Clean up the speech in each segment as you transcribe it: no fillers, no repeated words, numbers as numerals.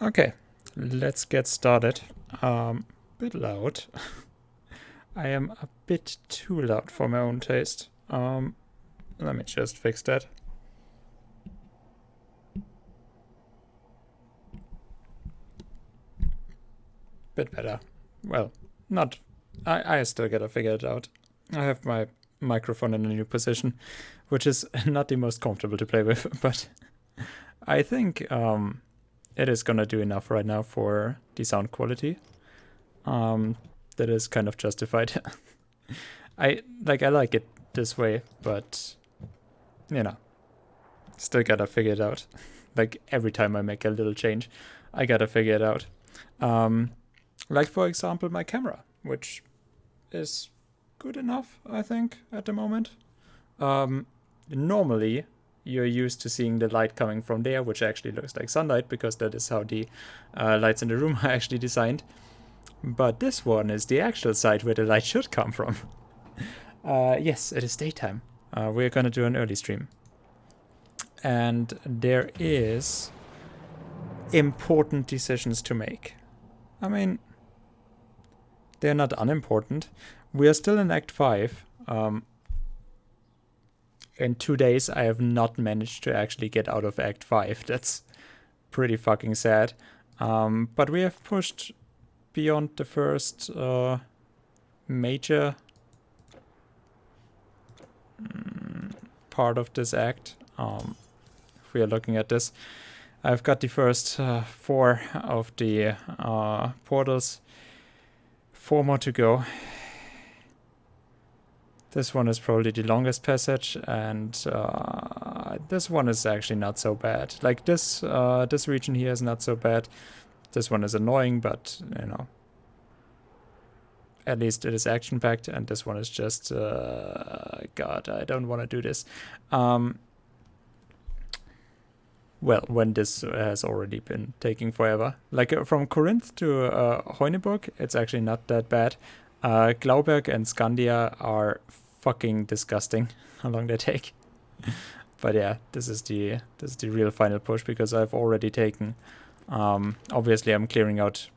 Okay, let's get started. Bit loud. I am a bit too loud for my own taste. Let me just fix that. Bit better. Well, not. I still gotta figure it out. I have my microphone in a new position, which is not the most comfortable to play with, but I think it is gonna do enough right now for the sound quality. That is kind of justified. I like it this way, but you know, still gotta figure it out. Like every time I make a little change, I gotta figure it out. Like for example, my camera, which is good enough, I think, at the moment. Normally, you're used to seeing the light coming from there, which actually looks like sunlight because that is how the lights in the room are actually designed. But this one is the actual side where the light should come from. Yes, it is daytime. We're gonna do an early stream. And there is important decisions to make. I mean, they're not unimportant. We are still in Act 5. In 2 days, I have not managed to actually get out of Act 5. That's pretty fucking sad. But we have pushed beyond the first major part of this act. If we are looking at this, I've got the first 4 of the portals. 4 more to go. This one is probably the longest passage, and this one is actually not so bad. Like this region here is not so bad. This one is annoying, but you know, at least it is action-packed, and this one is just God, I don't want to do this. Well, when this has already been taking forever. Like from Corinth to Heuneburg, it's actually not that bad. Glauberg and Scandia are fucking disgusting how long they take. But yeah, this is the real final push because I've already taken. Obviously, I'm clearing out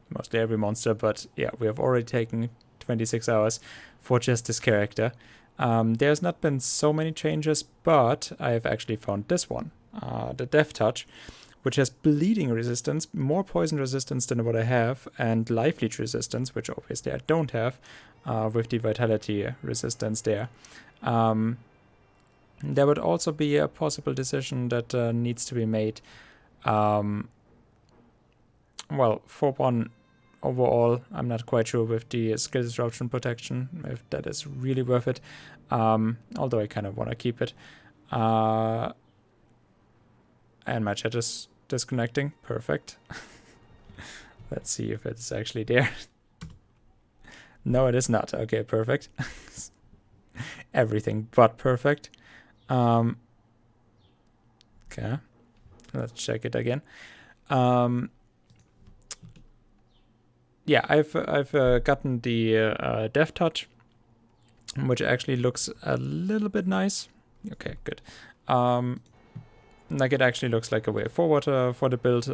mostly every monster, but yeah, we have already taken 26 hours for just this character. There's not been so many changes, but I've actually found this one, the Death Touch, which has bleeding resistance, more poison resistance than what I have, and life leech resistance, which obviously I don't have, with the vitality resistance there. There would also be a possible decision that needs to be made. Well, for one, overall, I'm not quite sure with the skill disruption protection, if that is really worth it, although I kind of want to keep it. And my chat is disconnecting. Perfect. Let's see if it's actually there. No, it is not. Okay, perfect. Everything but perfect. Okay. Let's check it again. Yeah, I've gotten the Death Touch, which actually looks a little bit nice. Okay, good. Like it actually looks like a way forward for the build.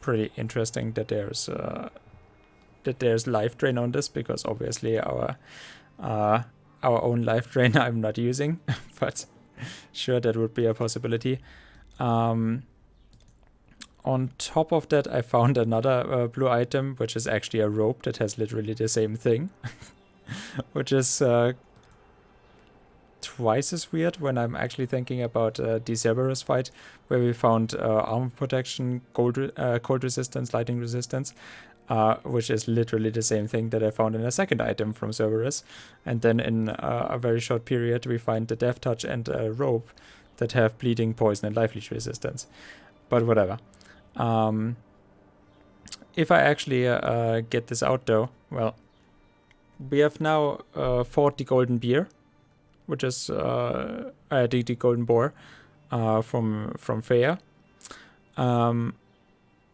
Pretty interesting that there's life drain on this, because obviously our own life drain I'm not using, but sure, that would be a possibility. On top of that, I found another blue item, which is actually a rope that has literally the same thing, which is twice as weird when I'm actually thinking about the Cerberus fight, where we found armor protection, cold resistance, lightning resistance, which is literally the same thing that I found in a second item from Cerberus. And then in a very short period, we find the Death Touch and a rope that have bleeding, poison, and life leech resistance. But whatever. If I actually get this out though, well, we have now fought the Golden Bear, which is the Golden Boar from Freya,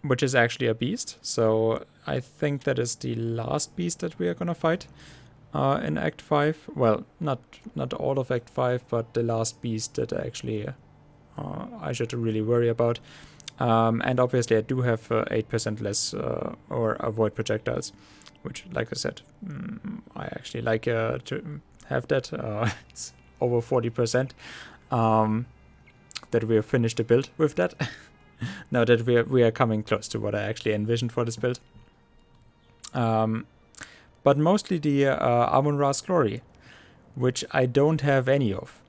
which is actually a beast. So I think that is the last beast that we are gonna fight in Act 5. Well, not all of Act 5, but the last beast that actually I should really worry about. And obviously I do have 8% less or avoid projectiles, which, like I said, I actually like to have that. It's over 40% that we have finished the build with that. Now that we are coming close to what I actually envisioned for this build. But mostly the Amun-Ra's Glory, which I don't have any of.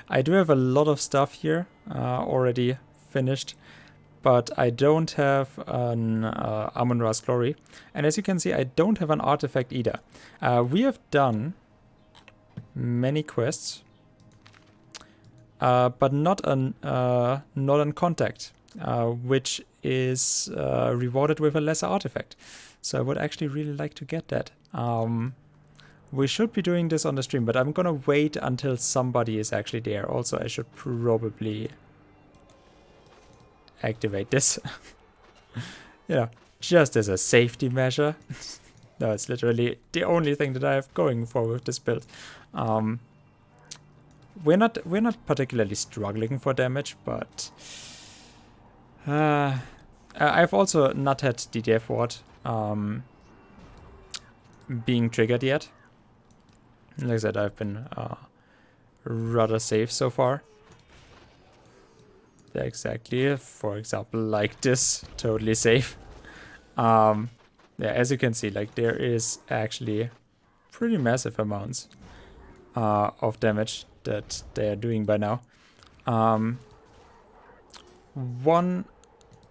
I do have a lot of stuff here already finished, but I don't have an Amun-Ra's Glory. And as you can see, I don't have an artifact either. We have done many quests, but not on contact, which is rewarded with a lesser artifact. So I would actually really like to get that. We should be doing this on the stream, but I'm gonna wait until somebody is actually there. Also, I should probably activate this. Just as a safety measure. No, it's literally the only thing that I have going for with this build. We're not particularly struggling for damage, but I've also not had the Death Ward being triggered yet. Like I said, I've been rather safe so far. Yeah, exactly. For example, like this, totally safe. Yeah, as you can see, like there is actually pretty massive amounts of damage that they are doing by now. One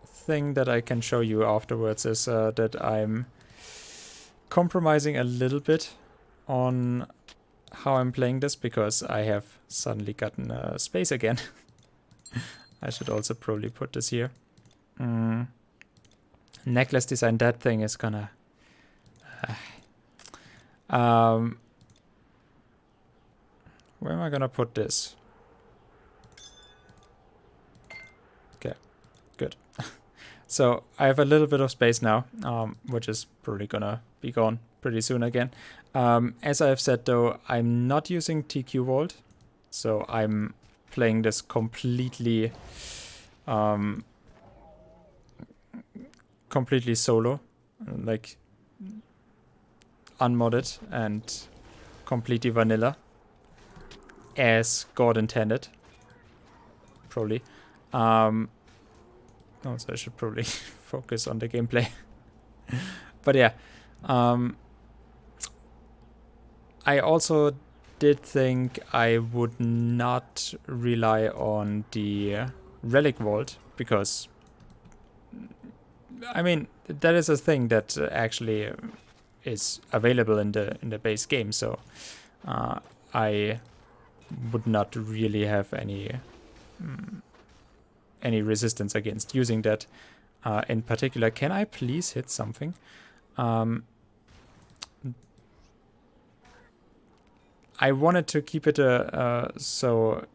thing that I can show you afterwards is that I'm compromising a little bit on how I'm playing this, because I have suddenly gotten space again. I should also probably put this here. Necklace design, that thing is gonna... where am I gonna put this? Okay, good. So I have a little bit of space now, which is probably gonna be gone pretty soon again. As I have said though, I'm not using TQ Vault, so I'm playing this completely completely solo, like unmodded and completely vanilla, as God intended, probably. So I should probably focus on the gameplay. But yeah, I also did think I would not rely on the Relic Vault, because I mean that is a thing that actually is available in the base game, so I would not really have any resistance against using that in particular. Can I please hit something? I wanted to keep it so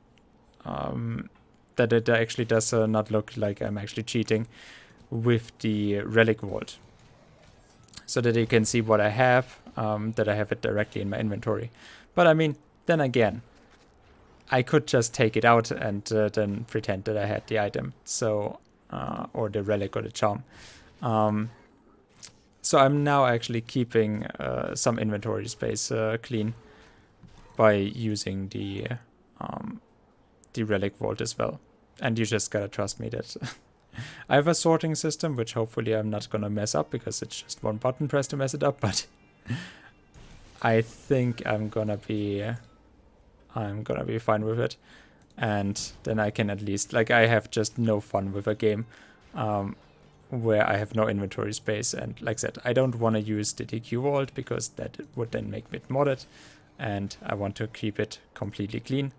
that it actually does not look like I'm actually cheating with the Relic Vault, so that you can see what I have, that I have it directly in my inventory. But I mean, then again, I could just take it out and then pretend that I had the item, so or the relic or the charm. So I'm now actually keeping some inventory space clean by using the Relic Vault as well. And you just gotta trust me that I have a sorting system, which hopefully I'm not gonna mess up, because it's just one button press to mess it up, but I think I'm gonna be fine with it. And then I can at least, like, I have just no fun with a game where I have no inventory space. And like I said, I don't want to use the TQ Vault, because that would then make it modded, and I want to keep it completely clean.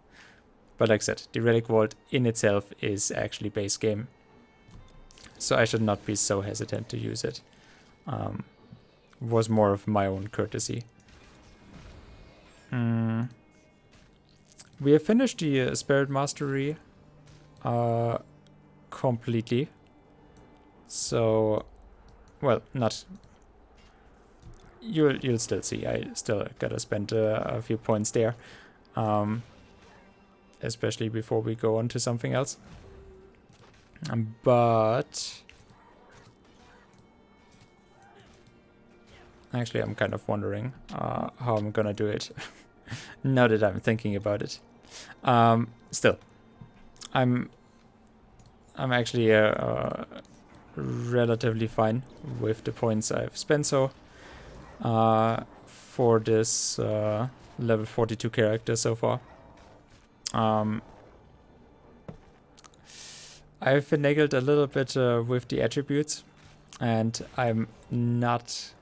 But like I said, the Relic Vault in itself is actually base game, so I should not be so hesitant to use it. Was more of my own courtesy. We have finished the Spirit Mastery completely. So, well, not... You'll still see. I still gotta spend a few points there. Especially before we go on to something else. But actually, I'm kind of wondering how I'm gonna do it now that I'm thinking about it. Still, I'm actually relatively fine with the points I've spent for this level 42 character so far. I've finagled a little bit with the attributes, and I'm not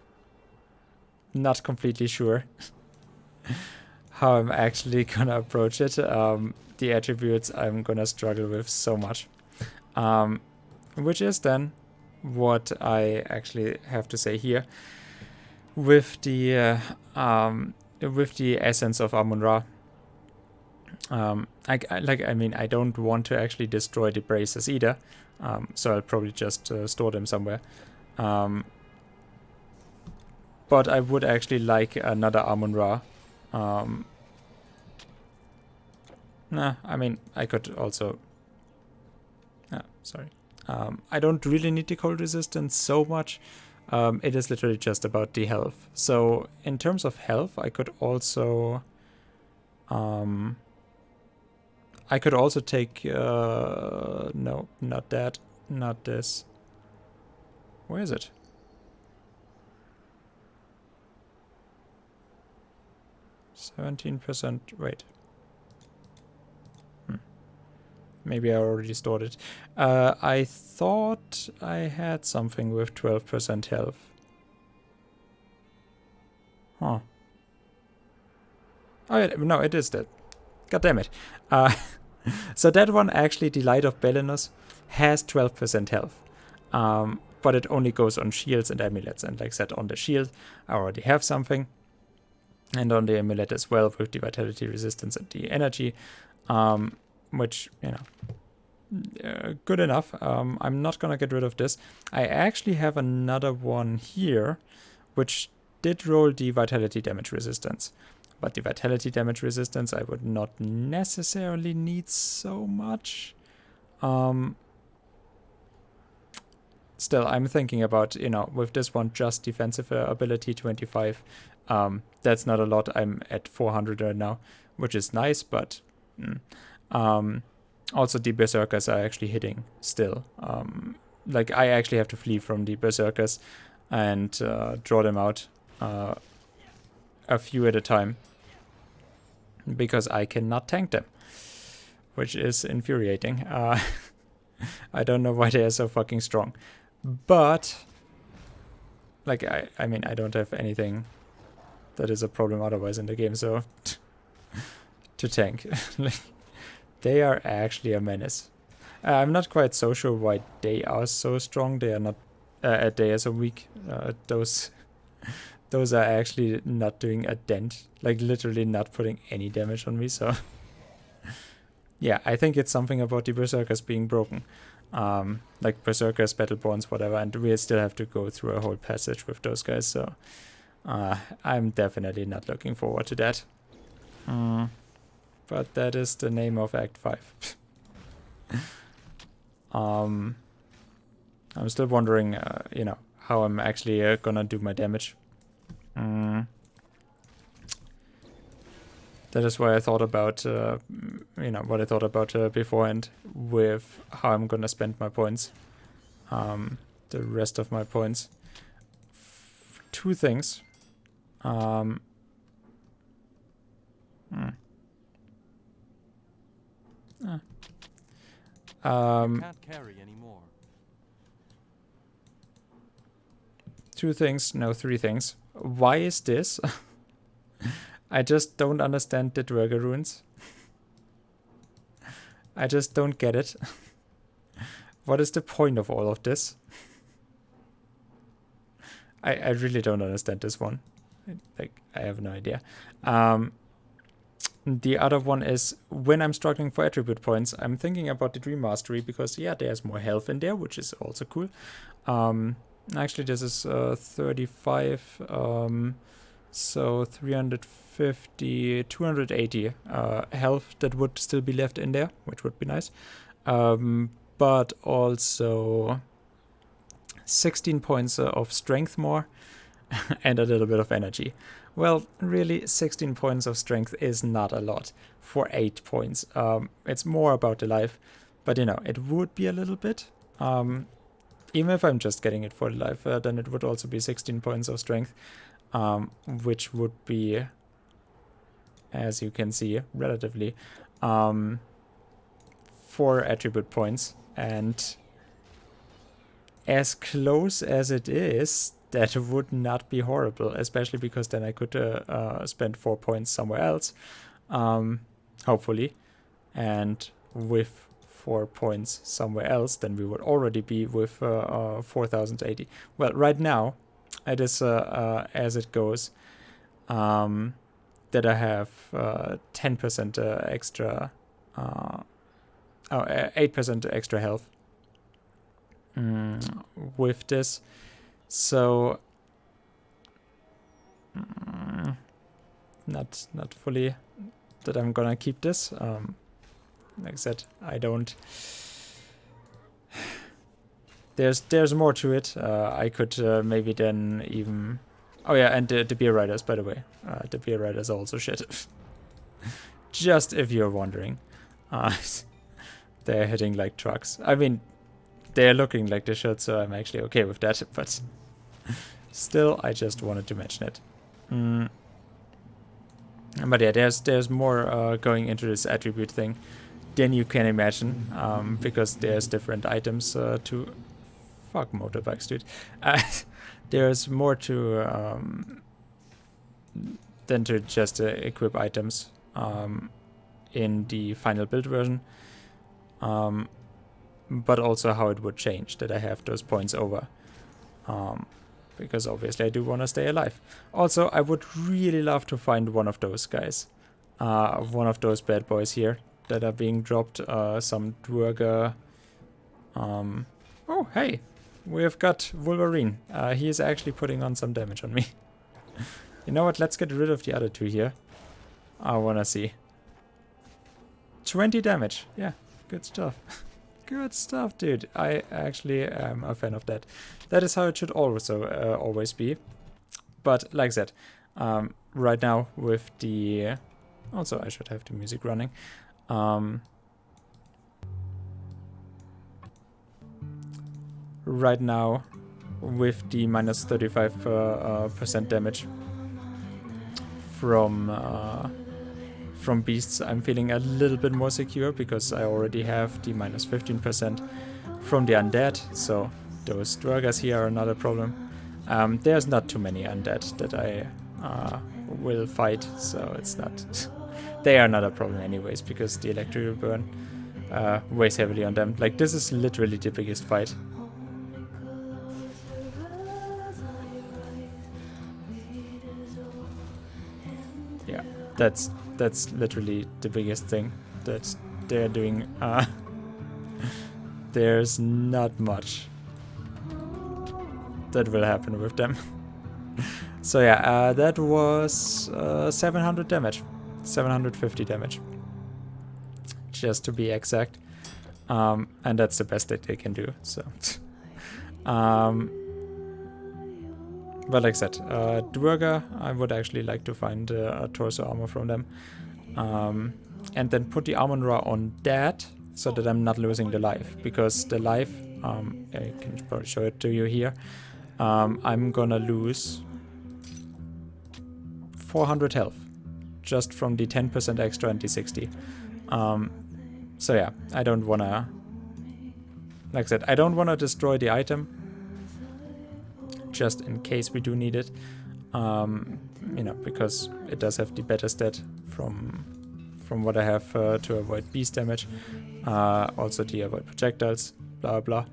completely sure how I'm actually gonna approach it. The attributes I'm gonna struggle with so much, which is then what I actually have to say here with the essence of Amun-Ra. I mean, I don't want to actually destroy the braces either, so I'll probably just store them somewhere. But I would actually like another Amun-Ra. Nah, I mean, I could also... sorry. I don't really need the cold resistance so much. It is literally just about the health. So in terms of health, I could also take no, not that, not this. Where is it? %. Wait. Maybe I already stored it. I thought I had something with 12% health. Huh. Oh, yeah, no, it is that. God damn it. So that one, actually, the Light of Belenus, has 12% health. But it only goes on shields and amulets. And like I said, on the shield, I already have something. And on the amulet as well, with the vitality resistance and the energy. Which, you know, good enough. I'm not gonna get rid of this. I actually have another one here, which did roll the vitality damage resistance. But the vitality damage resistance I would not necessarily need so much. Still, I'm thinking about, you know, with this one, just defensive ability 25. That's not a lot. I'm at 400 right now, which is nice, but... also, the berserkers are actually hitting still. Like, I actually have to flee from the berserkers and draw them out a few at a time, because I cannot tank them, which is infuriating. I don't know why they are so fucking strong. But, like, I mean, I don't have anything that is a problem otherwise in the game, so to tank. Like, they are actually a menace. I'm not quite so sure why they are so strong. They are not. They are so weak. Those are actually not doing a dent. Like, literally not putting any damage on me. So yeah, I think it's something about the berserkers being broken. Like berserkers, battleborns, whatever, and we still have to go through a whole passage with those guys. So I'm definitely not looking forward to that. But that is the name of Act 5. I'm still wondering, you know, how I'm actually gonna do my damage. That is why I thought about, you know, what I thought about beforehand with how I'm gonna spend my points. The rest of my points. Two things. Can't carry anymore. Two things, no, three things. Why is this? I just don't understand the Dwerger runes. I just don't get it. What is the point of all of this? I really don't understand this one. Like, I have no idea. The other one is, when I'm struggling for attribute points, I'm thinking about the Dream Mastery, because, yeah, there's more health in there, which is also cool. Actually, this is 35, so 350, 280 health that would still be left in there, which would be nice. but also 16 points of strength more and a little bit of energy. Well, really, 16 points of strength is not a lot for 8 points. It's more about the life, but you know, it would be a little bit. Even if I'm just getting it for the life, then it would also be 16 points of strength, which would be, as you can see, relatively 4 attribute points. And as close as it is, that would not be horrible, especially because then I could spend 4 points somewhere else, hopefully. And with 4 points somewhere else, then we would already be with 4,080. Well, right now, it is as it goes, that I have 10% extra, 8% extra health with this. So not fully that I'm gonna keep this. Like I said, I don't. There's more to it. I could maybe then even. Oh yeah, and the beer riders, by the way. The beer riders are also shit. Just if you're wondering, they're hitting like trucks. I mean, they're looking like they should, so I'm actually okay with that. But still, I just wanted to mention it. But yeah, there's more going into this attribute thing than you can imagine, because there's different items to. Fuck motorbikes, dude. There's more to than to just equip items in the final build version, but also how it would change that I have those points over, because obviously I do want to stay alive. Also, I would really love to find one of those guys, one of those bad boys here that are being dropped, some Dwerger. Oh, hey! We've got Wolverine. He is actually putting on some damage on me. You know what? Let's get rid of the other two here. I wanna see. 20 damage. Yeah, good stuff. Good stuff, dude. I actually am a fan of that. That is how it should also always be. But like I said, right now with the... Also, I should have the music running. Right now with the minus 35% damage from beasts, I'm feeling a little bit more secure because I already have the minus 15% from the undead, so those Dwergers here are not a problem. There's not too many undead that I will fight, so it's not... They are not a problem anyways, because the electrical burn weighs heavily on them. Like, this is literally the biggest fight. Yeah, that's literally the biggest thing that they're doing. There's not much that will happen with them. So yeah, that was 700 damage. 750 damage. Just to be exact. And that's the best that they can do, so... But like I said, Dwerger, I would actually like to find a torso armor from them. And then put the armor on that, so that I'm not losing the life. Because the life, I can probably show it to you here. I'm gonna lose 400 health. Just from the 10% extra and the 60. So yeah, I don't wanna... Like I said, I don't wanna destroy the item. Just in case we do need it, you know, because it does have the better stat from what I have to avoid beast damage, also to avoid projectiles, blah blah.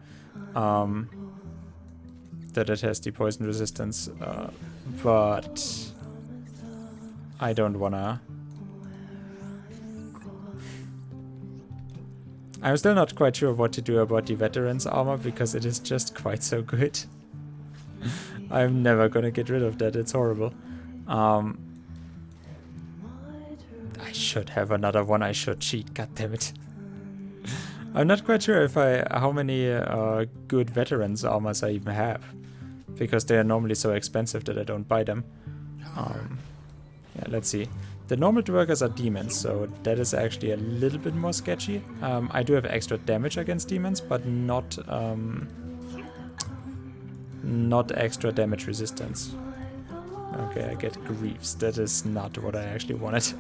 That it has the poison resistance, but I don't wanna. I'm still not quite sure what to do about the veteran's armor because it is just quite so good. I'm never gonna get rid of that, it's horrible. I should have another one, I should cheat, goddammit. I'm not quite sure if how many good veterans armors I even have, because they are normally so expensive that I don't buy them. Yeah, let's see. The normal dwergers are demons, so that is actually a little bit more sketchy. I do have extra damage against demons, but not extra damage resistance. Okay, I get griefs. That is not what I actually wanted.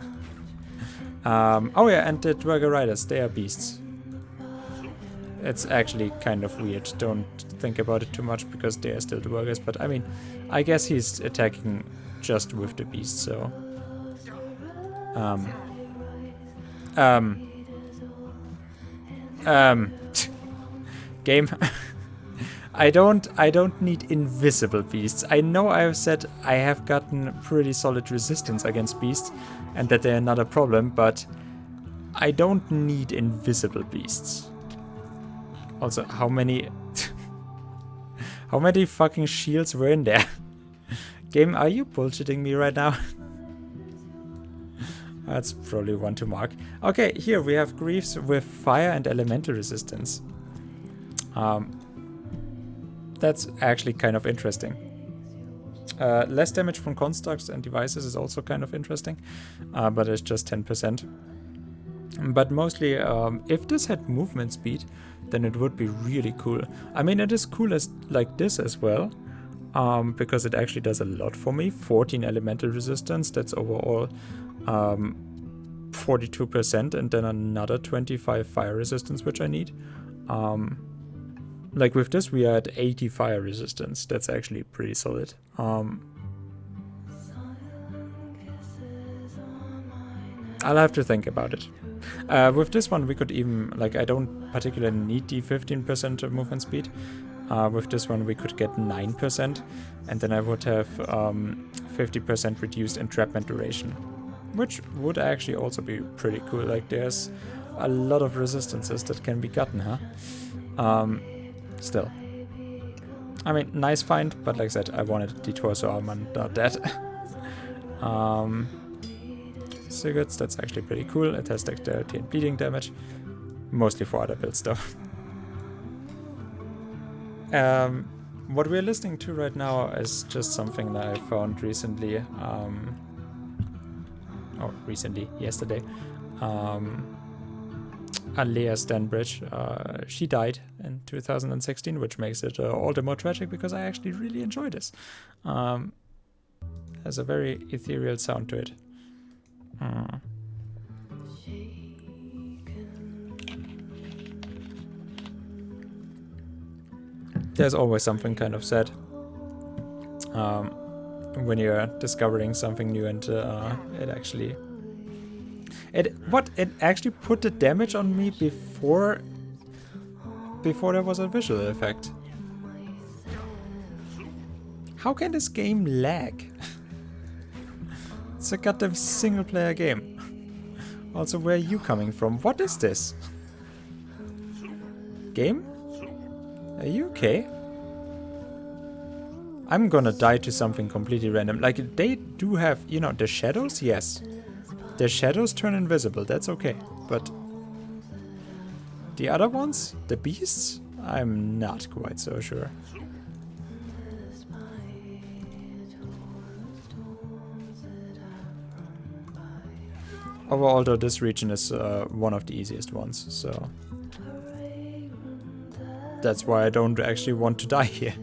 Oh yeah, and the dwerger riders, they are beasts. It's actually kind of weird. Don't think about it too much because they are still dwergers, but I mean, I guess he's attacking just with the beast, so... Game. I don't need invisible beasts. I know I've said I have gotten pretty solid resistance against beasts and that they're not a problem, but I don't need invisible beasts. Also, how many how many fucking shields were in there? Game, are you bullshitting me right now? That's probably one to mark. Okay, here we have griefs with fire and elemental resistance. That's actually kind of interesting. Less damage from constructs and devices is also kind of interesting, but it's just 10%. But mostly, if this had movement speed, then it would be really cool. I mean, it is cool as like this as well, because it actually does a lot for me. 14 elemental resistance, that's overall 42%, and then another 25 fire resistance, which I need. Like with this, we are at 80 fire resistance. That's actually pretty solid. I'll have to think about it. With this one, we could even, like, I don't particularly need the 15% of movement speed. With this one, we could get 9%, and then I would have 50% reduced entrapment duration, which would actually also be pretty cool. Like, there's a lot of resistances that can be gotten, huh? Still. I mean, nice find, but like I said, I wanted the torso armor, not that. Sigurds, that's actually pretty cool. It has dexterity and bleeding damage. Mostly for other builds, though. What we're listening to right now is just something that I found recently. Yesterday. Alea Stanbridge, she died in 2016, which makes it all the more tragic because I actually really enjoy this. Has a very ethereal sound to it. There's always something kind of sad when you're discovering something new and it actually... It actually put the damage on me before there was a visual effect. How can this game lag? It's a goddamn single player game. Also, where are you coming from? What is this? Game? Are you okay? I'm gonna die to something completely random. Like, they do have, you know, the shadows, yes. The shadows turn invisible, that's okay. But the other ones? The beasts? I'm not quite so sure. Overall, though, this region is one of the easiest ones, so... That's why I don't actually want to die here.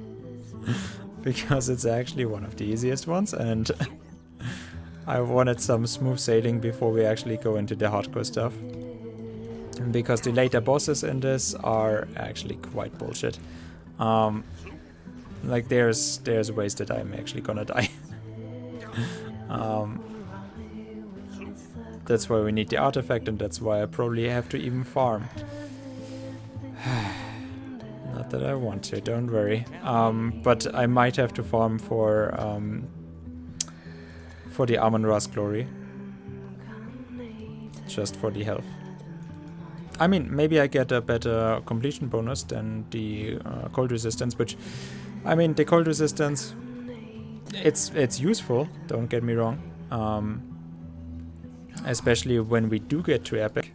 Because it's actually one of the easiest ones, and... I wanted some smooth sailing before we actually go into the hardcore stuff. Because the later bosses in this are actually quite bullshit. Like there's ways that I'm actually gonna die. That's why we need the artifact, and that's why I probably have to even farm. Not that I want to, don't worry. But I might have to farm for the Amun-Ra's glory. Just for the health. I mean, maybe I get a better completion bonus than the cold resistance, which... I mean, the cold resistance... It's useful, don't get me wrong. Especially when we do get to epic.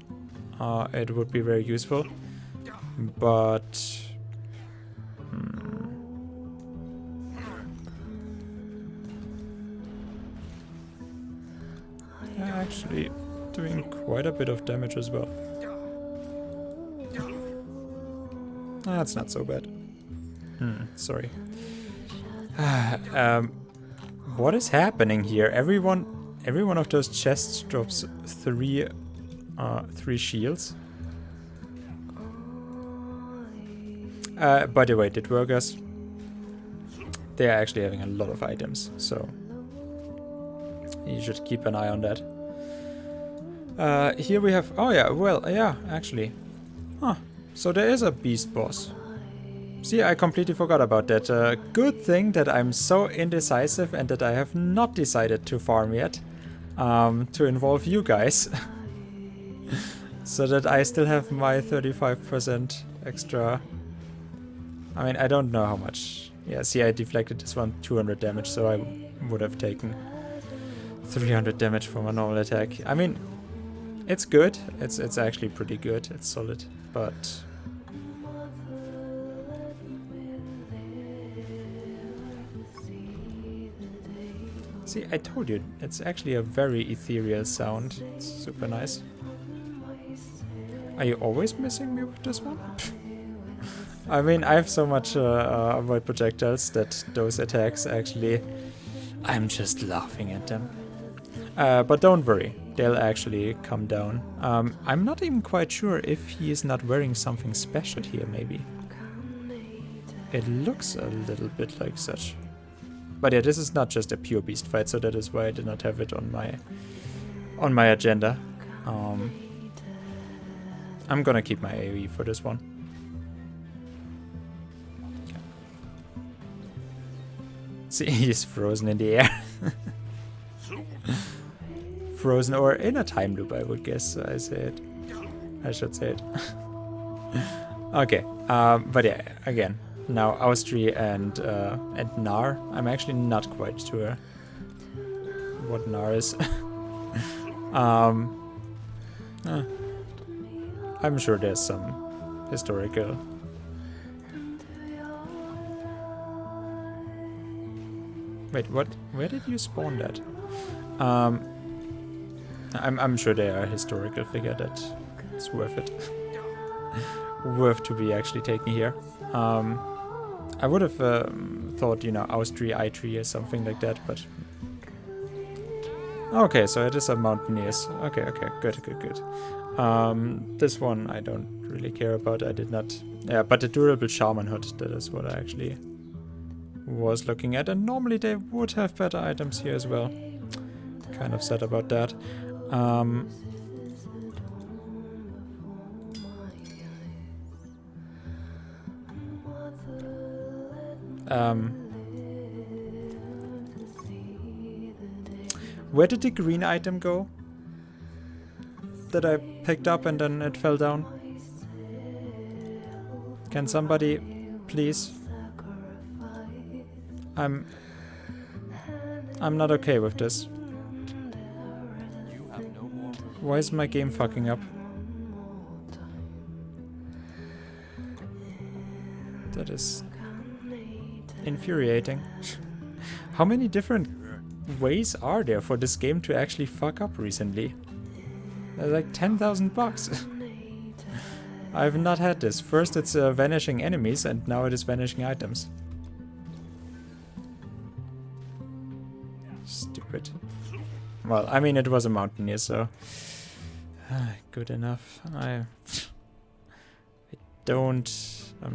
It would be very useful. But actually doing quite a bit of damage as well. That's not so bad. Sorry. What is happening here? Every one of those chests drops three shields. By the way, did workers? They are actually having a lot of items, so you should keep an eye on that. Here we have... Oh yeah, well, yeah, actually. Huh. So there is a beast boss. See, I completely forgot about that. Good thing that I'm so indecisive and that I have not decided to farm yet. To involve you guys. So that I still have my 35% extra... I mean, I don't know how much. Yeah, see, I deflected this one 200 damage, so I would have taken 300 damage from a normal attack. I mean, it's good. It's actually pretty good. It's solid, but... See, I told you, it's actually a very ethereal sound. It's super nice. Are you always missing me with this one? I mean, I have so much avoid projectiles that those attacks actually... I'm just laughing at them. But don't worry, they'll actually come down. I'm not even quite sure if he is not wearing something special here, maybe. It looks a little bit like such. But yeah, this is not just a pure beast fight, so that is why I did not have it on my agenda. I'm gonna keep my AoE for this one. Okay. See, he's frozen in the air. Frozen or in a time loop, I would guess. I should say it. Okay, but yeah, again. Now Austri and Nar. I'm actually not quite sure what Nar is. I'm sure there's some historical. Wait, what? Where did you spawn that? I'm sure they are a historical figure that is worth it. Worth to be actually taken here. I would have thought, you know, Austri, Eitri or something like that, but... Okay, so it is a Mountaineers. Okay, good. This one I don't really care about. I did not... Yeah, but the durable Shaman Hood, that is what I actually was looking at. And normally they would have better items here as well. Kind of sad about that. Where did the green item go? That I picked up and then it fell down? Can somebody please? I'm not okay with this. Why is my game fucking up? That is infuriating. How many different ways are there for this game to actually fuck up recently? There's like 10,000 bucks. I've not had this. First it's vanishing enemies and now it is vanishing items. Stupid. Well, I mean it was a Mountaineer, so... good enough. I'm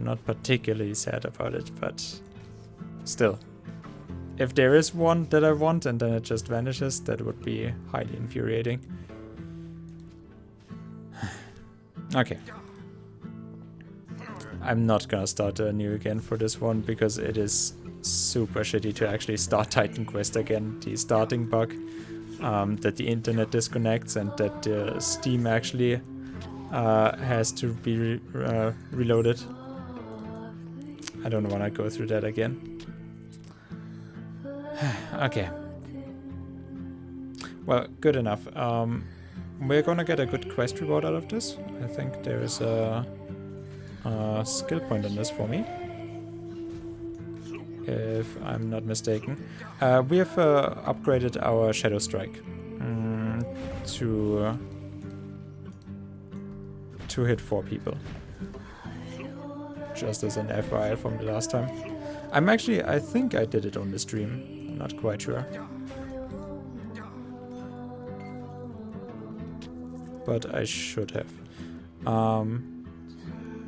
not particularly sad about it, but... Still. If there is one that I want and then it just vanishes, that would be highly infuriating. Okay. I'm not gonna start anew again for this one because it is super shitty to actually start Titan Quest again. The starting bug, that the internet disconnects and that Steam actually has to be reloaded. I don't want to go through that again. Okay. Well, good enough. We're gonna get a good quest reward out of this. I think there is a skill point on this for me, if I'm not mistaken. We have upgraded our Shadow Strike to hit 4 people. Just as an FYI from the last time. I think I did it on the stream. I'm not quite sure. But I should have.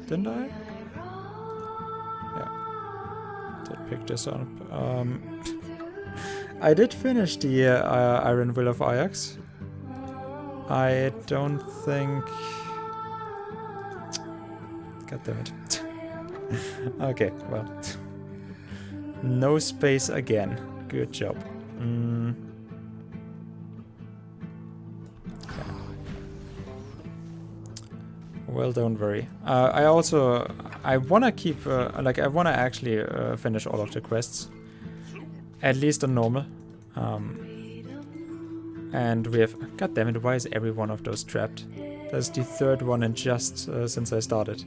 Didn't I? Yeah. Did pick this up. I did finish the Iron Will of Ajax. I don't think... God damn it. Okay, well. No space again. Good job. Okay. Well, don't worry. I wanna keep, I wanna actually finish all of the quests. At least on normal. And we have... God damn it, why is every one of those trapped? That's the 3rd one in just since I started.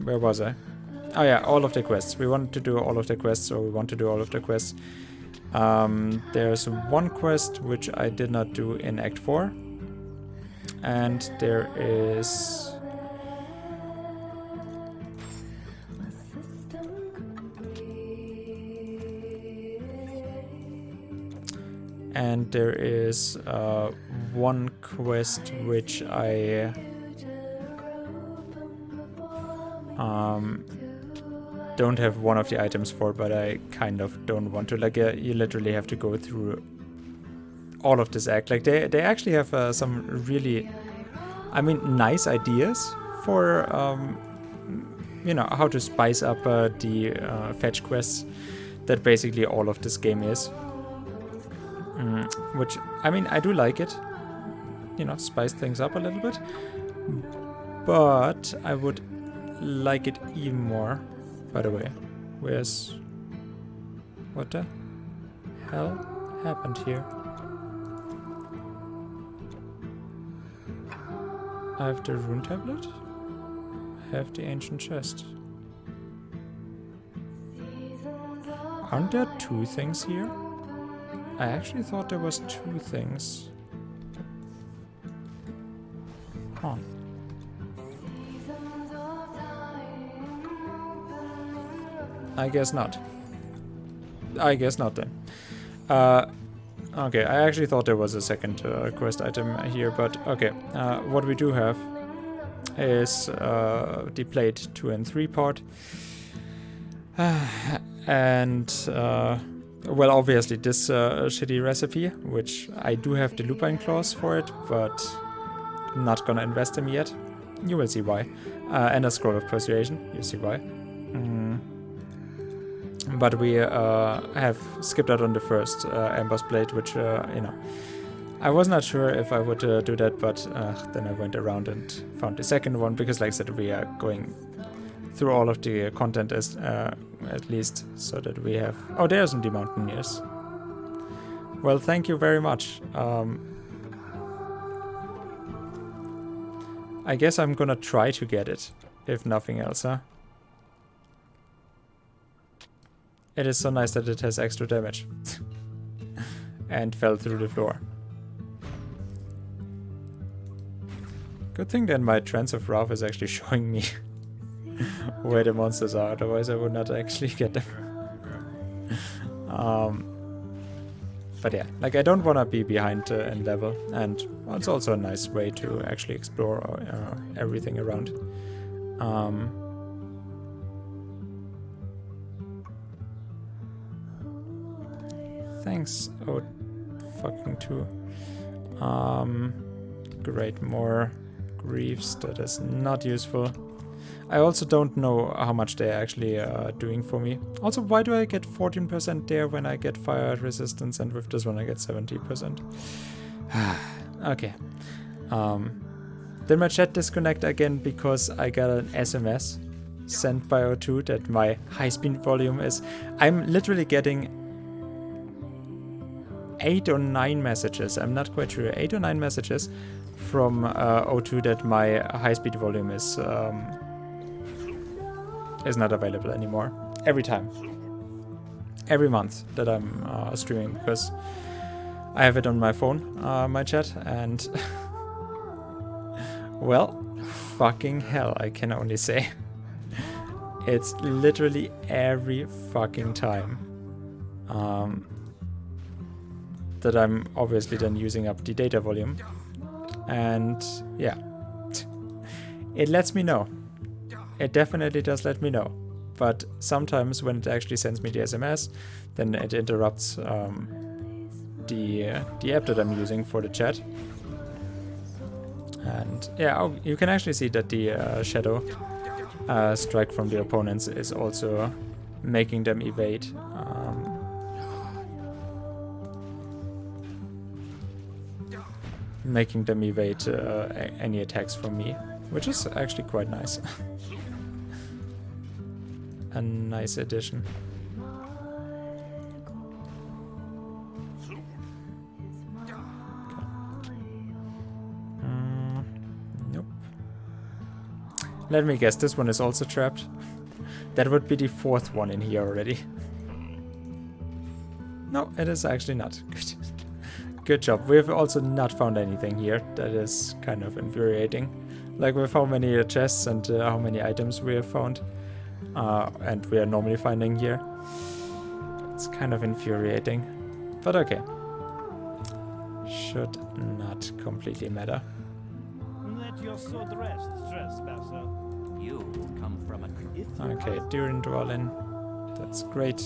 Where was I? Oh yeah, all of the quests. We wanted to do all of the quests, so we want to do all of the quests. There's one quest which I did not do in Act 4. And there is... And there is one quest which I don't have one of the items for, but I kind of don't want to. Like, you literally have to go through all of this act. Like, they actually have some really, I mean, nice ideas for, you know, how to spice up the fetch quests that basically all of this game is. Which, I mean, I do like it. You know, spice things up a little bit. But I would like it even more. By the way, where's... What the hell happened here? I have the rune tablet. I have the ancient chest. Aren't there 2 things here? I actually thought there was 2 things. Huh. I guess not. I guess not then. Okay, I actually thought there was a second quest item here, but okay. What we do have is the plate 2 and 3 part. And... well, obviously this shitty recipe, which I do have the lupine claws for it, but I'm not gonna invest them yet. You will see why. And a scroll of persuasion, you see why. But we have skipped out on the first Ember's Blade, which, you know, I was not sure if I would do that, but then I went around and found the second one, because like I said, we are going through all of the content as at least, so that we have... Oh, there's the Mountaineers. Well, thank you very much. I guess I'm gonna try to get it, if nothing else, huh? It is so nice that it has extra damage. And fell through the floor. Good thing then my Trance of Wrath is actually showing me where the monsters are, otherwise I would not actually get them. But yeah, like, I don't want to be behind in level, and it's also a nice way to actually explore everything around. Thanks, oh fucking 2. Great, more griefs, that is not useful. I also don't know how much they're actually doing for me. Also, why do I get 14% there when I get fire resistance, and with this one I get 70%? Okay. Did my chat disconnect again because I got an SMS sent by O2 that my high speed volume is... I'm literally getting 8 or 9 messages. I'm not quite sure. 8 or 9 messages from O2 that my high-speed volume is not available anymore. Every time. Every month that I'm streaming, because I have it on my phone, my chat, and well, fucking hell, I can only say. It's literally every fucking time that I'm obviously then using up the data volume. And yeah, it lets me know. It definitely does let me know. But sometimes when it actually sends me the SMS, then it interrupts the app that I'm using for the chat. And yeah, you can actually see that the shadow strike from the opponents is also making them evade. Making them evade any attacks from me, which is actually quite nice. A nice addition. Nope. Let me guess, this one is also trapped. That would be the 4th one in here already. No, it is actually not. Good. Good job. We've also not found anything here. That is kind of infuriating. Like with how many chests and how many items we have found. And we are normally finding here. It's kind of infuriating. But okay. Should not completely matter. Let your sword rest, trespasser. You come from a Okay, Durin Dwalin. That's great.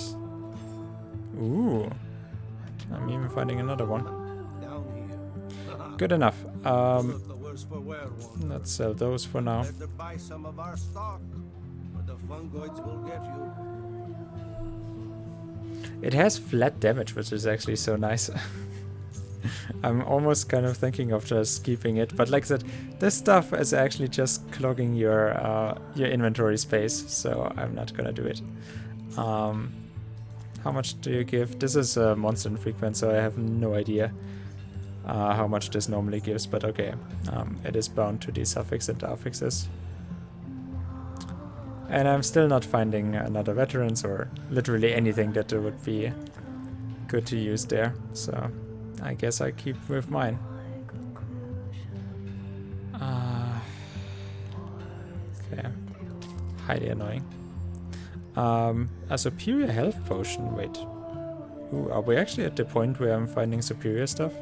Ooh. I'm even finding another one. Good enough. Let's sell those for now. Buy some of our stock, but the fungoids will get you. It has flat damage, which is actually so nice. I'm almost kind of thinking of just keeping it, but like I said, this stuff is actually just clogging your inventory space, so I'm not gonna do it. How much do you give? This is a monster infrequent, so I have no idea how much this normally gives, but okay. It is bound to the suffix and affixes. And I'm still not finding another veterans or literally anything that would be good to use there, so I guess I keep with mine. Okay. Highly annoying. A superior health potion, wait. Ooh, are we actually at the point where I'm finding superior stuff?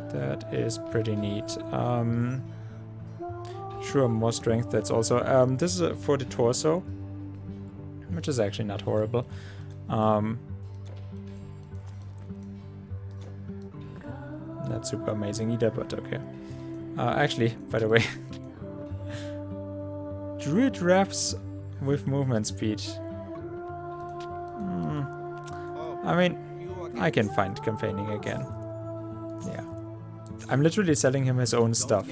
That is pretty neat. Sure, more strength, that's also... this is for the torso, which is actually not horrible. Not super amazing either, but okay. Actually, by the way... Druid wraps with movement speed. I mean, I can find campaigning again. Yeah. I'm literally selling him his own stuff.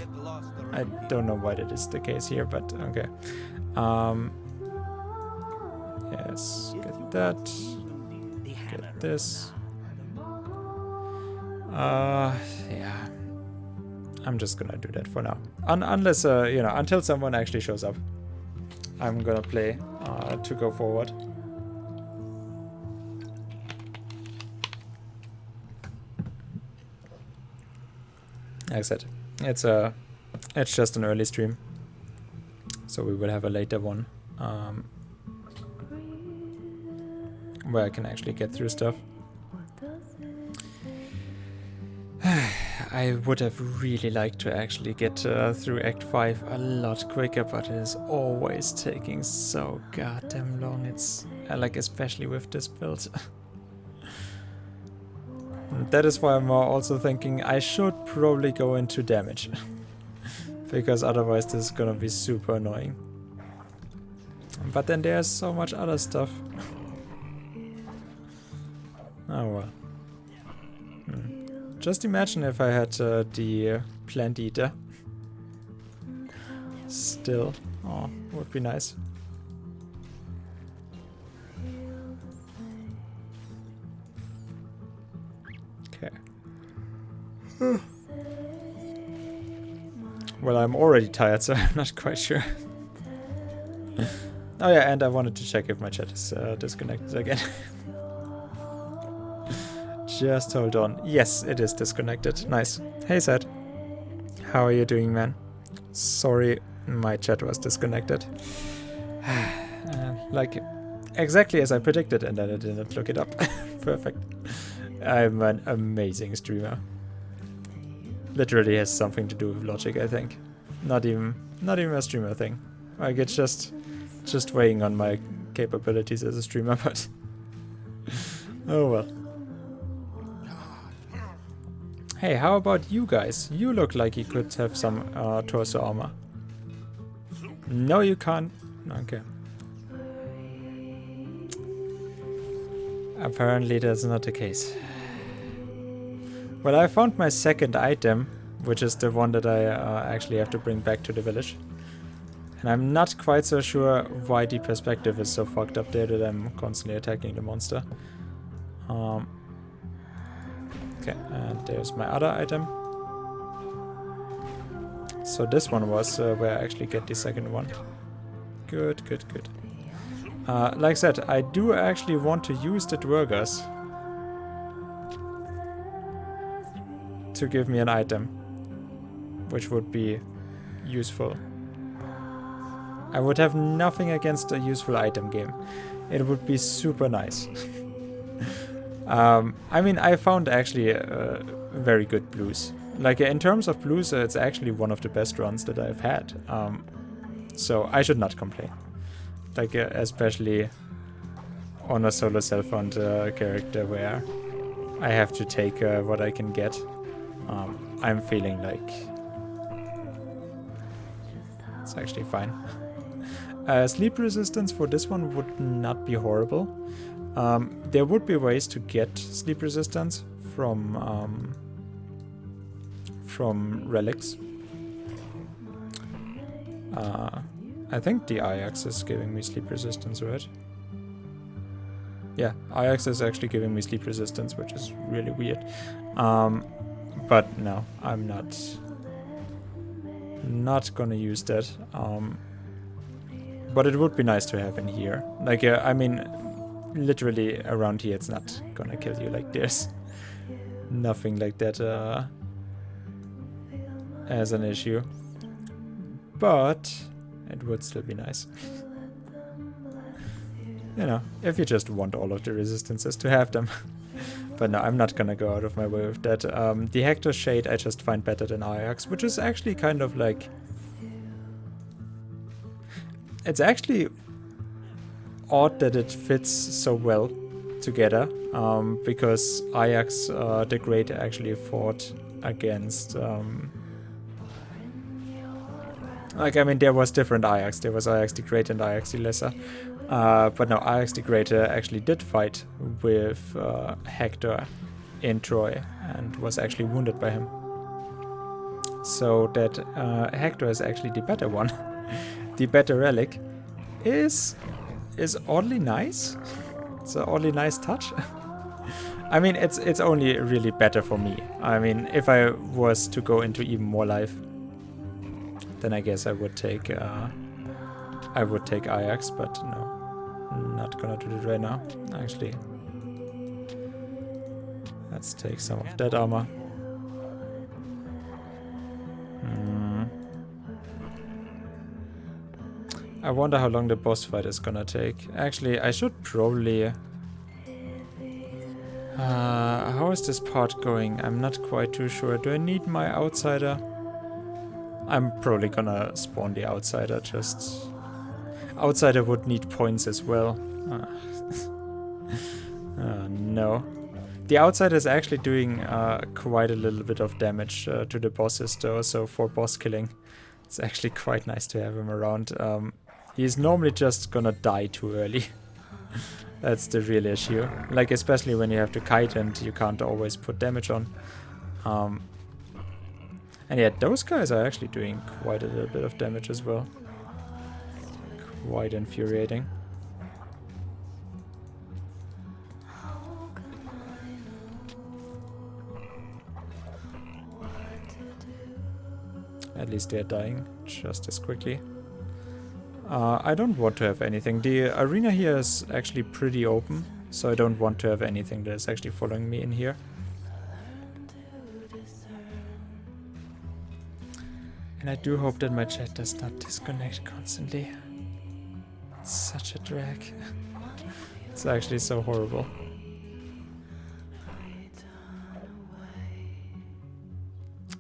I don't know why that is the case here, but okay. Yes, get that. Get this. Yeah. I'm just gonna do that for now. Unless, you know, until someone actually shows up. I'm gonna play to go forward. Like I said, it's just an early stream, so we will have a later one where I can actually get through stuff. I would have really liked to actually get through Act 5 a lot quicker, but it is always taking so goddamn long. It's like, especially with this build. That is why I'm also thinking I should probably go into damage. Because otherwise this is gonna be super annoying. But then there's so much other stuff. Oh well. Just imagine if I had the plant eater. Still. Oh, would be nice. Okay. Well, I'm already tired, so I'm not quite sure. Oh yeah, and I wanted to check if my chat is disconnected again. Just hold on. Yes, it is disconnected. Nice. Hey, Seth. How are you doing, man? Sorry, my chat was disconnected. Like, exactly as I predicted, and then I didn't look it up. Perfect. I'm an amazing streamer. Literally has something to do with logic, I think. Not even a streamer thing. Like, it's just weighing on my capabilities as a streamer, but oh well. Hey, how about you guys? You look like you could have some torso armor. No, you can't. Okay. Apparently that's not the case. Well, I found my second item, which is the one that I actually have to bring back to the village. And I'm not quite so sure why the perspective is so fucked up there that I'm constantly attacking the monster. Okay, and there's my other item. So this one was where I actually get the second one. Good, good, good. Like I said, I do actually want to use the Dwergers to give me an item, which would be useful. I would have nothing against a useful item game. It would be super nice. I mean, I found actually very good blues. Like, in terms of blues, it's actually one of the best runs that I've had. So I should not complain. Like, especially on a solo self-found character where I have to take what I can get. I'm feeling like it's actually fine. Sleep resistance for this one would not be horrible. There would be ways to get sleep resistance from relics. I think the Ajax is giving me sleep resistance, right? Yeah, Ajax is actually giving me sleep resistance, which is really weird. But no, I'm not gonna use that. But it would be nice to have in here. Like, I mean, literally around here it's not gonna kill you. Like, there's nothing like that as an issue. But it would still be nice. You know, if you just want all of the resistances to have them. But no, I'm not gonna go out of my way with that. The Hector Shade I just find better than Ajax, which is actually kind of like... It's actually odd that it fits so well together, because Ajax the Great actually fought against... like, I mean, there was different Ajax. There was Ajax the Great and Ajax the Lesser. But no, Ajax the Great actually did fight with Hector in Troy and was actually wounded by him. So that Hector is actually the better one. The better relic is oddly nice. It's an oddly nice touch. I mean, it's only really better for me. I mean, if I was to go into even more life, then I guess I would take Ajax, but no, I'm not gonna do it right now. Actually, let's take some of that armor. I wonder how long the boss fight is gonna take. Actually, I should probably... how is this part going? I'm not quite too sure. Do I need my outsider? I'm probably gonna spawn the outsider, just... Outsider would need points as well. No. The outsider is actually doing quite a little bit of damage to the bosses though, so for boss killing, it's actually quite nice to have him around. He's normally just gonna die too early. That's the real issue. Like, especially when you have to kite and you can't always put damage on. And yeah, those guys are actually doing quite a little bit of damage as well. Quite infuriating. At least they're dying just as quickly. I don't want to have anything. The arena here is actually pretty open, so I don't want to have anything that is actually following me in here. And I do hope that my chat does not disconnect constantly. It's such a drag. It's actually so horrible.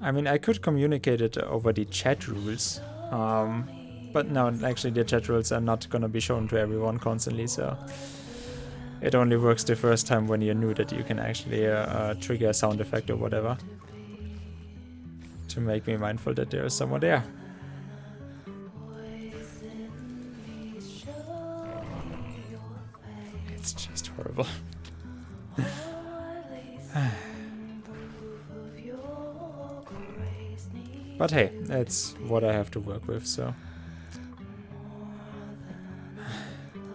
I mean, I could communicate it over the chat rules, but no, actually the chat rules are not gonna be shown to everyone constantly, so it only works the first time when you knew that you can actually trigger a sound effect or whatever to make me mindful that there is someone there. It's just horrible. But hey, that's what I have to work with, so.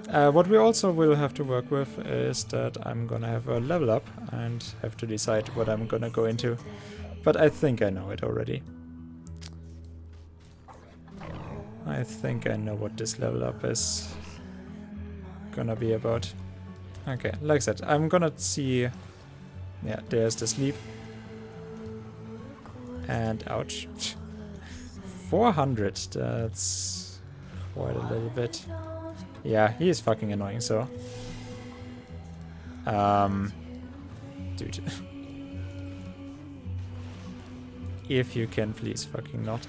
What we also will have to work with is that I'm gonna have a level up and have to decide what I'm gonna go into. But I think I know it already. I think I know what this level up is gonna be about. Okay, like I said, I'm gonna see... Yeah, there's the sleep. And ouch. 400, that's quite a little bit. Yeah, he is fucking annoying, so. Dude. If you can, please fucking not.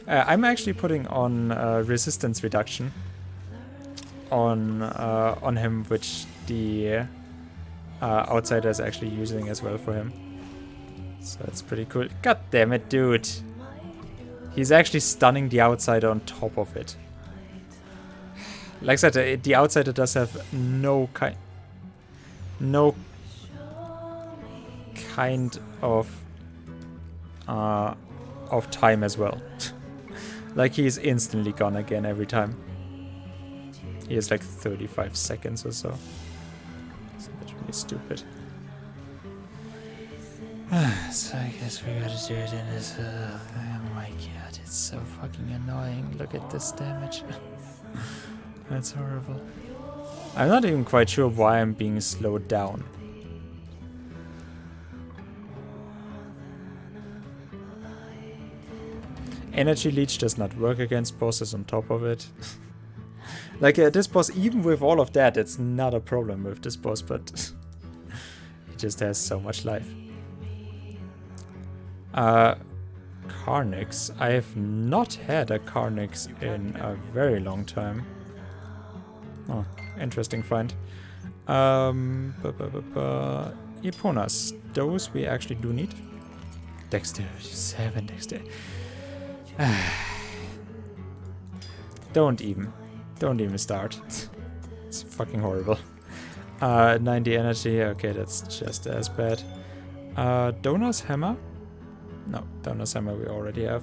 I'm actually putting on resistance reduction on him, which the outsider is actually using as well for him. So it's pretty cool. God damn it, dude. He's actually stunning the outsider on top of it. Like I said, the outsider does have no kind of time as well. Like he's instantly gone again every time. He has like 35 seconds or so. So that's really stupid. So I guess we gotta do it in this. Oh my god, it's so fucking annoying. Look at this damage. That's horrible. I'm not even quite sure why I'm being slowed down. Energy leech does not work against bosses on top of it. Like this boss, even with all of that, it's not a problem with this boss, but it just has so much life. Carnix. I have not had a Carnix in a very long time. Oh, interesting find. Eponas. Those we actually do need. Dexterity 7, dexterity. Don't even start. It's fucking horrible. 90 energy, okay, that's just as bad. Donor's hammer? No, Donor's hammer we already have.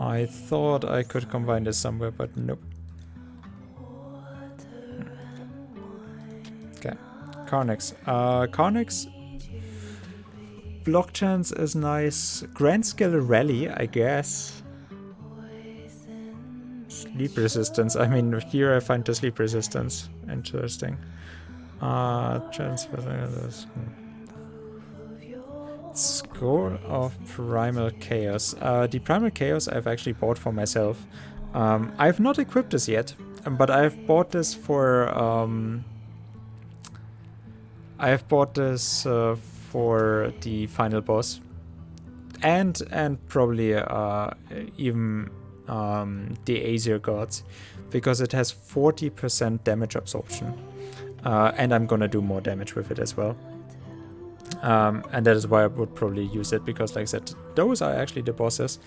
I thought I could combine this somewhere, but nope. Okay, Carnix. Carnix. Block chance is nice. Grand Scale Rally, I guess. Sleep resistance. I mean, here I find the sleep resistance interesting. Transfer. Score of Primal Chaos. The Primal Chaos I've actually bought for myself. I've not equipped this yet, but I've bought this for. I have bought this for the final boss, and probably even the Aesir gods, because it has 40% damage absorption, and I'm gonna do more damage with it as well. And that is why I would probably use it, because like I said, those are actually the bosses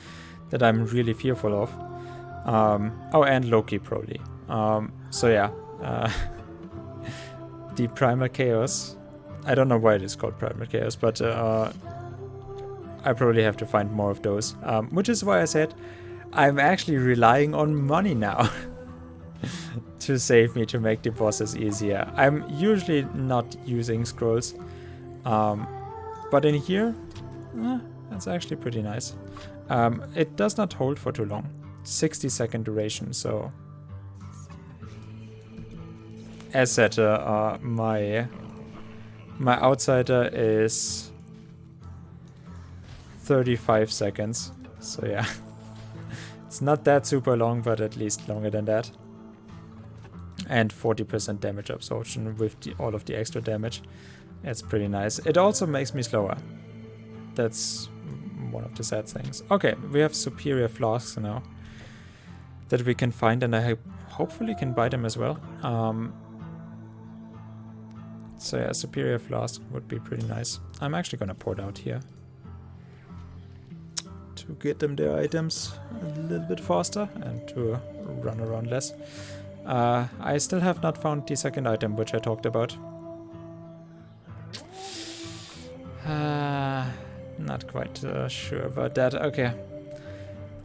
that I'm really fearful of. Oh, and Loki probably. So yeah, the Primal Chaos. I don't know why it is called Primal Chaos, but I probably have to find more of those. Which is why I said I'm actually relying on money now to save me to make the bosses easier. I'm usually not using scrolls, but in here, that's actually pretty nice. It does not hold for too long, 60-second duration. So, as said, my outsider is 35 seconds. So yeah, it's not that super long, but at least longer than that. And 40% damage absorption with all of the extra damage. It's pretty nice. It also makes me slower. That's one of the sad things. Okay, we have superior flasks now that we can find, and I hopefully can buy them as well. So yeah, superior flask would be pretty nice. I'm actually gonna port out here to get them their items a little bit faster and to run around less. I still have not found the second item, which I talked about. Not quite sure about that. Okay.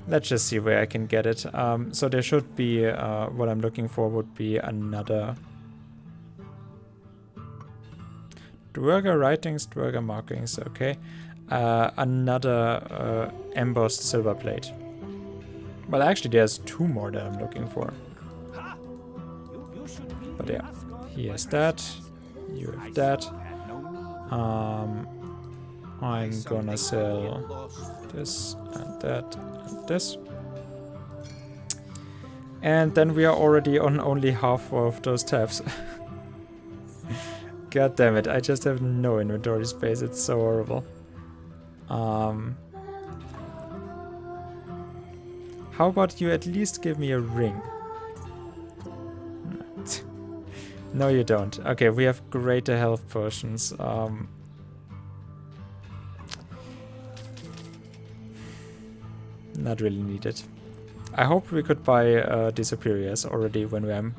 Let's just see where I can get it. So there should be, what I'm looking for would be another Dwerger writings, Dwerger markings, okay. Another embossed silver plate. Well, actually there's 2 more that I'm looking for. But yeah, here's that. You have that. I'm gonna sell this and that and this. And then we are already on only half of those tabs. God damn it, I just have no inventory space, it's so horrible. How about you at least give me a ring? No, you don't. Okay, we have greater health potions. Not really needed. I hope we could buy the superiors already when I'm,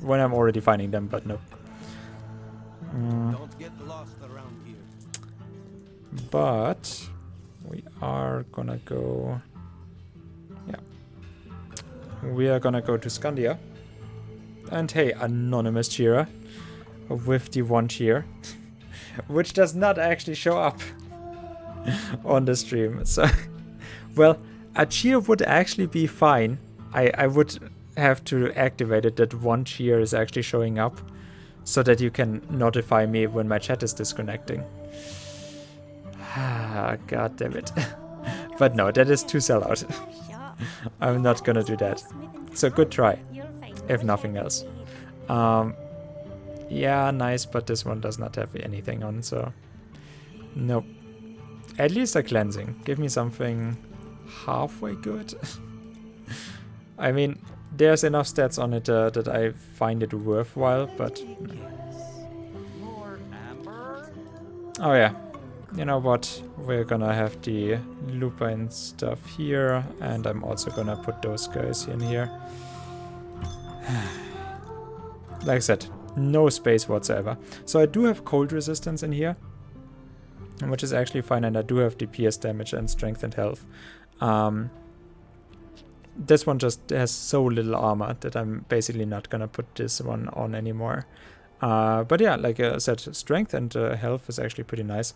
when I'm already finding them, but no. Don't get lost around here. But we are gonna go. Yeah, we are gonna go to Scandia. And hey, anonymous cheerer with the 1 cheer, which does not actually show up on the stream. So, well, a cheer would actually be fine. I would have to activate it that 1 cheer is actually showing up so that you can notify me when my chat is disconnecting. God damn it. But no, that is too sellout. I'm not gonna do that. So good try. If nothing else. Yeah, nice, but this one does not have anything on, so nope. At least a cleansing. Give me something halfway good. I mean, there's enough stats on it that I find it worthwhile, but More amber? oh yeah. You know what? We're gonna have the lupine stuff here, and I'm also gonna put those guys in here. Like I said, no space whatsoever. So I do have cold resistance in here, which is actually fine, and I do have the PS damage and strength and health. This one just has so little armor that I'm basically not gonna put this one on anymore. But yeah, like I said, strength and health is actually pretty nice.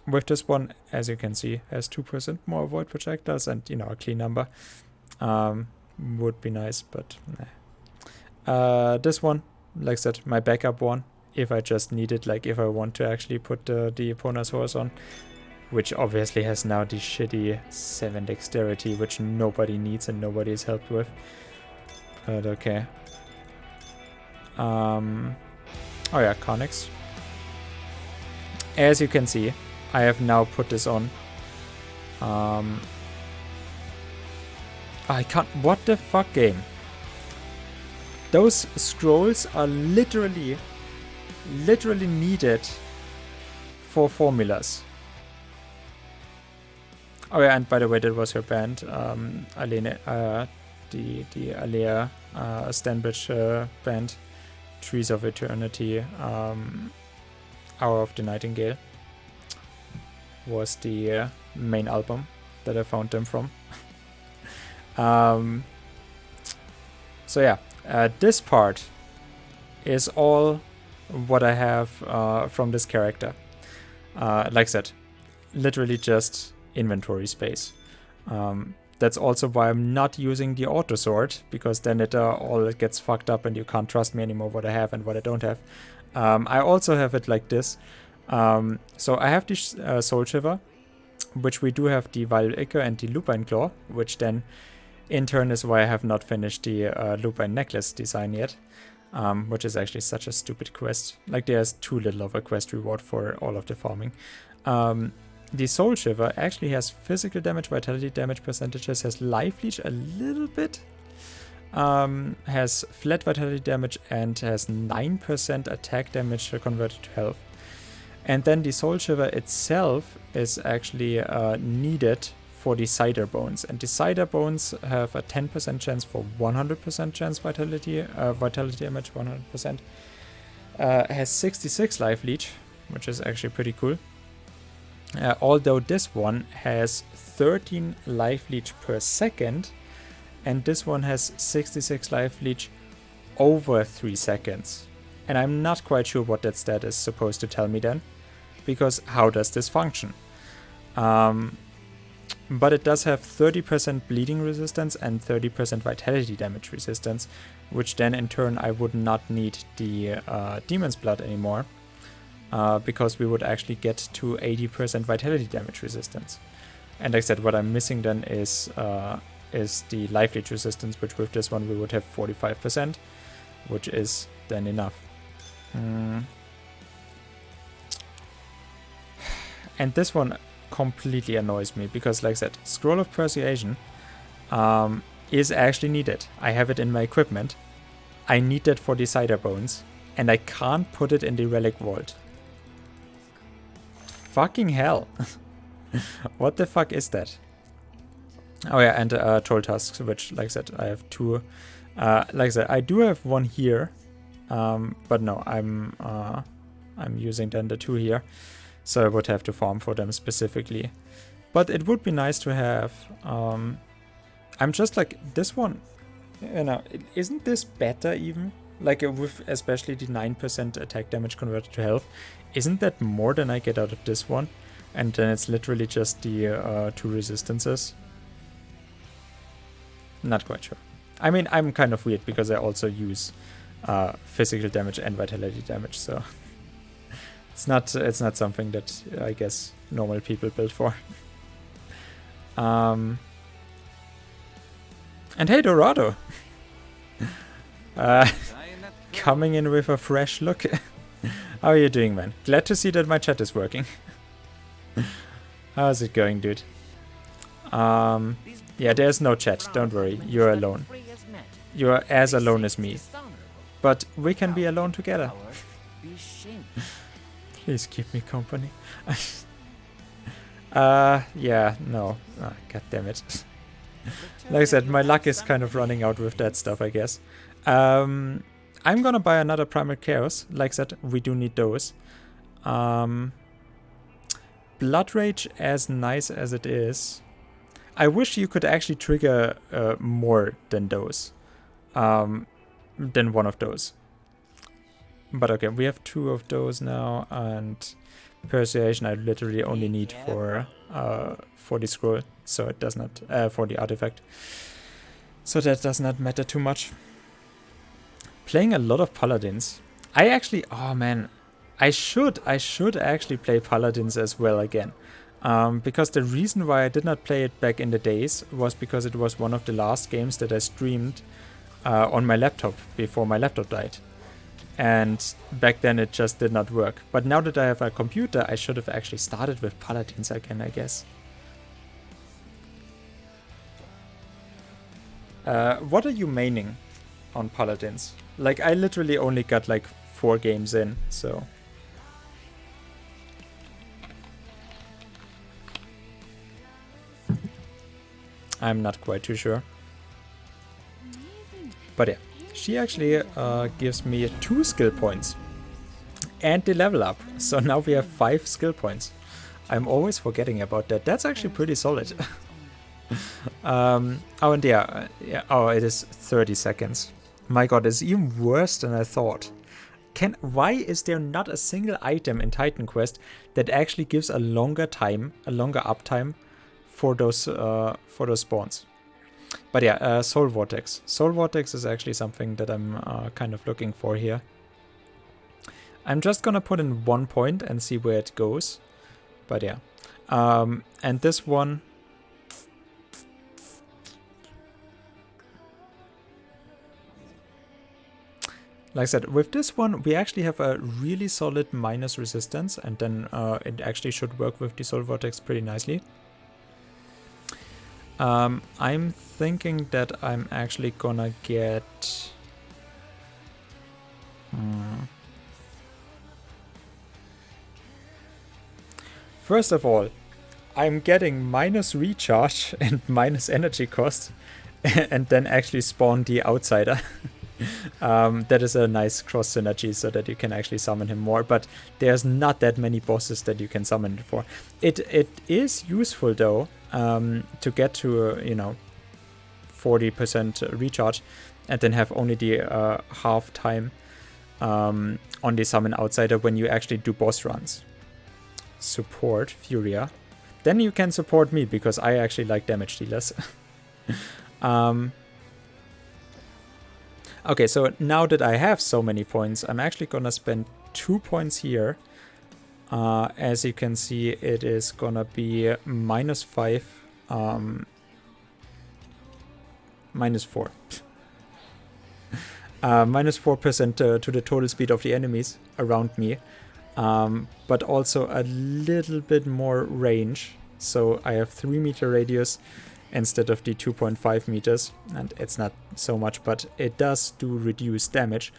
With this one, as you can see, has 2% more avoid projectiles and, a clean number. Would be nice, but nah. This one, like I said, my backup one, if I just need it, like if I want to actually put the opponent's horse on, which obviously has now the shitty 7 dexterity, which nobody needs and nobody is helped with. But okay. Oh yeah, Connix. As you can see, I have now put this on. I can't. What the fuck, game? Those scrolls are literally needed for formulas. Oh yeah, and by the way, that was her band, Alene, the Alea Stanbridge band, Trees of Eternity, Hour of the Nightingale was the main album that I found them from. So yeah, this part is all what I have from this character. Like I said, literally just inventory space. That's also why I'm not using the auto sort, because then it all gets fucked up and you can't trust me anymore what I have and what I don't have. I also have it like this. So I have the Soul Shiver, which we do have the Vile Ichor and the Lupine Claw, which then in turn is why I have not finished the Lupine Necklace design yet, which is actually such a stupid quest. Like, there's too little of a quest reward for all of the farming. The Soul Shiver actually has physical damage, vitality damage percentages, has life leech a little bit, has flat vitality damage, and has 9% attack damage converted to health. And then the Soul Shiver itself is actually needed for the Cider Bones. And the Cider Bones have a 10% chance for 100% chance vitality damage, 100%. Has 66 life leech, which is actually pretty cool. Although this one has 13 life leech per second, and this one has 66 life leech over 3 seconds. And I'm not quite sure what that stat is supposed to tell me then, because how does this function? But it does have 30% bleeding resistance and 30% vitality damage resistance, which then in turn I would not need the Demon's Blood anymore. Because we would actually get to 80% vitality damage resistance. And like I said, what I'm missing then is the life leech resistance, which with this one we would have 45%, which is then enough. And this one completely annoys me, because like I said, Scroll of Persuasion is actually needed. I have it in my equipment. I need that for the Cider Bones, and I can't put it in the Relic Vault. Fucking hell. What the fuck is that? Oh yeah, and Troll Tusks, which, like I said, I have two. Like I said, I do have one here, but no, I'm using then the two here, so I would have to farm for them specifically. But it would be nice to have. I'm just like, this one, you know, isn't this better even? Like with especially the 9% attack damage converted to health. Isn't that more than I get out of this one? And then it's literally just the two resistances. Not quite sure. I mean, I'm kind of weird because I also use physical damage and vitality damage, so it's not something that I guess normal people build for. And hey, Dorado! Coming in with a fresh look. How are you doing, man? Glad to see that my chat is working. How's it going, dude? Yeah, there's no chat. Don't worry. You're alone. You're as alone as me. But we can be alone together. Please keep me company. Yeah, no. Oh, God damn it. Like I said, my luck is kind of running out with that stuff, I guess. I'm gonna buy another Primal Chaos. Like I said, we do need those. Blood Rage, as nice as it is, I wish you could actually trigger more than those. Than one of those. But okay, we have two of those now, and Persuasion I literally only need for the scroll, so it does not, for the artifact. So that does not matter too much. Playing a lot of Paladins. I actually, oh man, I should actually play Paladins as well again. Because the reason why I did not play it back in the days was because it was one of the last games that I streamed on my laptop before my laptop died. And back then it just did not work. But now that I have a computer, I should have actually started with Paladins again, I guess. What are you maining on Paladins? Like, I literally only got like 4 games in, so... I'm not quite too sure. But yeah, she actually gives me 2 skill points. And the level up. So now we have 5 skill points. I'm always forgetting about that. That's actually pretty solid. Oh, and yeah, oh, it is 30 seconds. My god, it's even worse than I thought. Why is there not a single item in Titan Quest that actually gives a longer uptime for those spawns? But yeah, Soul Vortex. Soul Vortex is actually something that I'm kind of looking for here. I'm just gonna put in 1 point and see where it goes. But yeah. And this one... Like I said, with this one, we actually have a really solid minus resistance, and then it actually should work with the Soul Vortex pretty nicely. I'm thinking that I'm actually gonna get... First of all, I'm getting minus recharge and minus energy cost, and then actually spawn the Outsider. That is a nice cross synergy so that you can actually summon him more, but there's not that many bosses that you can summon it for. It is useful though, to get to 40% recharge and then have only the half time on the summon Outsider when you actually do boss runs. Support Furia. Then you can support me because I actually like damage dealers. Okay, so now that I have so many points, I'm actually gonna spend 2 points here. As you can see, it is gonna be -5, -4. -4% to the total speed of the enemies around me. But also a little bit more range. So I have 3 meter radius instead of the 2.5 meters, and it's not so much, but it does do reduce damage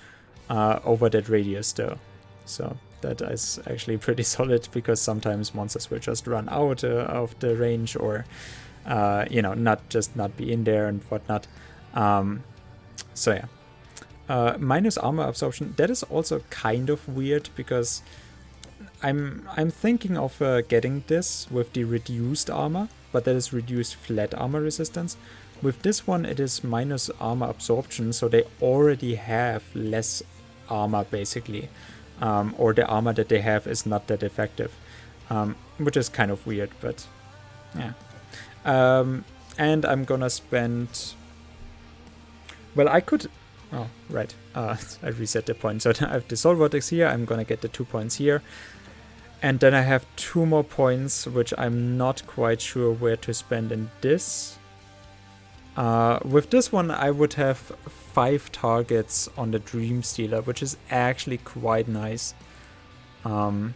over that radius though. So that is actually pretty solid, because sometimes monsters will just run out of the range, or not be in there and whatnot. So yeah, minus armor absorption. That is also kind of weird, because I'm thinking of getting this with the reduced armor, but that is reduced flat armor resistance. With this one, it is minus armor absorption, so they already have less armor basically, or the armor that they have is not that effective, which is kind of weird, but yeah. And I'm gonna spend... Well, I could... Oh, right. I reset the point. So I have the Soul Vortex here. I'm gonna get the 2 points here. And then I have 2 more points, which I'm not quite sure where to spend in this. With this one, I would have 5 targets on the Dream Stealer, which is actually quite nice. I'm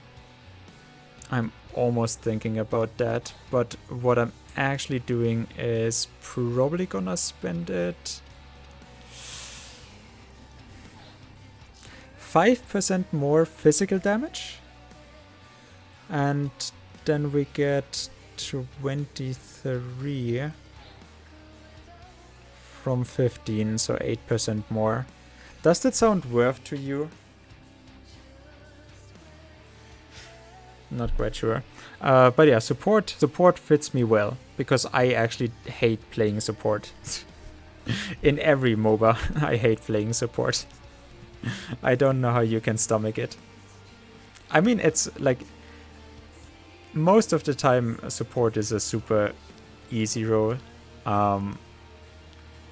almost thinking about that, but what I'm actually doing is probably gonna spend it 5% more physical damage, and then we get 23 from 15, so 8% more. Does that sound worth to you? Not quite sure. But yeah, support fits me well, because I actually hate playing support. In every MOBA, I hate playing support. I don't know how you can stomach it. I mean, it's like... Most of the time, support is a super easy role,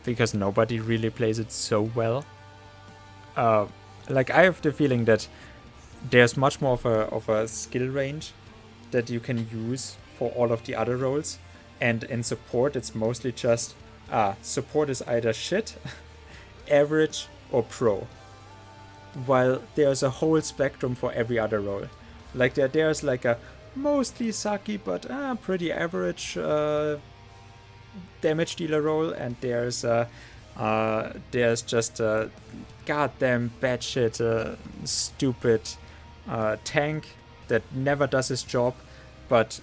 because nobody really plays it so well. Like, I have the feeling that there's much more of a skill range that you can use for all of the other roles, and in support it's mostly just support is either shit, average, or pro, while there's a whole spectrum for every other role. Like there's like a mostly sucky but pretty average damage dealer role, and there's just a goddamn batshit stupid tank that never does his job, but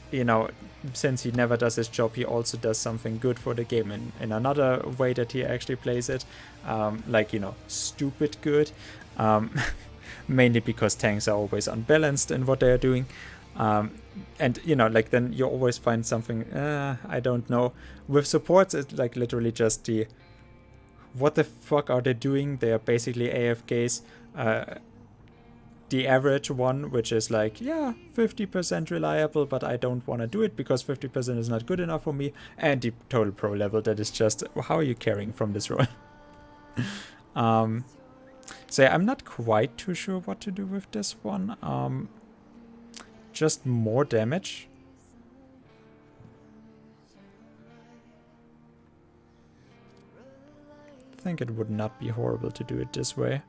since he never does his job, he also does something good for the game in another way that he actually plays it, stupid good, mainly because tanks are always unbalanced in what they are doing. And then you always find something, I don't know. With supports, it's like literally just the what the fuck are they doing? They are basically AFKs. The average one, which is like, yeah, 50% reliable, but I don't want to do it because 50% is not good enough for me. And the total pro level, that is just, how are you carrying from this role? So yeah, I'm not quite too sure what to do with this one. Just more damage. I think it would not be horrible to do it this way.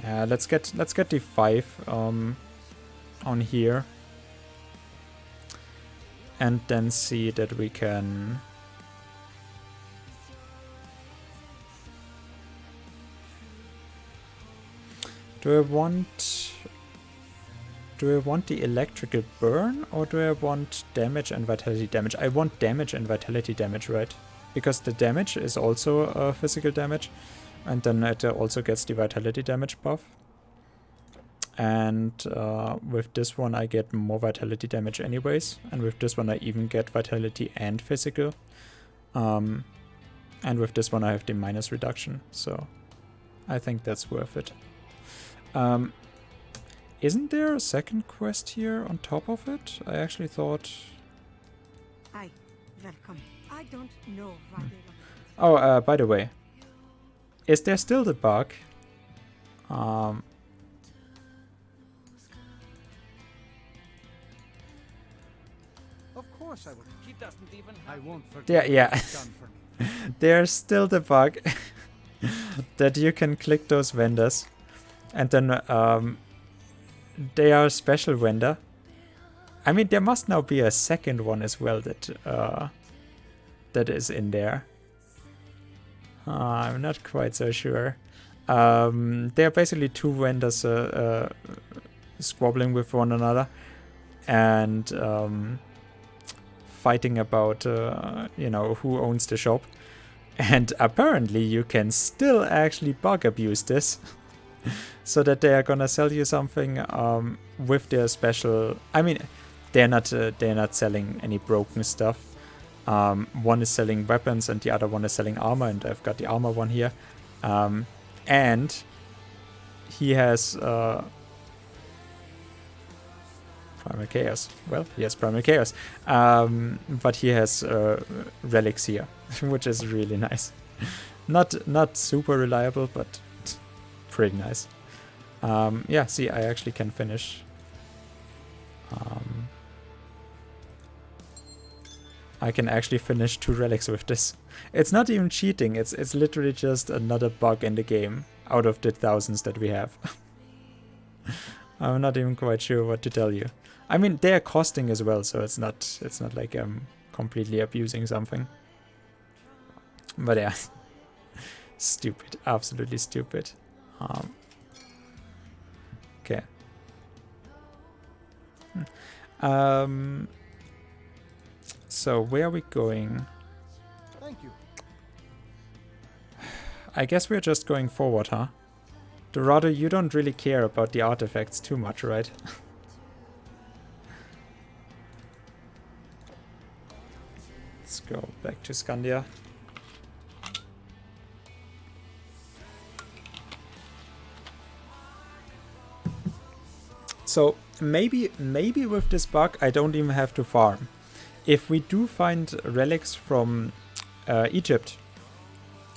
Yeah, let's get the 5 on here, and then see that we can. Do I want the electrical burn, or do I want damage and vitality damage? I want damage and vitality damage, right? Because the damage is also physical damage, and then it also gets the vitality damage buff. And with this one I get more vitality damage anyways, and with this one I even get vitality and physical. And with this one I have the minus reduction, so I think that's worth it. Isn't there a second quest here on top of it? I actually thought... Hi, welcome. I don't know why they Oh, by the way, is there still the bug? Of course I would. He doesn't even. I won't forget. Yeah. There's still the bug that you can click those vendors, and then they are a special vendor. I mean, there must now be a second one as well that that is in there. I'm not quite so sure. They are basically two vendors squabbling with one another and fighting about you know, who owns the shop. And apparently you can still actually bug abuse this. So that they are gonna sell you something with their special. I mean, they're not selling any broken stuff. One is selling weapons and the other one is selling armor, and I've got the armor one here. And he has Primal Chaos. Well, he has Primal Chaos, but he has relics here, which is really nice. Not super reliable, but pretty nice. Yeah, see, I actually can finish. I can actually finish 2 relics with this. It's not even cheating, it's literally just another bug in the game out of the thousands that we have. I'm not even quite sure what to tell you. I mean, they are costing as well, so it's not like I'm completely abusing something. But yeah, stupid, absolutely stupid. Okay. So where are we going? Thank you. I guess we're just going forward, huh? Dorado, you don't really care about the artifacts too much, right? Let's go back to Scandia. So maybe with this bug I don't even have to farm. If we do find relics from Egypt,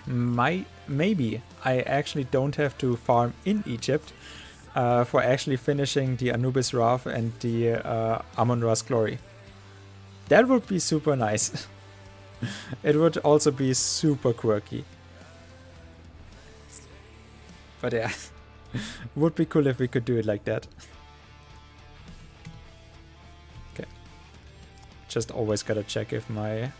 maybe I actually don't have to farm in Egypt for actually finishing the Anubis Wrath and the Amon-Ra's Glory. That would be super nice. It would also be super quirky. But yeah, would be cool if we could do it like that. Okay. Just always gotta check if my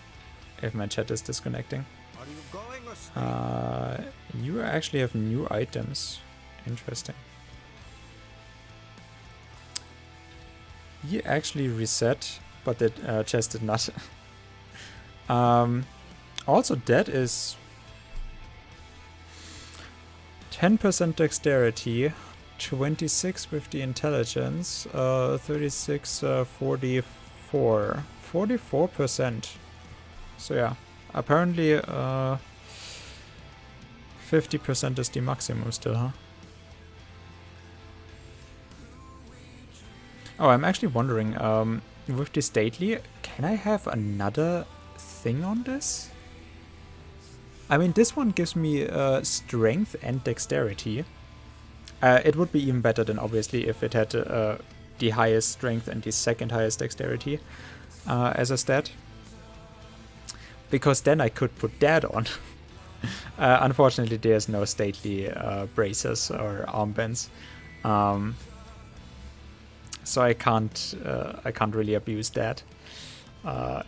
chat is disconnecting. Are you going or staying? You actually have new items. Interesting. You actually reset, but the chest did not. Also, that is 10% dexterity, 26 with the intelligence, 36 for the 44. 44%. So yeah, apparently 50% is the maximum still, huh? Oh, I'm actually wondering, with the stately, can I have another thing on this? I mean, this one gives me strength and dexterity. It would be even better than obviously if it had the highest strength and the second highest dexterity as a stat. Because then I could put that on. Unfortunately, there's no stately braces or armbands. So I can't really abuse that.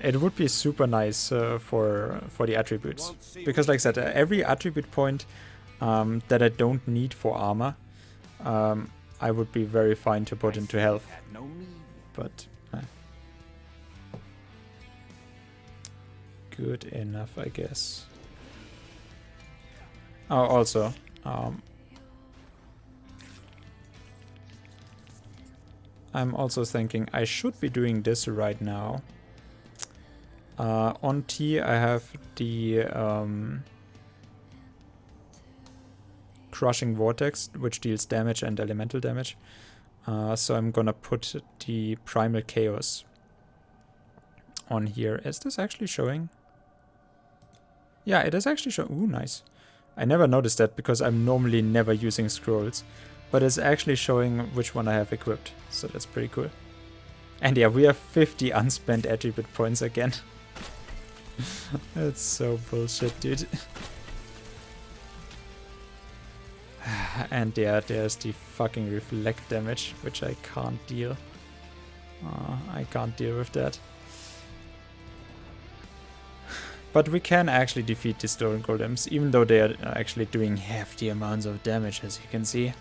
It would be super nice for the attributes, because like I said, every attribute point that I don't need for armor, I would be very fine to put into health. But good enough, I guess. Oh, also, I'm also thinking I should be doing this right now. On T, I have the Crushing Vortex, which deals damage and elemental damage. So I'm gonna put the Primal Chaos on here. Is this actually showing? Yeah, it is actually showing. Ooh, nice. I never noticed that because I'm normally never using scrolls. But it's actually showing which one I have equipped. So that's pretty cool. And yeah, we have 50 unspent attribute points again. That's so bullshit, dude. And yeah, there's the fucking reflect damage, which I can't deal. I can't deal with that. But we can actually defeat the Stolen Golems, even though they are actually doing hefty amounts of damage, as you can see.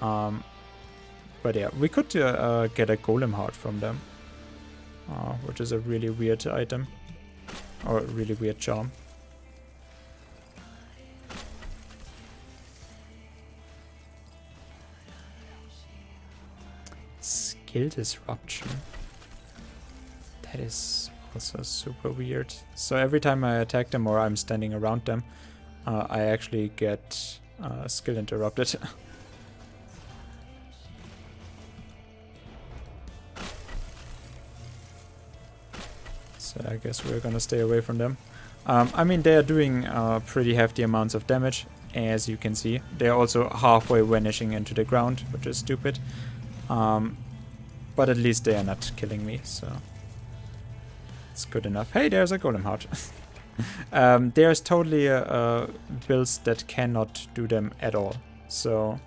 But yeah, we could get a Golem Heart from them, which is a really weird item, or a really weird charm. Skill Disruption. That is also super weird. So every time I attack them or I'm standing around them, I actually get skill interrupted. So I guess we're gonna stay away from them. I mean, they are doing pretty hefty amounts of damage, as you can see. They're also halfway vanishing into the ground, which is stupid. But at least they are not killing me, so it's good enough. Hey, there's a Golem Heart. There's totally builds that cannot do them at all, so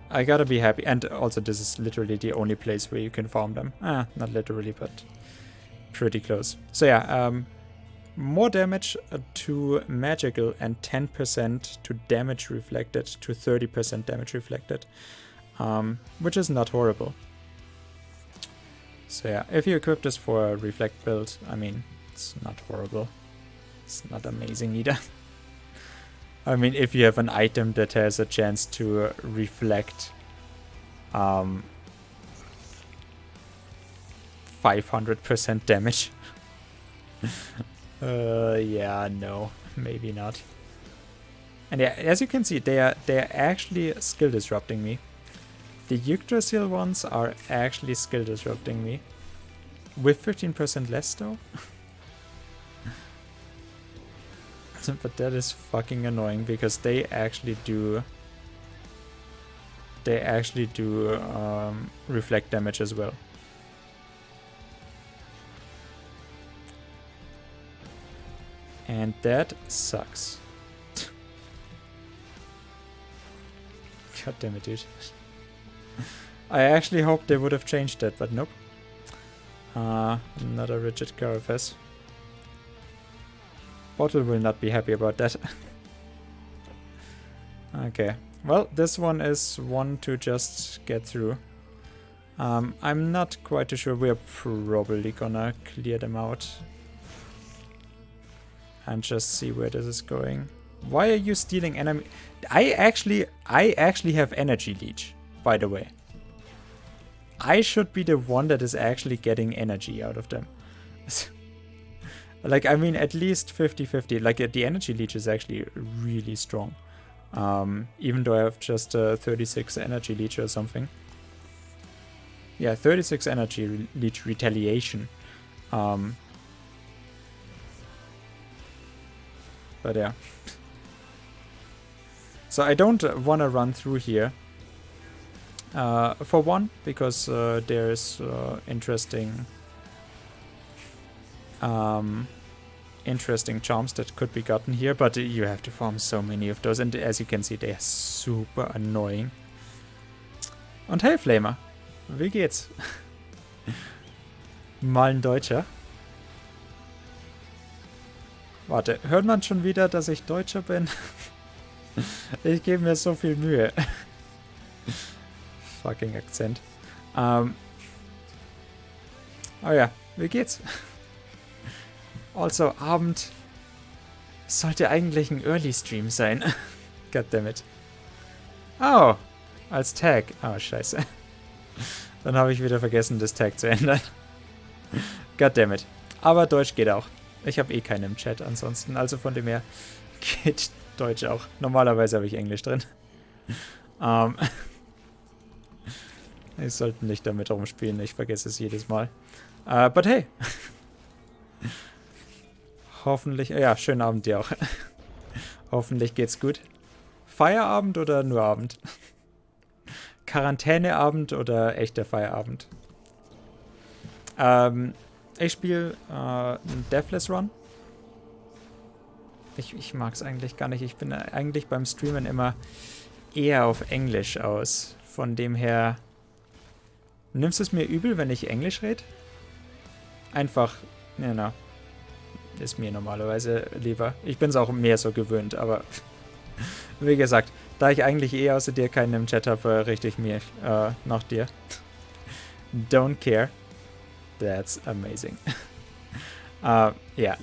I gotta be happy. And also, this is literally the only place where you can farm them. Not literally, but pretty close. So yeah, more damage to magical and 10% to damage reflected to 30% damage reflected, which is not horrible. So yeah, if you equip this for a reflect build, I mean, it's not horrible. It's not amazing either. I mean, if you have an item that has a chance to reflect 500% damage. Yeah, no, maybe not. And yeah, as you can see, they're actually skill disrupting me. The Yggdrasil ones are actually skill disrupting me. With 15% less though. But that is fucking annoying because they actually do reflect damage as well. And that sucks. God damn it, dude. I actually hoped they would have changed that, but nope. Not a rigid carapace. Bottle will not be happy about that. Okay. Well, this one is one to just get through. I'm not quite too sure. We're probably gonna clear them out. And just see where this is going. Why are you stealing enemy? I actually have energy leech, by the way. I should be the one that is actually getting energy out of them. Like, I mean, at least 50-50. Like, the energy leech is actually really strong. Even though I have just 36 energy leech or something. Yeah, 36 energy leech retaliation. But yeah. So I don't want to run through here. For one, because there's interesting charms that could be gotten here, but you have to farm so many of those, and as you can see, they are super annoying. Und hey Flamer, wie geht's? Mal ein Deutscher. Warte, hört man schon wieder, dass ich Deutscher bin? Ich gebe mir so viel Mühe. Fucking Akzent. Oh ja, wie geht's? Also, Abend sollte eigentlich ein Early Stream sein. Goddammit. Oh, als Tag. Oh, scheiße. Dann habe ich wieder vergessen, das Tag zu ändern. Goddammit. Aber Deutsch geht auch. Ich habe eh keinen im Chat ansonsten, also von dem her geht Deutsch auch. Normalerweise habe ich Englisch drin. Ich sollte nicht damit rumspielen, ich vergesse es jedes Mal. But hey. Hoffentlich, ja, schönen Abend dir auch. Hoffentlich geht's gut. Feierabend oder nur Abend? Quarantäneabend oder echter Feierabend? Ich spiele einen Deathless Run. Ich mag es eigentlich gar nicht. Ich bin eigentlich beim Streamen immer eher auf Englisch aus. Von dem her... Nimmst du es mir übel, wenn ich Englisch rede? Einfach, ja, na, ist mir normalerweise lieber. Ich bin es auch mehr so gewöhnt, aber wie gesagt, da ich eigentlich eh außer dir keinen im Chat habe, richte ich mich nach dir. Don't care. That's amazing. Yeah,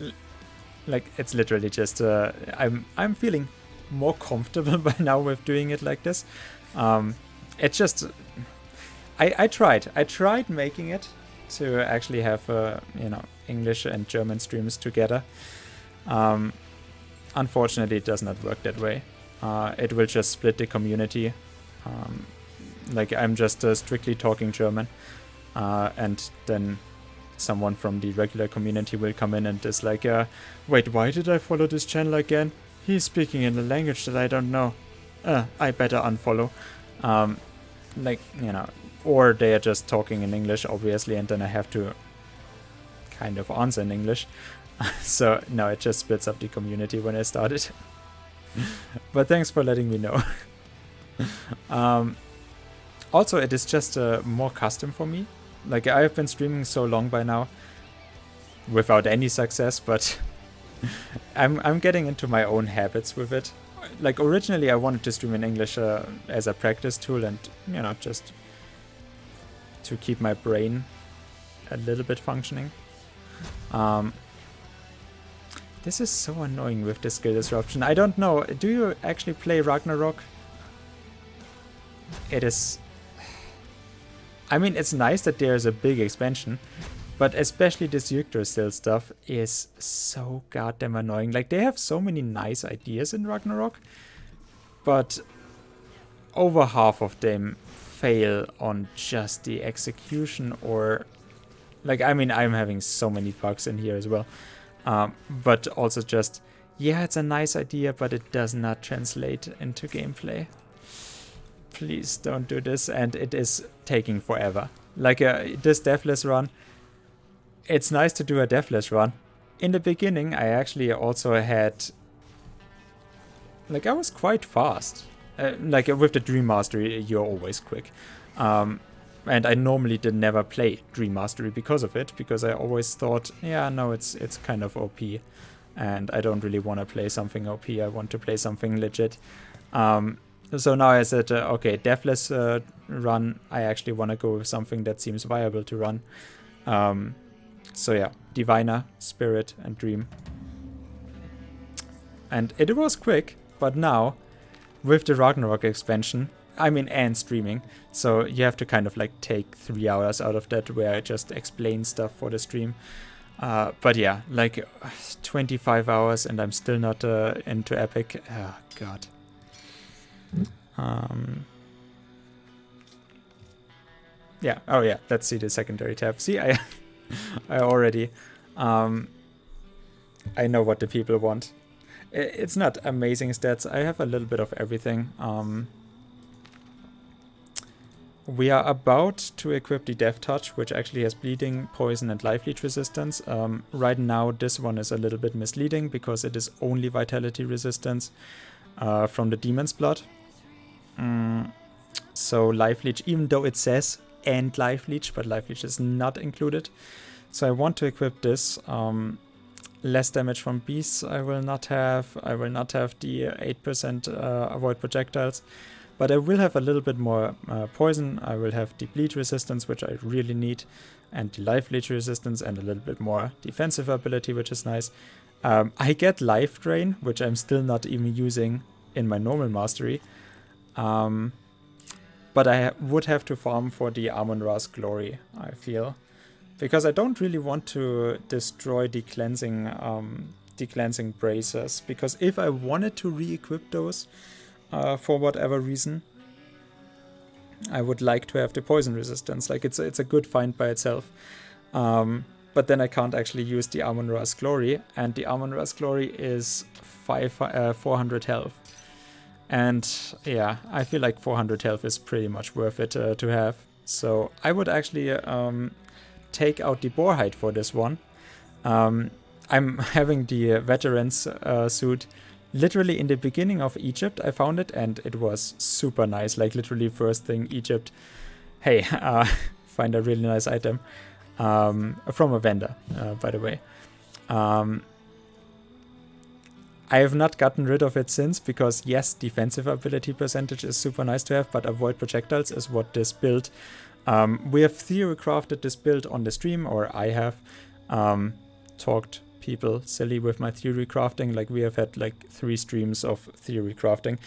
like it's literally just I'm feeling more comfortable by now with doing it like this. It's just I tried making it to actually have you know, English and German streams together. Unfortunately, it does not work that way. It will just split the community. Like I'm just strictly talking German, and then someone from the regular community will come in and is like, wait, why did I follow this channel again? He's speaking in a language that I don't know. I better unfollow. Like, you know, or they are just talking in English, obviously, and then I have to kind of answer in English. So, no, it just splits up the community when I started. But thanks for letting me know. Also, it is just more custom for me. Like, I've been streaming so long by now, without any success, but I'm getting into my own habits with it. Like, originally I wanted to stream in English as a practice tool and, you know, just to keep my brain a little bit functioning. This is so annoying with the skill disruption. I don't know, do you actually play Ragnarok? It is... I mean, it's nice that there's a big expansion, but especially this Yggdrasil stuff is so goddamn annoying. Like, they have so many nice ideas in Ragnarok, but over half of them fail on just the execution or... Like, I mean, I'm having so many bugs in here as well. But also just, yeah, it's a nice idea, but it does not translate into gameplay. Please don't do this, and it is taking forever. Like, this Deathless run, it's nice to do a Deathless run. In the beginning, I actually also had... Like, I was quite fast. Like, with the Dream Mastery, you're always quick. And I normally did never play Dream Mastery because of it, because I always thought, yeah, no, it's kind of OP. And I don't really want to play something OP, I want to play something legit. So now I said, okay, Deathless run, I actually want to go with something that seems viable to run. So yeah, Diviner, Spirit, and Dream. And it was quick, but now, with the Ragnarok expansion, I mean, and streaming. So you have to kind of like take 3 hours out of that where I just explain stuff for the stream. But yeah, like 25 hours and I'm still not into Epic. Oh, God. Yeah. Oh, yeah. Let's see the secondary tab. See, I already... I know what the people want. It's not amazing stats. I have a little bit of everything. We are about to equip the Death Touch, which actually has bleeding, poison, and life leech resistance. Right now, this one is a little bit misleading because it is only vitality resistance from the Demon's Blood. So life leech, even though it says and life leech, but life leech is not included. So I want to equip this. Less damage from beasts I will not have. I will not have the 8% avoid projectiles. But I will have a little bit more poison. I will have the bleed resistance, which I really need. And the life leech resistance and a little bit more defensive ability, which is nice. I get life drain, which I'm still not even using in my normal mastery. But I would have to farm for the Amon-Ra's Glory, I feel. Because I don't really want to destroy the cleansing bracers. Because if I wanted to re-equip those for whatever reason, I would like to have the poison resistance. Like it's a good find by itself. But then I can't actually use the Amon-Ra's Glory, and the Amon-Ra's Glory is 400 health. And yeah, I feel like 400 health is pretty much worth it to have. So I would actually take out the Boarhide for this one. I'm having the veterans suit. Literally in the beginning of Egypt I found it, and it was super nice. Like literally first thing Egypt, hey, find a really nice item from a vendor, by the way. I have not gotten rid of it since, because yes, defensive ability percentage is super nice to have, but avoid projectiles is what this build. We have theory crafted this build on the stream, or I have talked people silly with my theory crafting. Like we have had like 3 streams of theory crafting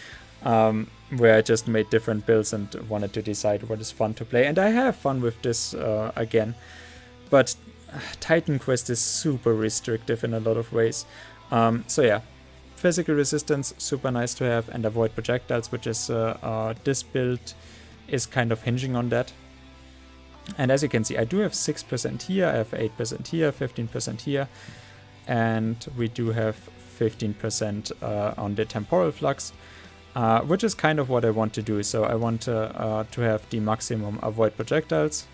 where I just made different builds and wanted to decide what is fun to play. And I have fun with this again, but Titan Quest is super restrictive in a lot of ways. So yeah, physical resistance, super nice to have, and avoid projectiles, which is this build is kind of hinging on that. And as you can see, I do have 6% here, I have 8% here, 15% here, and we do have 15% on the temporal flux, which is kind of what I want to do. So I want to have the maximum avoid projectiles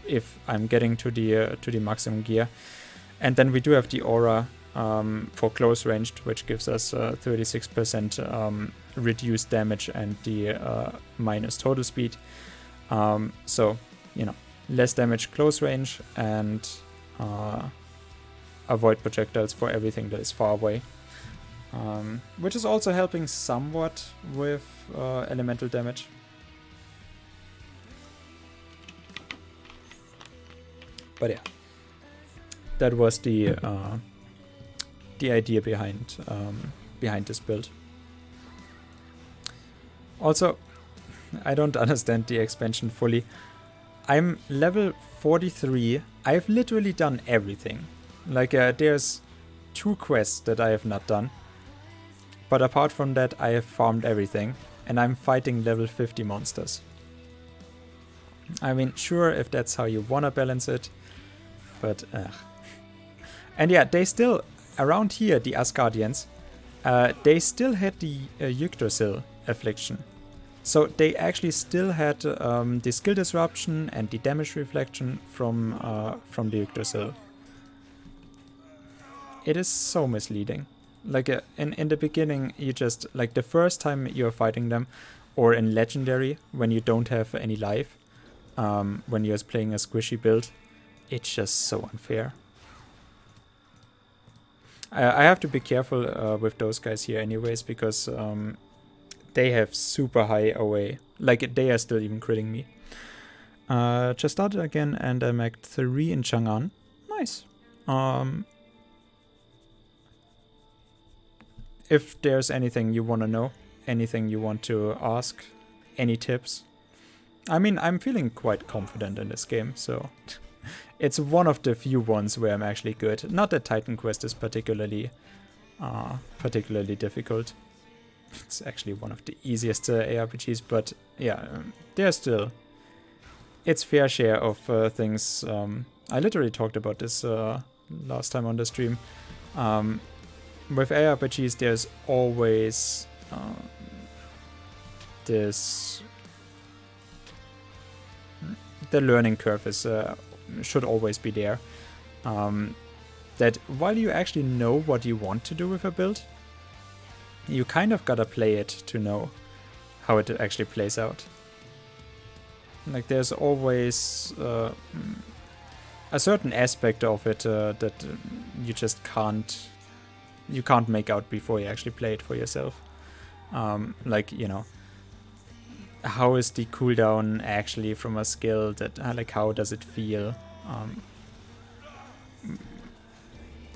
if I'm getting to the maximum gear. And then we do have the aura for close ranged, which gives us 36% reduced damage and the minus total speed. So, you know, less damage close range and avoid projectiles for everything that is far away. Which is also helping somewhat with elemental damage. But yeah, that was the idea behind this build. Also, I don't understand the expansion fully. I'm level 43. I've literally done everything. Like there's 2 quests that I have not done. But apart from that, I have farmed everything. And I'm fighting level 50 monsters. I mean, sure, if that's how you wanna balance it. But, And yeah, they still, around here, the Asgardians, they still had the Yggdrasil affliction. So they actually still had the skill disruption and the damage reflection from the Yggdrasil. It is so misleading. Like in the beginning, you just, like the first time you're fighting them, or in Legendary, when you don't have any life, when you're playing a squishy build, it's just so unfair. I have to be careful with those guys here anyways, because they have super high OA. Like, they are still even critting me. Just started again, and I'm at 3 in Chang'an. Nice. If there's anything you want to know, anything you want to ask, any tips. I mean, I'm feeling quite confident in this game, so it's one of the few ones where I'm actually good. Not that Titan Quest is particularly difficult. It's actually one of the easiest ARPGs, but yeah, there's still its fair share of things. I literally talked about this last time on the stream. With ARPGs, there's always this... The learning curve is should always be there. That while you actually know what you want to do with a build, you kind of gotta play it to know how it actually plays out. Like there's always a certain aspect of it that you just can't make out before you actually play it for yourself. Like, you know, how is the cooldown actually from a skill that like how does it feel?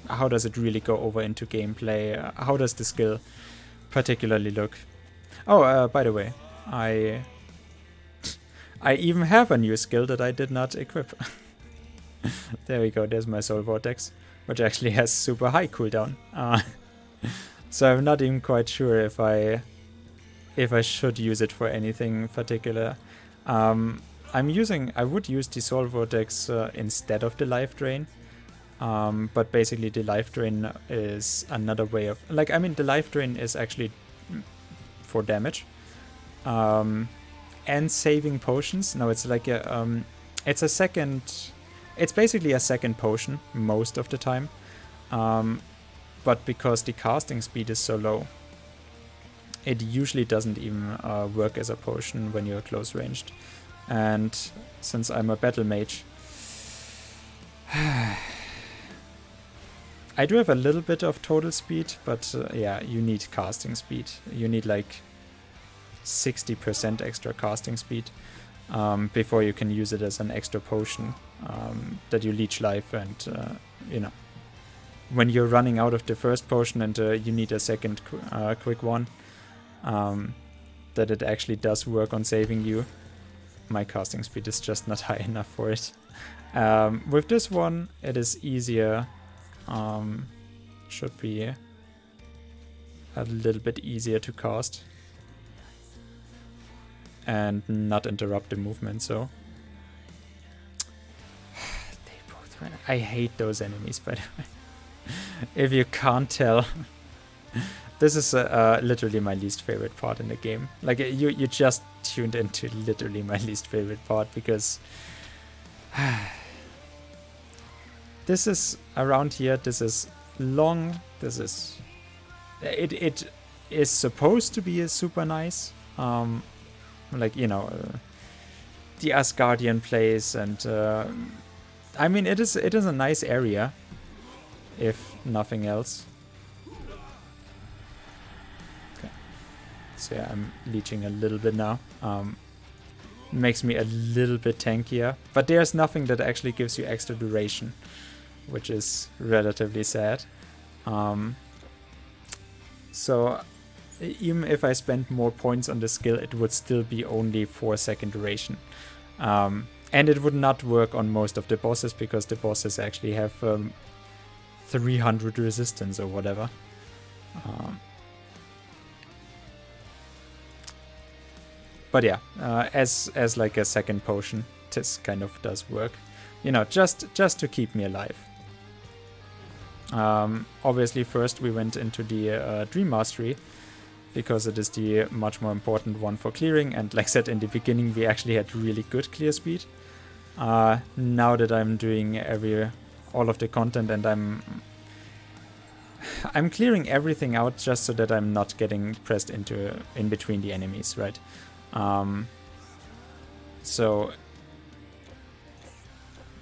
How does it really go over into gameplay? How does the skill particularly look? Oh, by the way, I even have a new skill that I did not equip. There we go, there's my Soul Vortex, which actually has super high cooldown. So I'm not even quite sure if I should use it for anything particular. I would use the Soul Vortex instead of the Life Drain. But basically the Life Drain is another way of... Like, I mean, the Life Drain is actually for damage. And saving potions. No, it's like a... it's a second... It's basically a second potion most of the time. But because the casting speed is so low, it usually doesn't even work as a potion when you're close ranged. And since I'm a battle mage... I do have a little bit of total speed, but yeah, you need casting speed. You need like 60% extra casting speed before you can use it as an extra potion that you leech life. And you know, when you're running out of the first potion and you need a second quick one, that it actually does work on saving you. My casting speed is just not high enough for it. With this one, it is easier. Should be a little bit easier to cast and not interrupt the movement, so they both run. I hate those enemies, by the way. If you can't tell, this is literally my least favorite part in the game. Like, you just tuned into literally my least favorite part, because this is around here, this is long, this is... It is supposed to be a super nice, like, you know, the Asgardian place, and I mean, it is a nice area, if nothing else. Okay, so yeah, I'm leeching a little bit now. Makes me a little bit tankier, but there's nothing that actually gives you extra duration, which is relatively sad. So even if I spent more points on the skill, it would still be only 4-second duration. And it would not work on most of the bosses, because the bosses actually have 300 resistance or whatever. But yeah, as like a second potion, this kind of does work. You know, just to keep me alive. Obviously, first we went into the Dream Mastery, because it is the much more important one for clearing, and like I said in the beginning, we actually had really good clear speed. Now that I'm doing all of the content, and I'm clearing everything out just so that I'm not getting pressed in between the enemies, right? So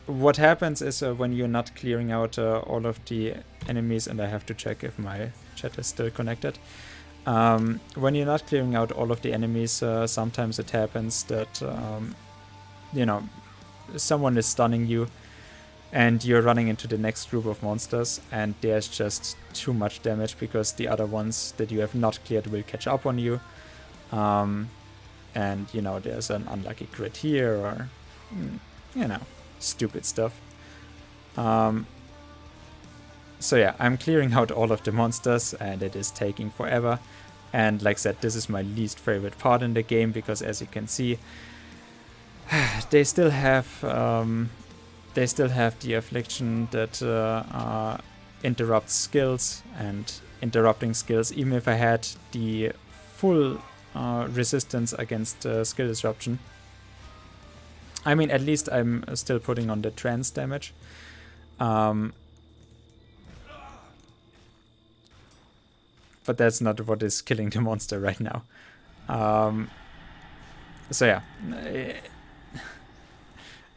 what happens is when you're not clearing out all of the enemies, and I have to check if my chat is still connected. When you're not clearing out all of the enemies, sometimes it happens that, you know, someone is stunning you, and you're running into the next group of monsters, and there's just too much damage because the other ones that you have not cleared will catch up on you. and you know, there's an unlucky crit here, or you know, stupid stuff. So yeah, I'm clearing out all of the monsters, and it is taking forever. And like I said, this is my least favorite part in the game, because as you can see, they still have the affliction that interrupts skills, and interrupting skills, even if I had the full resistance against skill disruption. I mean, at least I'm still putting on the trance damage. But that's not what is killing the monster right now. So yeah,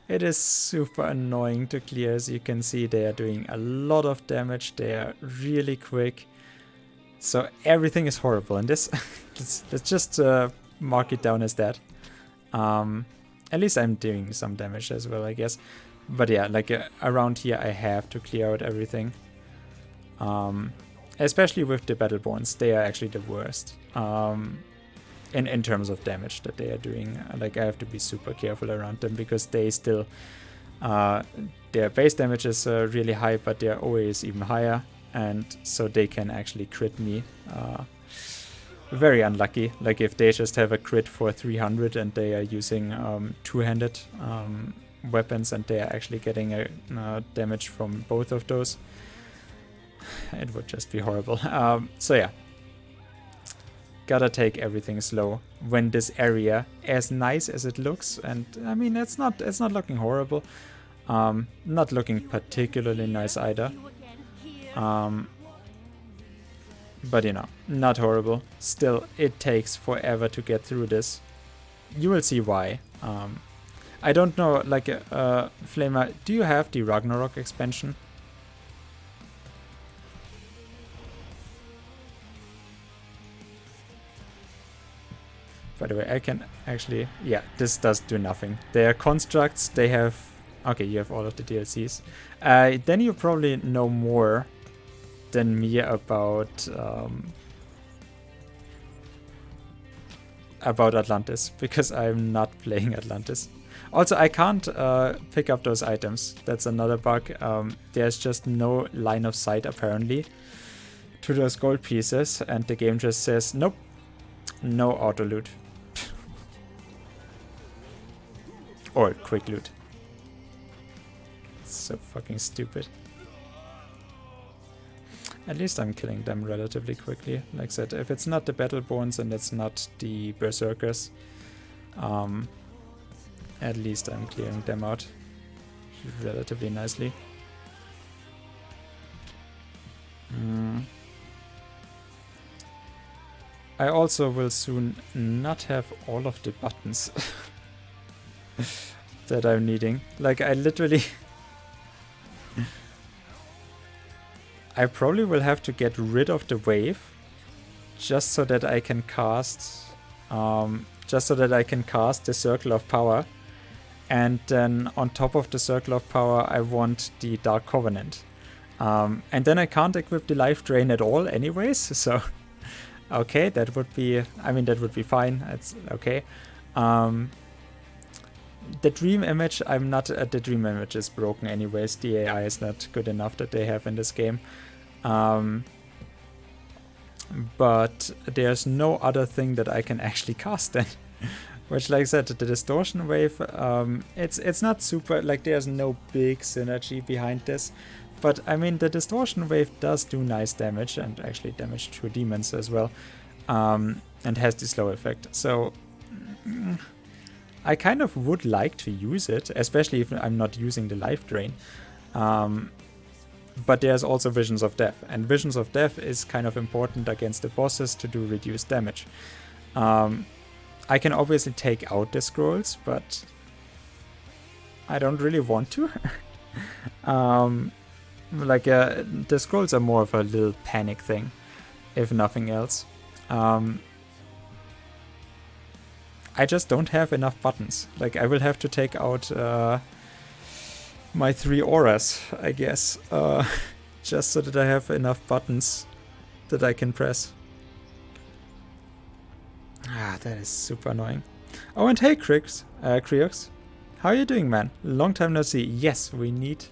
it is super annoying to clear. As you can see, they are doing a lot of damage. They are really quick. So everything is horrible in this. let's just mark it down as that. At least I'm doing some damage as well, I guess. But yeah, like around here I have to clear out everything. Especially with the Battleborns, they are actually the worst. In terms of damage that they are doing. Like, I have to be super careful around them, because they still... their base damage is really high, but their OA is even higher. And so they can actually crit me. Very unlucky. Like, if they just have a crit for 300 and they are using two-handed weapons, and they are actually getting a damage from both of those, it would just be horrible. So yeah, gotta take everything slow when this area, as nice as it looks, and I mean, it's not looking horrible, not looking particularly nice either, but you know, not horrible. Still, it takes forever to get through this. You will see why. I don't know, like, Flamer, do you have the Ragnarok expansion? By the way, I can actually... Yeah, this does do nothing. They are constructs, they have... Okay, you have all of the DLCs. Then you probably know more than me about Atlantis, because I'm not playing Atlantis. Also, I can't pick up those items. That's another bug. There's just no line of sight, apparently, to those gold pieces, and the game just says, nope, no auto loot. Or quick loot. It's so fucking stupid. At least I'm killing them relatively quickly. Like I said, if it's not the Battleborns and it's not the Berserkers, at least I'm clearing them out relatively nicely. I also will soon not have all of the buttons that I'm needing. Like, I literally... I probably will have to get rid of the wave just so that I can cast... the Circle of Power. And then on top of the Circle of Power, I want the Dark Covenant. And then I can't equip the Life Drain at all anyways, so... Okay, that would be... I mean, that would be fine. It's okay. The Dream Image, I'm not... the Dream Image is broken anyways. The AI is not good enough that they have in this game. But there's no other thing that I can actually cast then. Which, like I said, the Distortion Wave, it's not super... Like, there's no big synergy behind this. But, I mean, the Distortion Wave does do nice damage, and actually damage to demons as well, and has the slow effect. So, I kind of would like to use it, especially if I'm not using the Life Drain. But there's also Visions of Death, and Visions of Death is kind of important against the bosses to do reduced damage. I can obviously take out the scrolls, but I don't really want to. The scrolls are more of a little panic thing, if nothing else. I just don't have enough buttons. Like, I will have to take out my 3 auras, I guess, just so that I have enough buttons that I can press. Ah, that is super annoying. Oh, and hey, Kriox. How are you doing, man? Long time no see. Yes, we need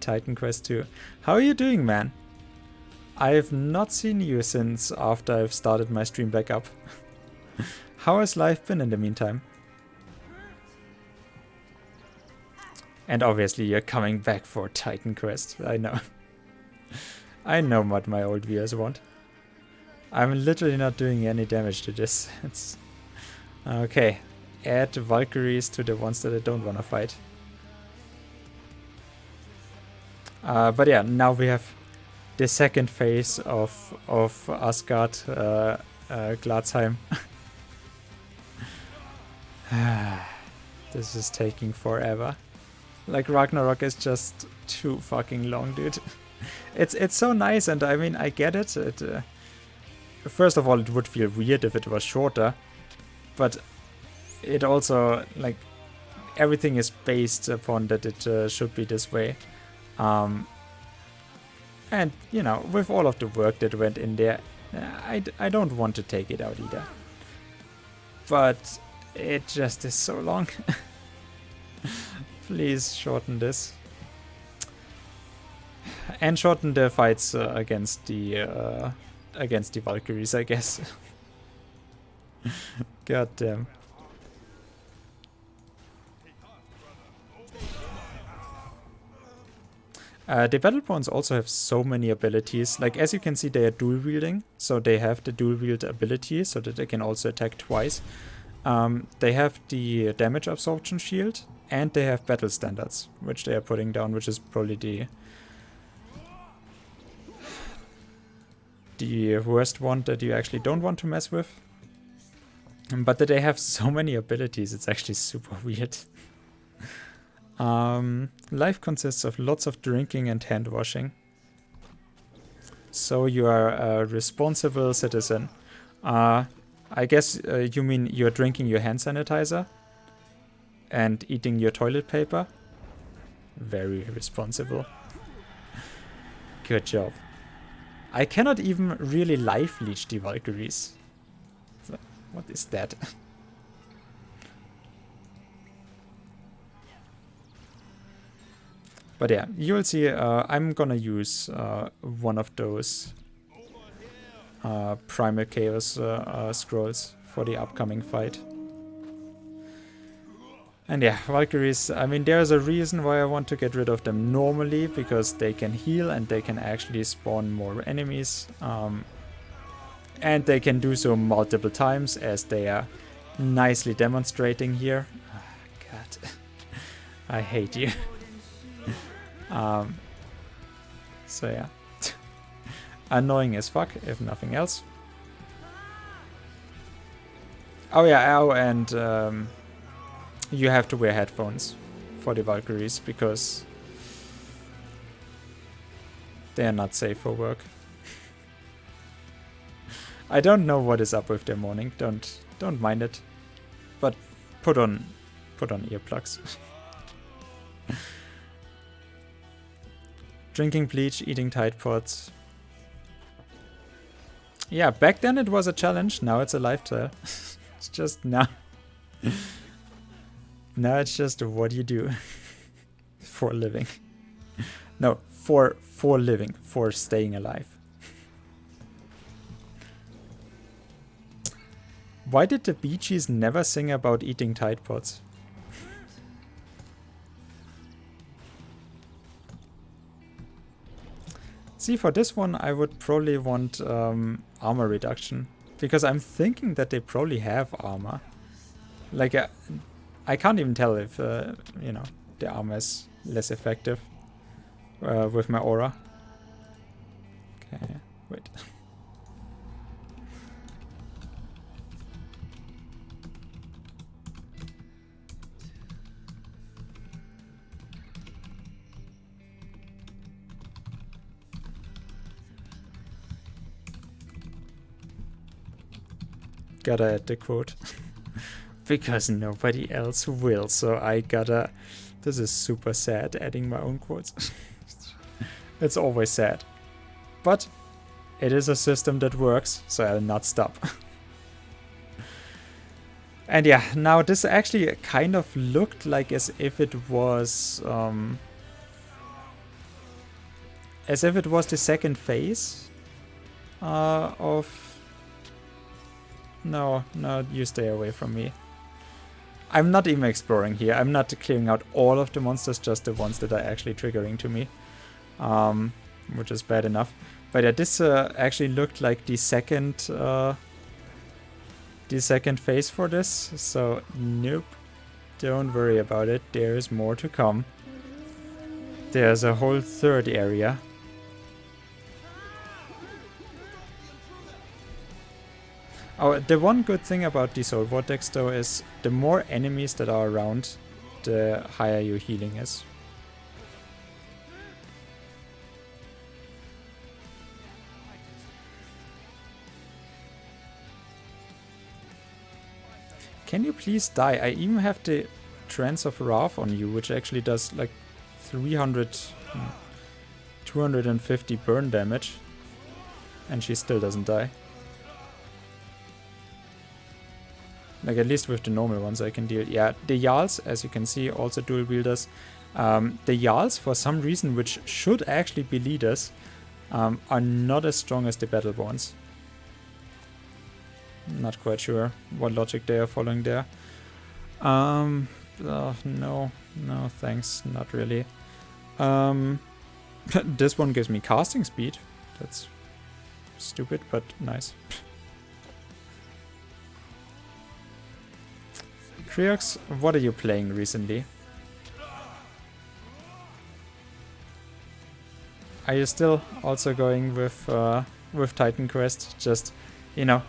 Titan Quest 2. How are you doing, man? I have not seen you since after I've started my stream back up. How has life been in the meantime? And obviously you're coming back for Titan Quest. I know. I know what my old viewers want. I'm literally not doing any damage to this. It's okay. Add Valkyries to the ones that I don't want to fight. But yeah, now we have the second phase of Asgard, Gladsheim. This is taking forever. Like, Ragnarok is just too fucking long, dude. It's so nice, and I mean, I get it. First of all, it would feel weird if it was shorter, but it also, like, everything is based upon that it should be this way. And, you know, with all of the work that went in there, I don't want to take it out either. But it just is so long. Please shorten this. And shorten the fights against the Valkyries, I guess. God damn. The battle pawns also have so many abilities. Like, as you can see, they are dual wielding, so they have the dual wield ability so that they can also attack twice. They have the damage absorption shield, and they have battle standards, which they are putting down, which is probably the worst one that you actually don't want to mess with. But that they have so many abilities, it's actually super weird. Life consists of lots of drinking and hand washing. So you are a responsible citizen. I guess you mean you're drinking your hand sanitizer and eating your toilet paper. Very responsible. Good job. I cannot even really life leech the Valkyries. So, what is that? But yeah, you'll see I'm gonna use one of those Primal Chaos scrolls for the upcoming fight. And yeah, Valkyries, I mean, there's a reason why I want to get rid of them normally, because they can heal and they can actually spawn more enemies. And they can do so multiple times, as they are nicely demonstrating here. Oh, God, I hate you. So yeah, annoying as fuck, if nothing else. Oh yeah, oh, and you have to wear headphones for the Valkyries because they are not safe for work. I don't know what is up with their morning. Don't mind it, but put on earplugs. Drinking bleach, eating Tide Pods. Yeah, back then it was a challenge. Now it's a lifestyle. It's just now. Now it's just what you do for a living. No, for living, for staying alive. Why did the Bee Gees never sing about eating Tide Pods? See, for this one I would probably want armor reduction, because I'm thinking that they probably have armor. Like, I can't even tell if, you know, the armor is less effective with my aura. Okay, wait. Gotta add the quote. Because nobody else will, so I gotta... This is super sad, adding my own quotes. It's always sad. But it is a system that works, so I'll not stop. And yeah, now this actually kind of looked like as if it was the second phase of... No, you stay away from me. I'm not even exploring here. I'm not clearing out all of the monsters, just the ones that are actually triggering to me. Which is bad enough. But yeah, this actually looked like the second phase for this. So nope, don't worry about it. There's more to come. There's a whole third area. Oh, the one good thing about the Soul Vortex though is the more enemies that are around, the higher your healing is. Can you please die? I even have the Trance of Wrath on you, which actually does like 250 burn damage. And she still doesn't die. Like, at least with the normal ones I can deal. Yeah, the Jarls, as you can see, also dual wielders. The Jarls, for some reason, which should actually be leaders, are not as strong as the Battleborns. Not quite sure what logic they are following there. Oh, no, thanks, not really. This one gives me casting speed. That's stupid, but nice. Kriox, what are you playing recently? Are you still also going with Titan Quest? Just, you know,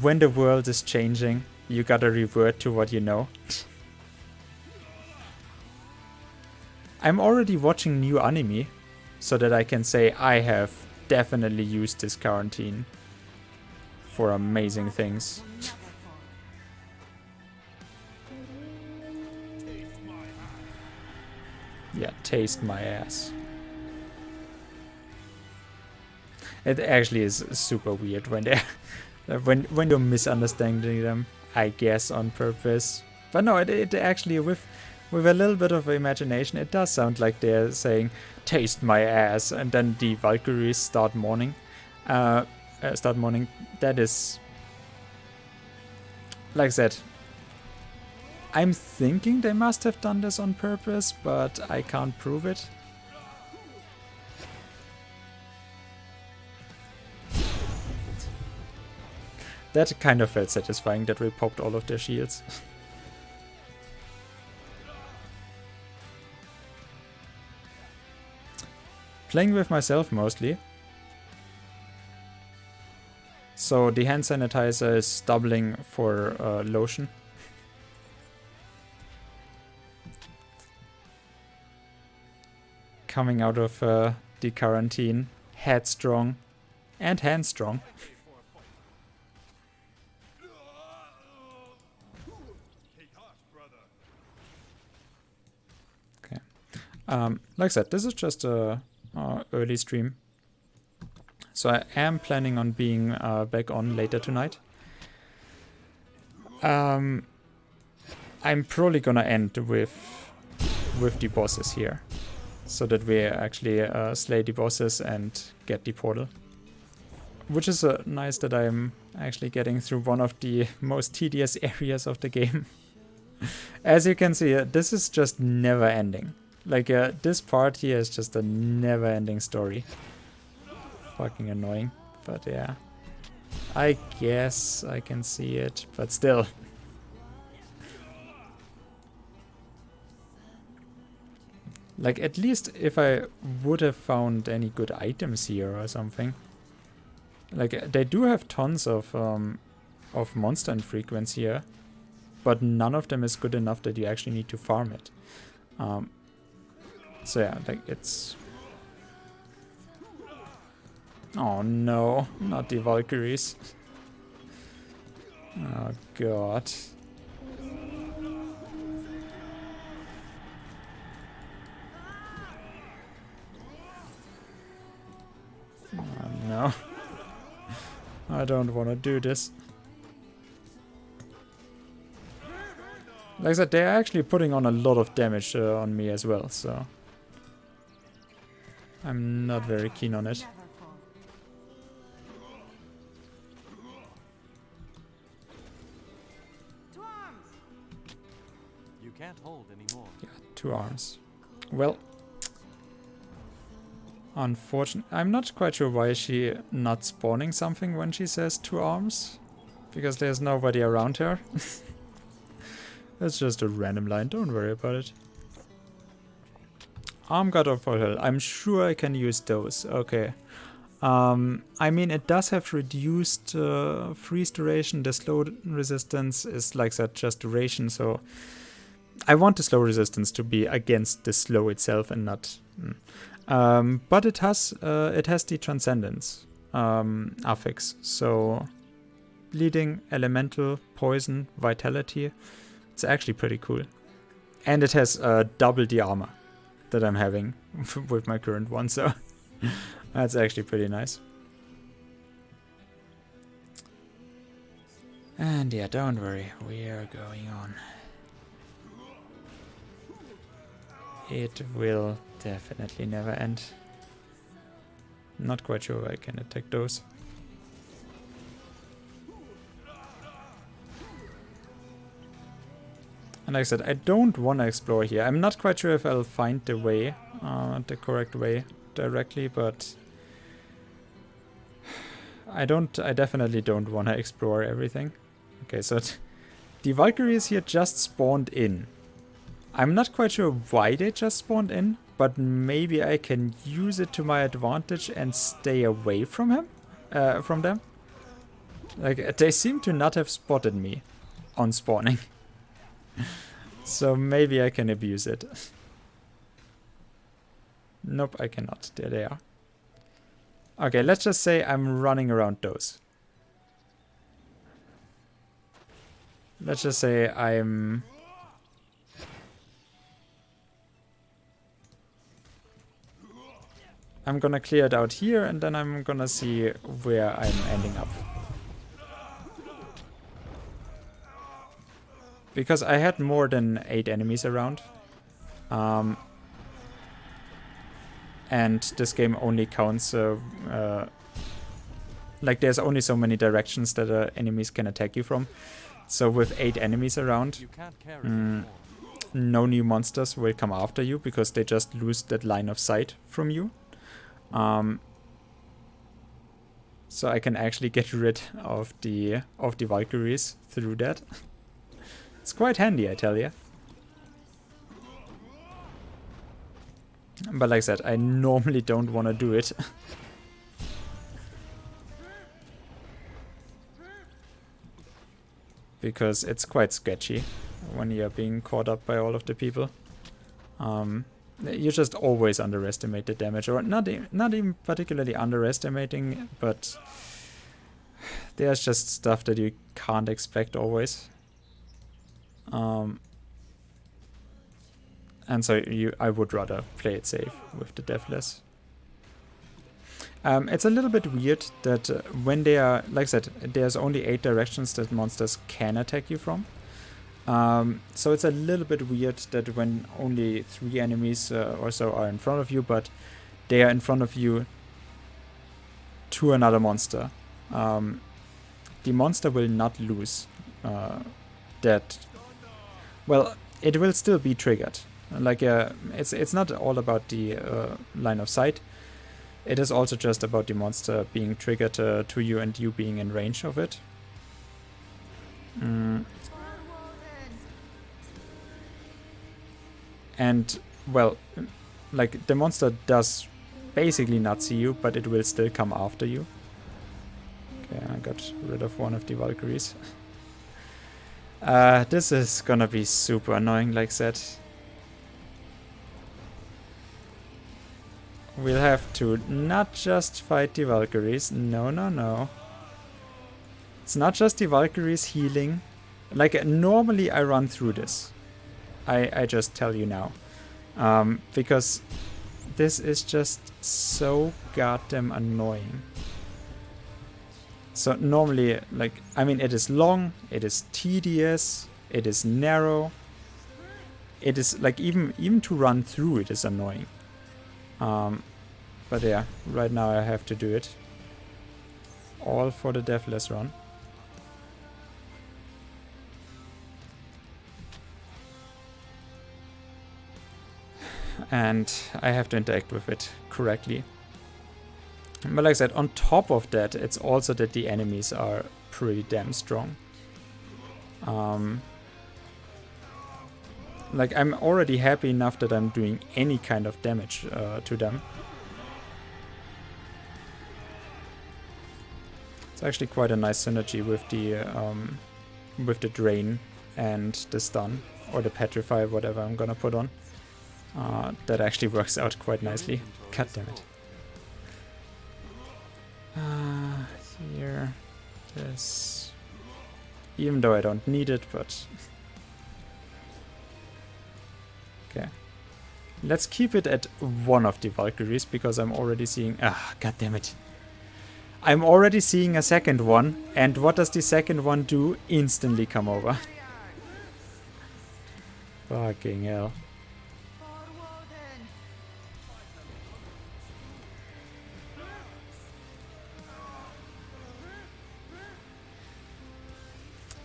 when the world is changing, you gotta revert to what you know. I'm already watching new anime, so that I can say I have definitely used this quarantine for amazing things. Yeah, taste my ass. It actually is super weird when they when you're misunderstanding them, I guess on purpose. But no, it actually with a little bit of imagination, it does sound like they're saying "taste my ass," and then the Valkyries start mourning. That is, like I said, I'm thinking they must have done this on purpose, but I can't prove it. That kind of felt satisfying that we popped all of their shields. Playing with myself mostly. So the hand sanitizer is doubling for lotion. Coming out of the quarantine, headstrong and handstrong. Okay. Like I said, this is just a early stream. So I am planning on being back on later tonight. I'm probably gonna end with the bosses here, so that we actually slay the bosses and get the portal. Which is nice that I'm actually getting through one of the most tedious areas of the game. As you can see, this is just never ending. Like, this part here is just a never ending story. Fucking annoying, but yeah. I guess I can see it, but still. Like, at least if I would have found any good items here or something. Like, they do have tons of monster infrequence here, but none of them is good enough that you actually need to farm it. So yeah, like, it's... Oh no, not the Valkyries. Oh god. Oh no. I don't want to do this. Like I said, they're actually putting on a lot of damage on me as well, so I'm not very keen on it. Never fall. To arms! You can't hold anymore. Yeah, 2 arms. Well, unfortunately, I'm not quite sure why is she not spawning something when she says 2 arms. Because there's nobody around her. That's just a random line, don't worry about it. Arm guard of Valhalla. I'm sure I can use those. Okay. I mean, it does have reduced freeze duration. The slow resistance is like that, just duration. So I want the slow resistance to be against the slow itself and not. But it has the transcendence affix. So bleeding, elemental, poison, vitality. It's actually pretty cool. And it has double the armor that I'm having with my current one, so that's actually pretty nice. And yeah, don't worry, we are going on. It will definitely never end. Not quite sure I can attack those. And like I said, I don't want to explore here. I'm not quite sure if I'll find the way, the correct way directly, but I definitely don't want to explore everything. Okay, so the Valkyries here just spawned in. I'm not quite sure why they just spawned in, but maybe I can use it to my advantage and stay away from them. Like, they seem to not have spotted me on spawning. So maybe I can abuse it. Nope, I cannot. There they are. Okay, let's just say I'm running around those. Let's just say I'm gonna clear it out here and then I'm gonna see where I'm ending up. Because I had more than 8 enemies around. And this game only counts... like there's only so many directions that enemies can attack you from. So with 8 enemies around, You can't carry anymore. no new monsters will come after you because they just lose that line of sight from you. So I can actually get rid of the Valkyries through that. It's quite handy, I tell you. But like I said, I normally don't want to do it. Because it's quite sketchy when you're being caught up by all of the people. You just always underestimate the damage, or not even particularly underestimating, but there's just stuff that you can't expect always. And so I would rather play it safe with the Deathless. It's a little bit weird that when they are, like I said, there's only 8 directions that monsters can attack you from. So it's a little bit weird that when only 3 enemies or so are in front of you, but they are in front of you to another monster. The monster will not lose that. Well, it will still be triggered. Like it's not all about the line of sight. It is also just about the monster being triggered to you and you being in range of it. And, well, like, the monster does basically not see you, but it will still come after you. Okay, I got rid of one of the Valkyries. This is gonna be super annoying, like that. We'll have to not just fight the Valkyries. No, no, no. It's not just the Valkyries healing. Like, normally I run through this. I just tell you now. Because this is just so goddamn annoying. So normally, like, I mean, it is long, it is tedious, it is narrow, it is like even to run through it is annoying. But yeah, right now I have to do it. All for the Deathless run. And I have to interact with it correctly. But like I said, on top of that, it's also that the enemies are pretty damn strong. Like, I'm already happy enough that I'm doing any kind of damage to them. It's actually quite a nice synergy with the drain and the stun, or the petrify, whatever I'm gonna put on. That actually works out quite nicely. God damn it. Here, this. Even though I don't need it, but okay. Let's keep it at one of the Valkyries because I'm already seeing. God damn it! I'm already seeing a second one, and what does the second one do? Instantly come over. Fucking hell.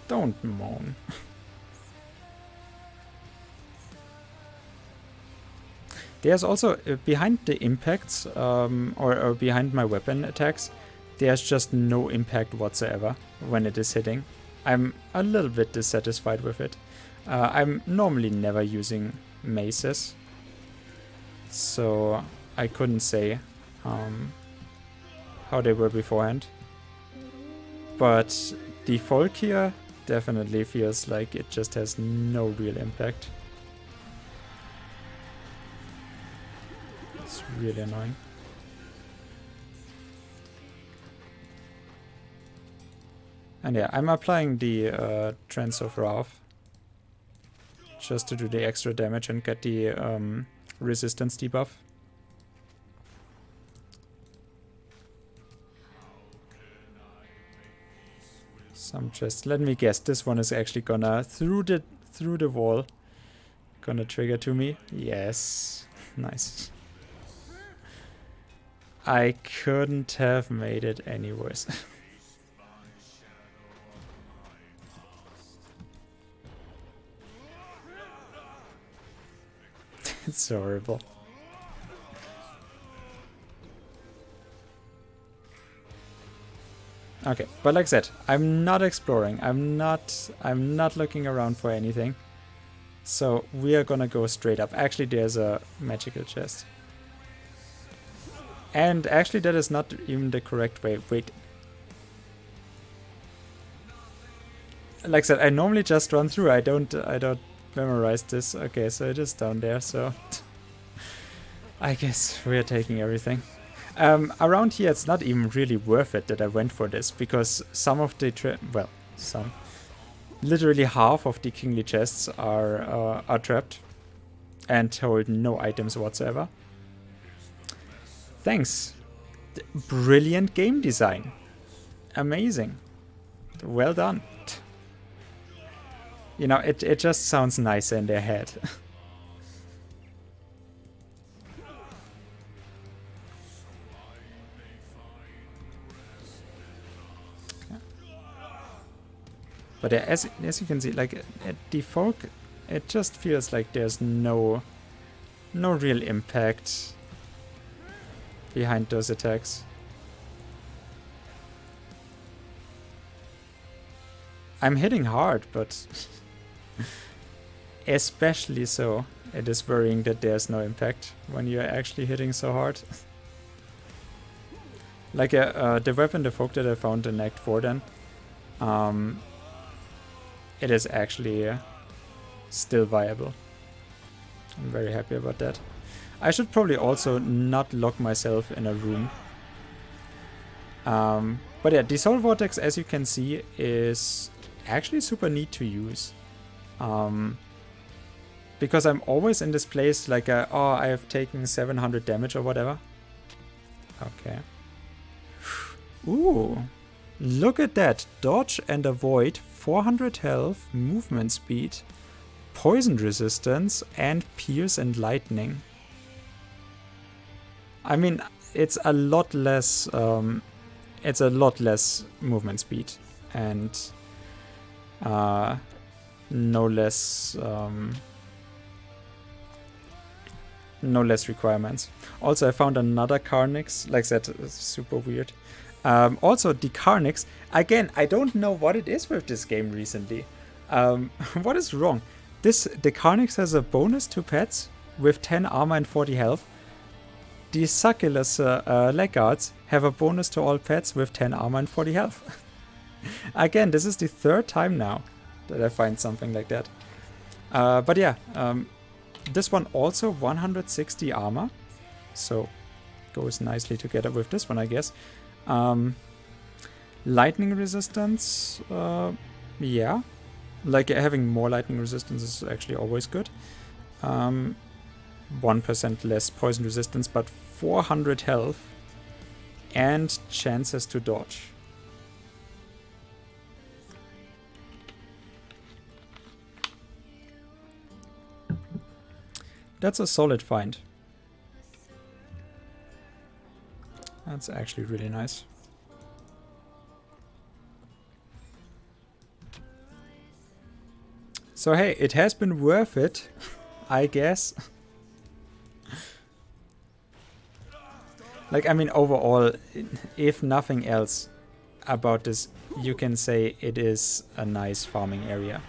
Don't moan. There's also, behind the impacts, or behind my weapon attacks, there's just no impact whatsoever when it is hitting. I'm a little bit dissatisfied with it. I'm normally never using maces, so I couldn't say how they were beforehand. But the Volkir definitely feels like it just has no real impact. It's really annoying. And yeah, I'm applying the Trance of Wrath just to do the extra damage and get the resistance debuff. Some chest. Let me guess, this one is actually gonna through the wall. Gonna trigger to me. Yes. Nice. I couldn't have made it any worse. It's horrible. Okay, but like I said, I'm not exploring. I'm not looking around for anything. So we are gonna go straight up. Actually, there's a magical chest. And actually that is not even the correct way. Wait. Like I said, I normally just run through. I don't memorize this. Okay, so it is down there, so I guess we are taking everything. Around here, it's not even really worth it that I went for this, because some of the literally half of the kingly chests are trapped and hold no items whatsoever. Thanks. Brilliant game design. Amazing. Well done. You know, it just sounds nicer in their head. But as you can see, like at the folk, it just feels like there's no real impact behind those attacks. I'm hitting hard, but especially so, it is worrying that there's no impact when you're actually hitting so hard. Like the weapon, the folk that I found in Act 4 then, it is actually still viable. I'm very happy about that. I should probably also not lock myself in a room. But yeah, the Soul Vortex, as you can see, is actually super neat to use. Because I'm always in this place like, oh, I have taken 700 damage or whatever. Okay. Ooh. Look at that. Dodge and avoid, 400 health, movement speed, poison resistance and pierce and lightning. I mean, it's a lot less. It's a lot less movement speed and no less requirements. Also, I found another Carnix. Like that, it's super weird. Also, the Carnix. Again, I don't know what it is with this game recently. What is wrong? The Carnix has a bonus to pets with 10 armor and 40 health. The Succulus Legguards have a bonus to all pets with 10 armor and 40 health. Again, this is the third time now that I find something like that. But yeah, this one also 160 armor. So goes nicely together with this one, I guess. Lightning resistance, yeah. Like having more lightning resistance is actually always good. 1% less poison resistance, but 400 health and chances to dodge. That's a solid find. That's actually really nice. So hey, it has been worth it, I guess. Like, I mean, overall, if nothing else about this, you can say it is a nice farming area.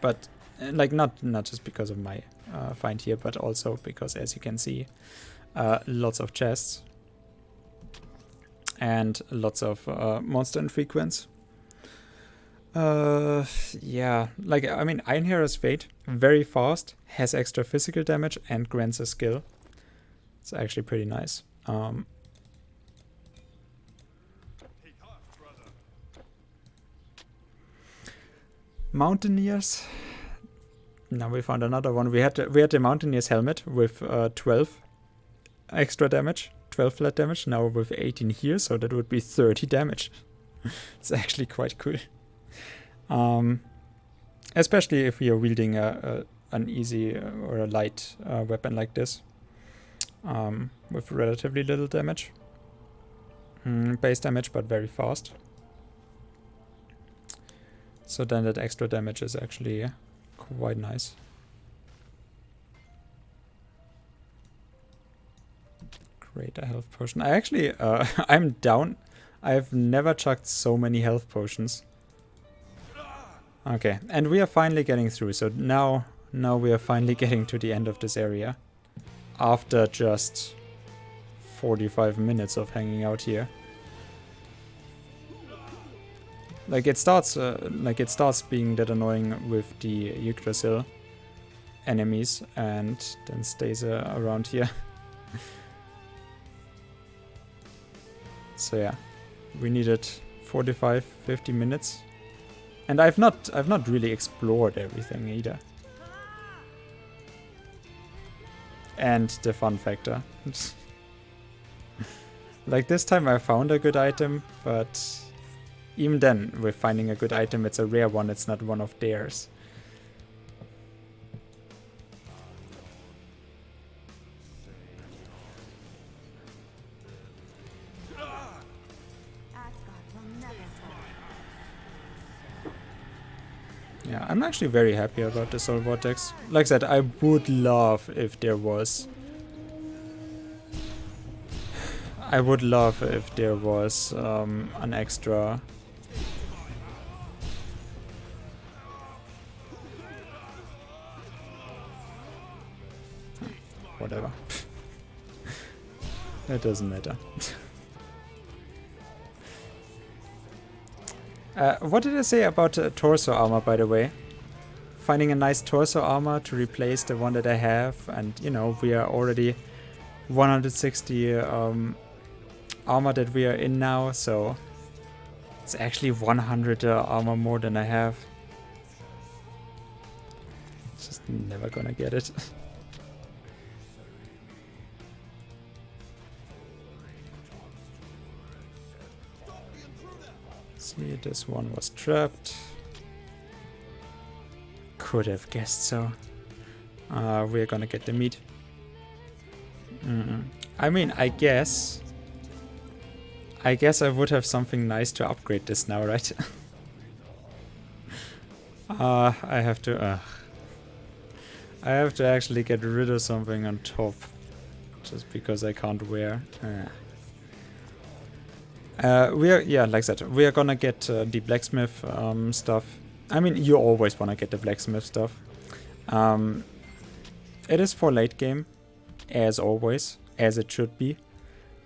But, like, not just because of my find here, but also because, as you can see, lots of chests and lots of monster infrequents. Yeah, like, I mean, Iron Hero's Fate, very fast, has extra physical damage and grants a skill. It's actually pretty nice. Mountaineers. Now we found another one. We had the Mountaineer's helmet with 12 extra damage, 12 flat damage. Now with 18 here, so that would be 30 damage. It's actually quite cool. Especially if we are wielding an easy or a light weapon like this. With relatively little damage. Base damage, but very fast. So then that extra damage is actually quite nice. Greater health potion. I actually, I'm down. I've never chucked so many health potions. Okay, and we are finally getting through. So now we are finally getting to the end of this area. After just 45 minutes of hanging out here. Like it starts being that annoying with the Yggdrasil enemies and then stays around here. So yeah, we needed 45-50 minutes. And I've not really explored everything either. And the fun factor. Like this time I found a good item, but even then, with finding a good item, it's a rare one, it's not one of theirs. Yeah, I'm actually very happy about the Soul Vortex. Like I said, I would love if there was... I would love if there was an extra... Whatever. It doesn't matter. What did I say about torso armor, by the way? Finding a nice torso armor to replace the one that I have, and you know, we are already 160 armor that we are in now, so it's actually 100 armor more than I have. Just never gonna get it. See, this one was trapped. could have guessed so. We're gonna get the meat. I mean, I guess I would have something nice to upgrade this now, right? I have to actually get rid of something on top. Just because I can't wear. Yeah, like that. We are gonna get the blacksmith stuff. I mean, you always wanna get the blacksmith stuff. It is for late game, as always, as it should be.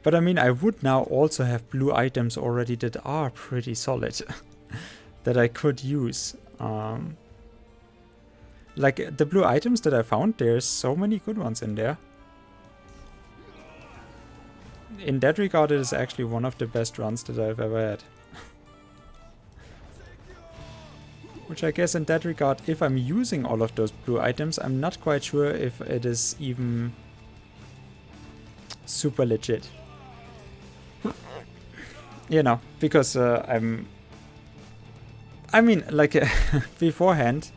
But I mean, I would now also have blue items already that are pretty solid. That I could use. Like, the blue items that I found, there's so many good ones in there. In that regard, it is actually one of the best runs that I've ever had. Which I guess in that regard, if I'm using all of those blue items, I'm not quite sure if it is even super legit. You know, because I mean, like, beforehand,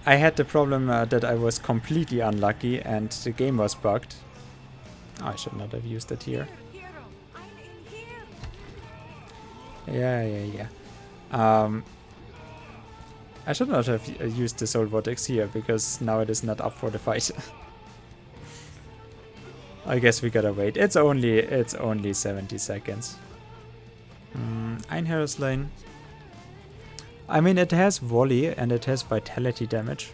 I had the problem that I was completely unlucky and the game was bugged. I should not have used it here. Yeah. I should not have used the Soul Vortex here, because now it is not up for the fight. I guess we gotta wait. It's only 70 seconds. Einherjarslane. I mean, it has volley and it has vitality damage.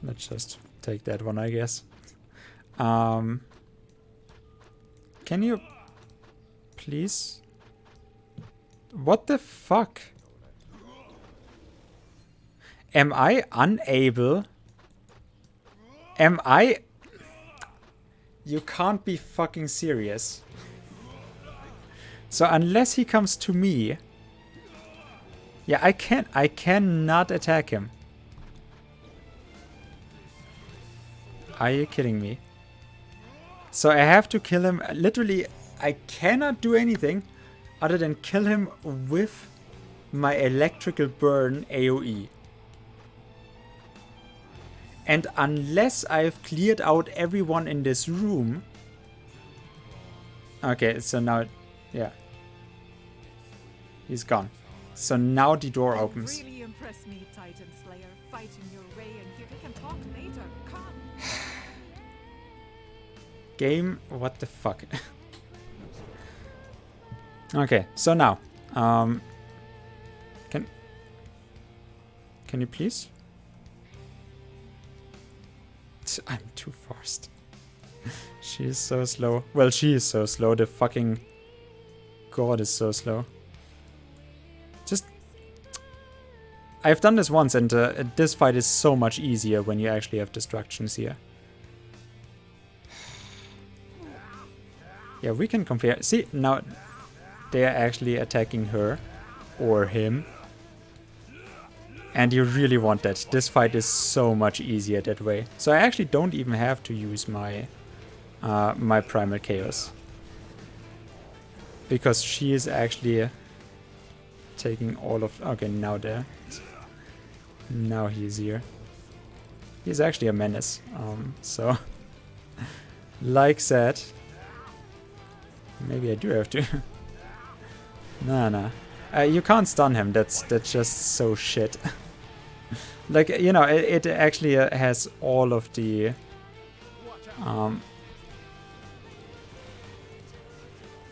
Let's just take that one, I guess. Can you please? What the fuck? Am I unable? Am I? You can't be fucking serious. So unless he comes to me, yeah, I cannot attack him. Are you kidding me? So I have to kill him. Literally, I cannot do anything other than kill him with my electrical burn AoE. And unless I've cleared out everyone in this room... Okay, so now... Yeah. He's gone. So now the door opens. Really impress me, Titan Slayer. Fighting your way, and we can talk later. Come. Game, what the fuck? Okay, so now, can you please? I'm too fast. She is so slow. Well, she is so slow. The fucking god is so slow. Just, I've done this once, and this fight is so much easier when you actually have destructions here. Yeah, we can compare. See, now they are actually attacking her or him. And you really want that. This fight is so much easier that way. So I actually don't even have to use my my Primal Chaos. Because she is actually taking all of... Okay, now there. Now he's here. He's actually a menace. So, like that. Maybe I do have to. Nah. You can't stun him. That's just so shit. Like, you know, it actually has all of the...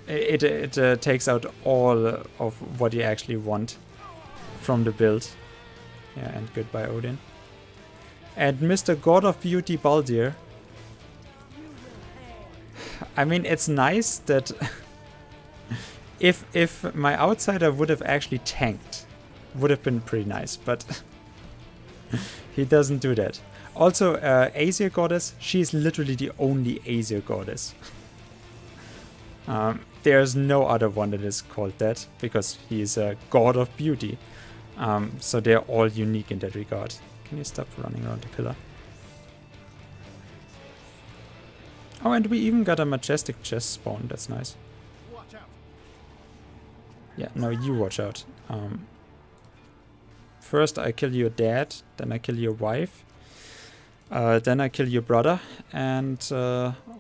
It takes out all of what you actually want from the build. Yeah, and goodbye, Odin. And Mr. God of Beauty Baldir. I mean, it's nice that if my outsider would have actually tanked, would have been pretty nice, but he doesn't do that. Also, Aesir Goddess, she is literally the only Aesir Goddess. There's no other one that is called that, because he is a god of beauty. So they're all unique in that regard. Can you stop running around the pillar? Oh, and we even got a majestic chest spawn. That's nice. Yeah, no, you watch out. first I kill your dad, then I kill your wife, then I kill your brother, and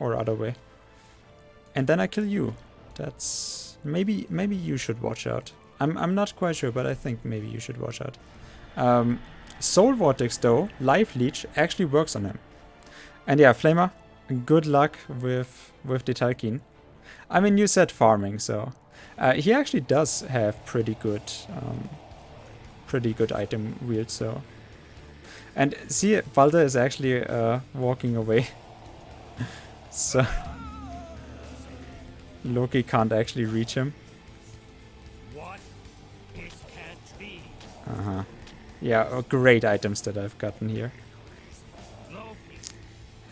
or other way, and then I kill you. That's maybe you should watch out. I'm not quite sure, but I think maybe you should watch out. Soul Vortex though, Life Leech actually works on him, and yeah, Flamer, good luck with the Talcine. I mean, you said farming, so he actually does have pretty good item wheel. So, and see, Balder is actually walking away, so Loki can't actually reach him. What? It can't be. Yeah, great items that I've gotten here. Loki.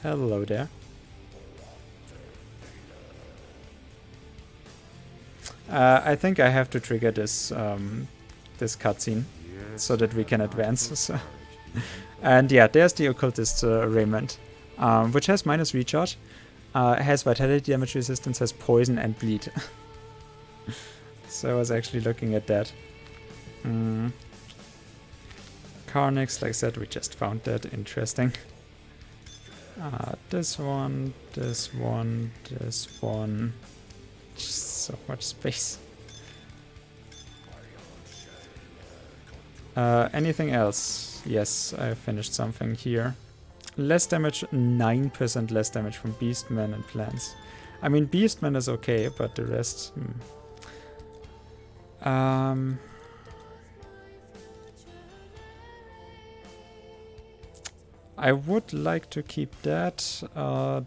Hello there. I think I have to trigger this this cutscene so that we can advance. So. And yeah, there's the Occultist Raiment, which has minus recharge, has vitality damage resistance, has poison and bleed. So I was actually looking at that. Carnix, like I said, we just found that interesting. This one, this one, this one. Just so much space. Anything else? Yes, I finished something here. Less damage, 9% less damage from Beastmen and plants. I mean, Beastmen is okay, but the rest... I would like to keep that.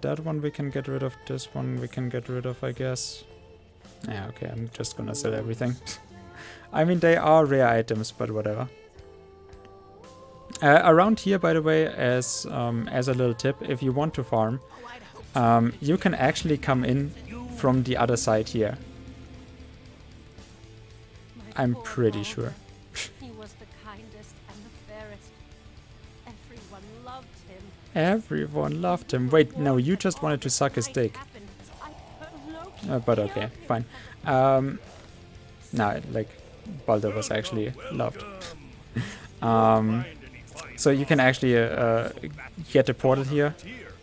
That one we can get rid of. This one we can get rid of, I guess. Yeah, okay, I'm just gonna sell everything. I mean, they are rare items, but whatever. Around here, by the way, as a little tip, if you want to farm, you can actually come in from the other side here. I'm pretty sure. He was the kindest and the fairest. Everyone loved him. Everyone loved him. Wait, no, you just wanted to suck his dick. But okay, fine. No, like, Balder was actually loved. So you can actually get a portal here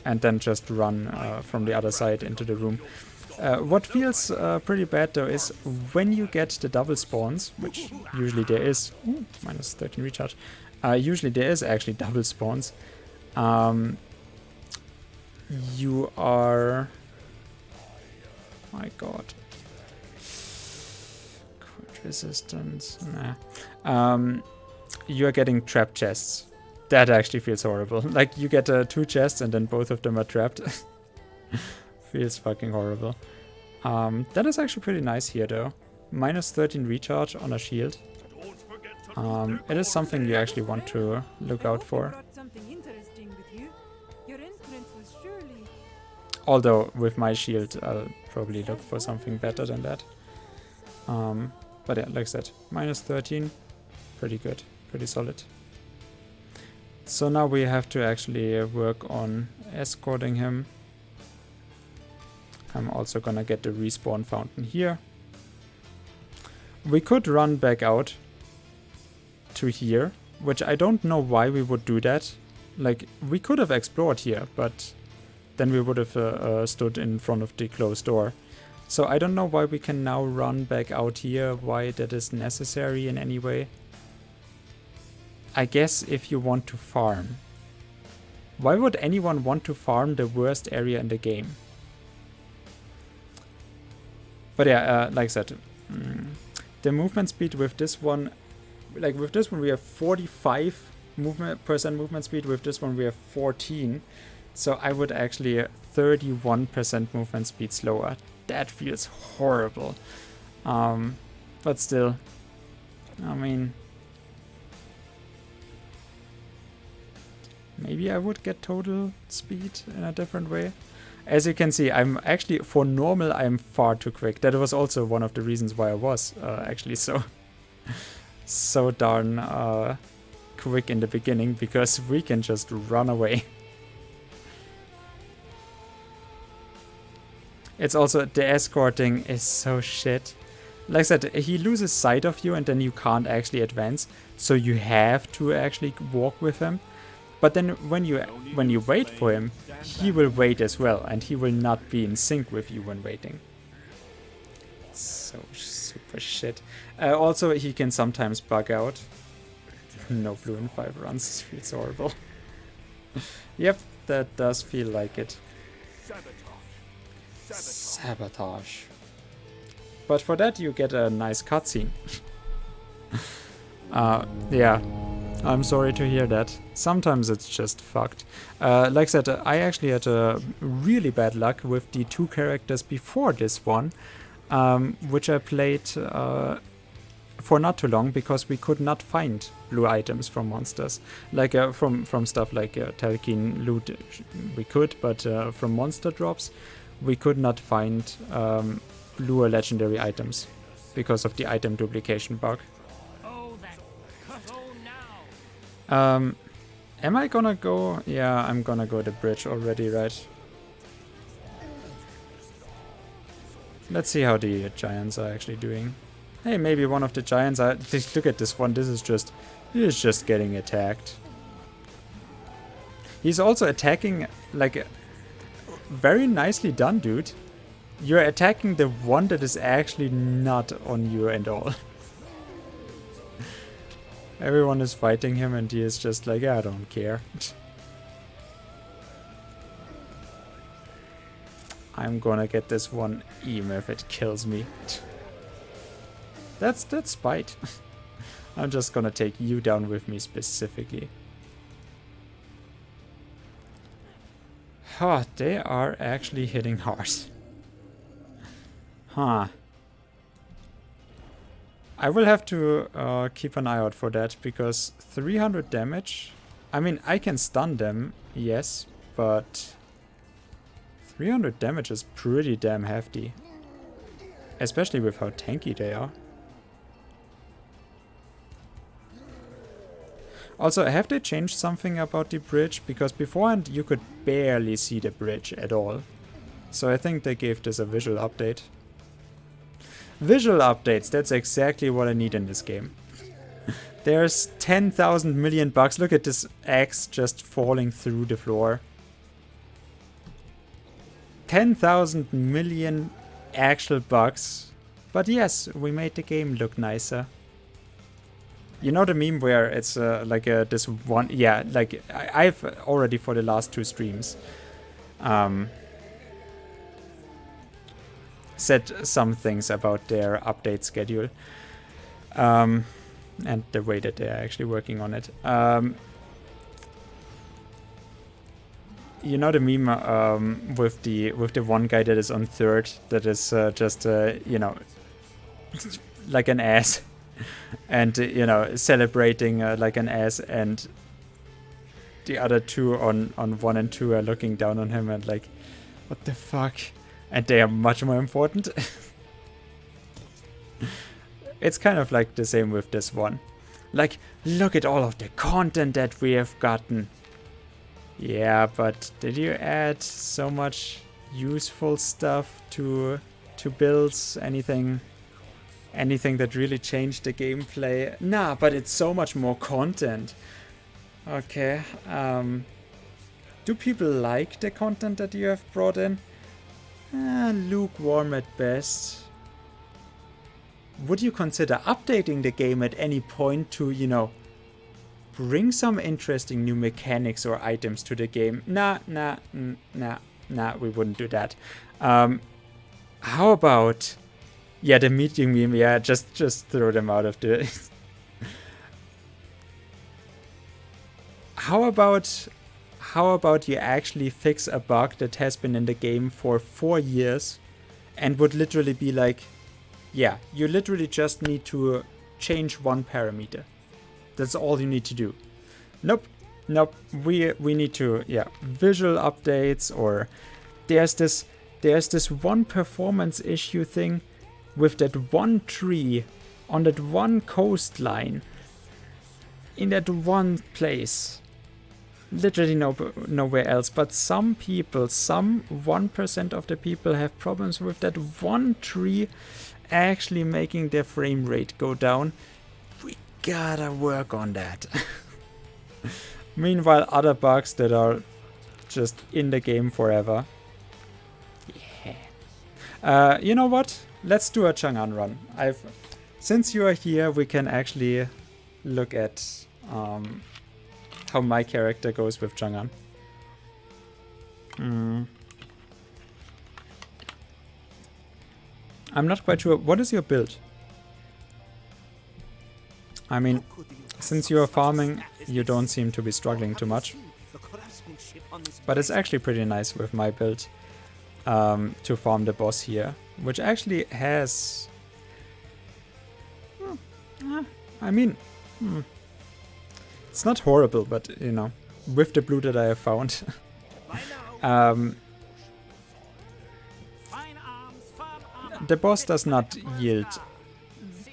and then just run from the other side into the room. What feels pretty bad though is when you get the double spawns, which usually there is, minus 13 recharge, usually there is actually double spawns, you are... My god. Crit resistance. Nah. You are getting trap chests. That actually feels horrible. Like, you get 2 chests and then both of them are trapped. Feels fucking horrible. That is actually pretty nice here, though. Minus 13 recharge on a shield. It is something you actually want to look out for. Although, with my shield, I'll probably look for something better than that. But yeah, like I said, minus 13. Pretty good. Pretty solid. So now we have to actually work on escorting him. I'm also gonna get the respawn fountain here. We could run back out to here, which I don't know why we would do that. Like, we could have explored here, but then we would have stood in front of the closed door. So I don't know why we can now run back out here, why that is necessary in any way. I guess if you want to farm. Why would anyone want to farm the worst area in the game? But yeah, like I said, the movement speed with this one, like with this one we have 45% movement speed, with this one we have 14. So I would actually 31% movement speed slower. That feels horrible. But still, I mean, maybe I would get total speed in a different way. As you can see, I'm actually, for normal, I'm far too quick. That was also one of the reasons why I was actually so darn quick in the beginning, because we can just run away. It's also, the escorting is so shit. like I said, he loses sight of you and then you can't actually advance. So you have to actually walk with him. But then when you wait for him, he will wait as well, and he will not be in sync with you when waiting. So super shit. Also, he can sometimes bug out. No blue in 5 runs feels horrible. Yep, that does feel like it. Sabotage. But for that you get a nice cutscene. Yeah. I'm sorry to hear that. Sometimes it's just fucked. Like I said, I actually had really bad luck with the 2 characters before this one, which I played for not too long because we could not find blue items from monsters. Like from stuff like Telkin loot we could, but from monster drops we could not find blue or legendary items because of the item duplication bug. Am I gonna go? Yeah, I'm gonna go the bridge already, right? Let's see how the giants are actually doing. Hey, maybe one of the giants are... Look at this one, he's just getting attacked. He's also attacking, like, very nicely done, dude. You're attacking the one that is actually not on you at all. Everyone is fighting him and he is just like, I don't care. I'm gonna get this one even if it kills me. That's spite. I'm just gonna take you down with me specifically. Huh, they are actually hitting hard. Huh. I will have to keep an eye out for that, because 300 damage... I mean, I can stun them, yes, but 300 damage is pretty damn hefty. Especially with how tanky they are. Also, have they changed something about the bridge? Because beforehand you could barely see the bridge at all. So I think they gave this a visual update. Visual updates, that's exactly what I need in this game. There's 10,000 million bugs. Look at this axe just falling through the floor. 10,000 million actual bugs. But yes, we made the game look nicer. You know the meme where it's like this one... Yeah, like I've already for the last 2 streams said some things about their update schedule and the way that they're actually working on it. You know the meme with the one guy that is on 3rd, that is just you know, like an ass, and you know, celebrating like an ass, and the other 2 on 1 and 2 are looking down on him and like, what the fuck? And they are much more important. It's kind of like the same with this one. Like, look at all of the content that we have gotten. Yeah, but did you add so much useful stuff to builds? Anything that really changed the gameplay? Nah, but it's so much more content. Okay. Do people like the content that you have brought in? Lukewarm at best. Would you consider updating the game at any point to, you know, bring some interesting new mechanics or items to the game? Nah, we wouldn't do that. How about... Yeah, the meeting meme, yeah, just throw them out of the... How about you actually fix a bug that has been in the game for 4 years and would literally be like, yeah, you literally just need to change 1 parameter. That's all you need to do. Nope. We need to, yeah, visual updates, or there's this one performance issue thing with that one tree on that one coastline in that one place. Literally nowhere else, but some people, some 1% of the people have problems with that one tree, actually making their frame rate go down. We gotta work on that. Meanwhile, other bugs that are just in the game forever. Yeah. You know what? Let's do a Chang'an run. Since you are here, we can actually look at how my character goes with Chang'an. I'm not quite sure. What is your build? I mean, since you are farming, you don't seem to be struggling too much. But it's actually pretty nice with my build to farm the boss here, which actually has... I mean, it's not horrible, but, you know, with the blue that I have found. The boss does not yield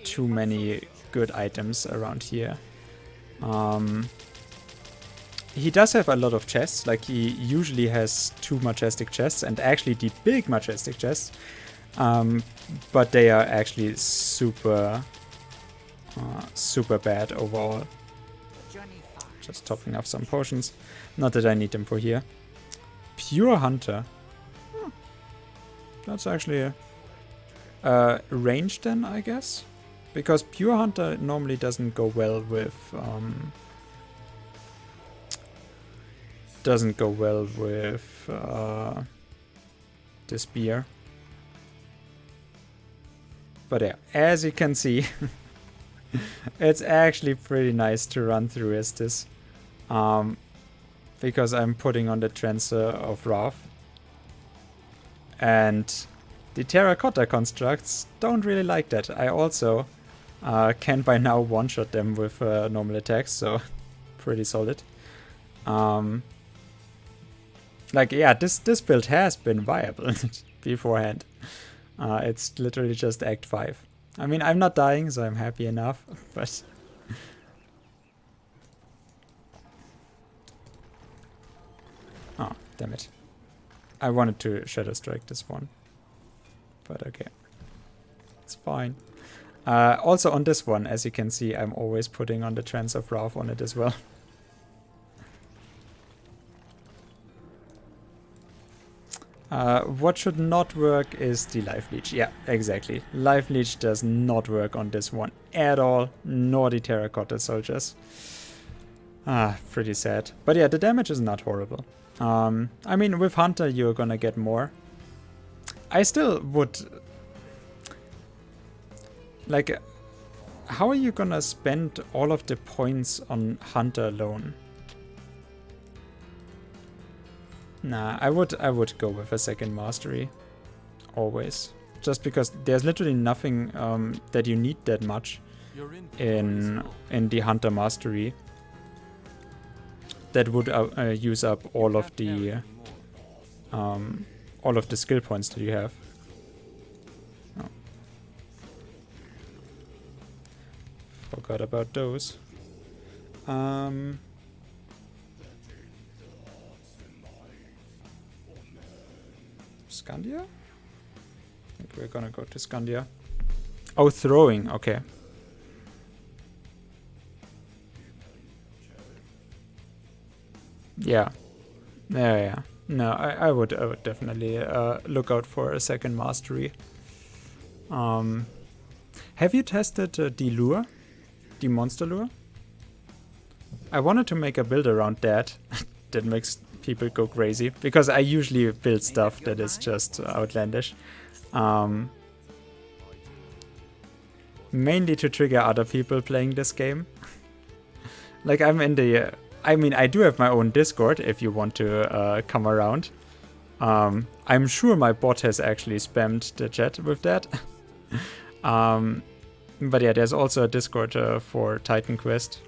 too many good items around here. He does have a lot of chests, like he usually has 2 majestic chests, and actually the big majestic chests, but they are actually super bad overall. Just topping up some potions, not that I need them for here. Pure Hunter. That's actually range then, I guess, because Pure Hunter normally doesn't go well with the spear. But yeah, as you can see, it's actually pretty nice to run through Estus, because I'm putting on the Trancer of Wrath, and the terracotta constructs don't really like that. I also can by now one-shot them with normal attacks, so pretty solid. Like, yeah, this build has been viable beforehand. It's literally just Act 5. I mean, I'm not dying, so I'm happy enough, but... Oh, damn it. I wanted to Shadow Strike this one. But okay. It's fine. Also on this one, as you can see, I'm always putting on the Trance of Wrath on it as well. What should not work is the Life Leech. Yeah, exactly. Life Leech does not work on this one at all, nor the Terracotta Soldiers. Pretty sad. But yeah, the damage is not horrible. I mean, with Hunter you're gonna get more. I still would... Like, how are you gonna spend all of the points on Hunter alone? Nah, I would go with a second mastery. Always. Just because there's literally nothing that you need that much in the Hunter mastery that would use up all of the skill points that you have. Oh. Forgot about those. Scandia? I think we're gonna go to Scandia. Oh, throwing, okay. Yeah. Yeah. No, I would definitely look out for a second mastery. Have you tested the lure? The monster lure? I wanted to make a build around that. That makes people go crazy, because I usually build stuff that is just outlandish. Mainly to trigger other people playing this game. Like, I'm in the... I mean, I do have my own Discord if you want to come around. I'm sure my bot has actually spammed the chat with that. But yeah, there's also a Discord for Titan Quest.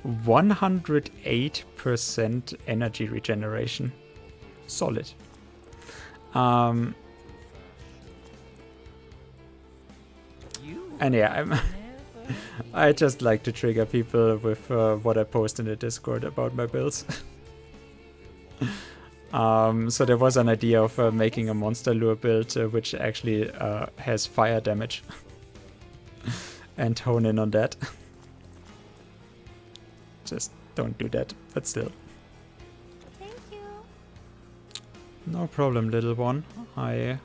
108% energy regeneration. Solid. And yeah, I just like to trigger people with what I post in the Discord about my builds. So there was an idea of making a monster lure build which actually has fire damage. And hone in on that. Just don't do that, but still. Thank you. No problem, little one. I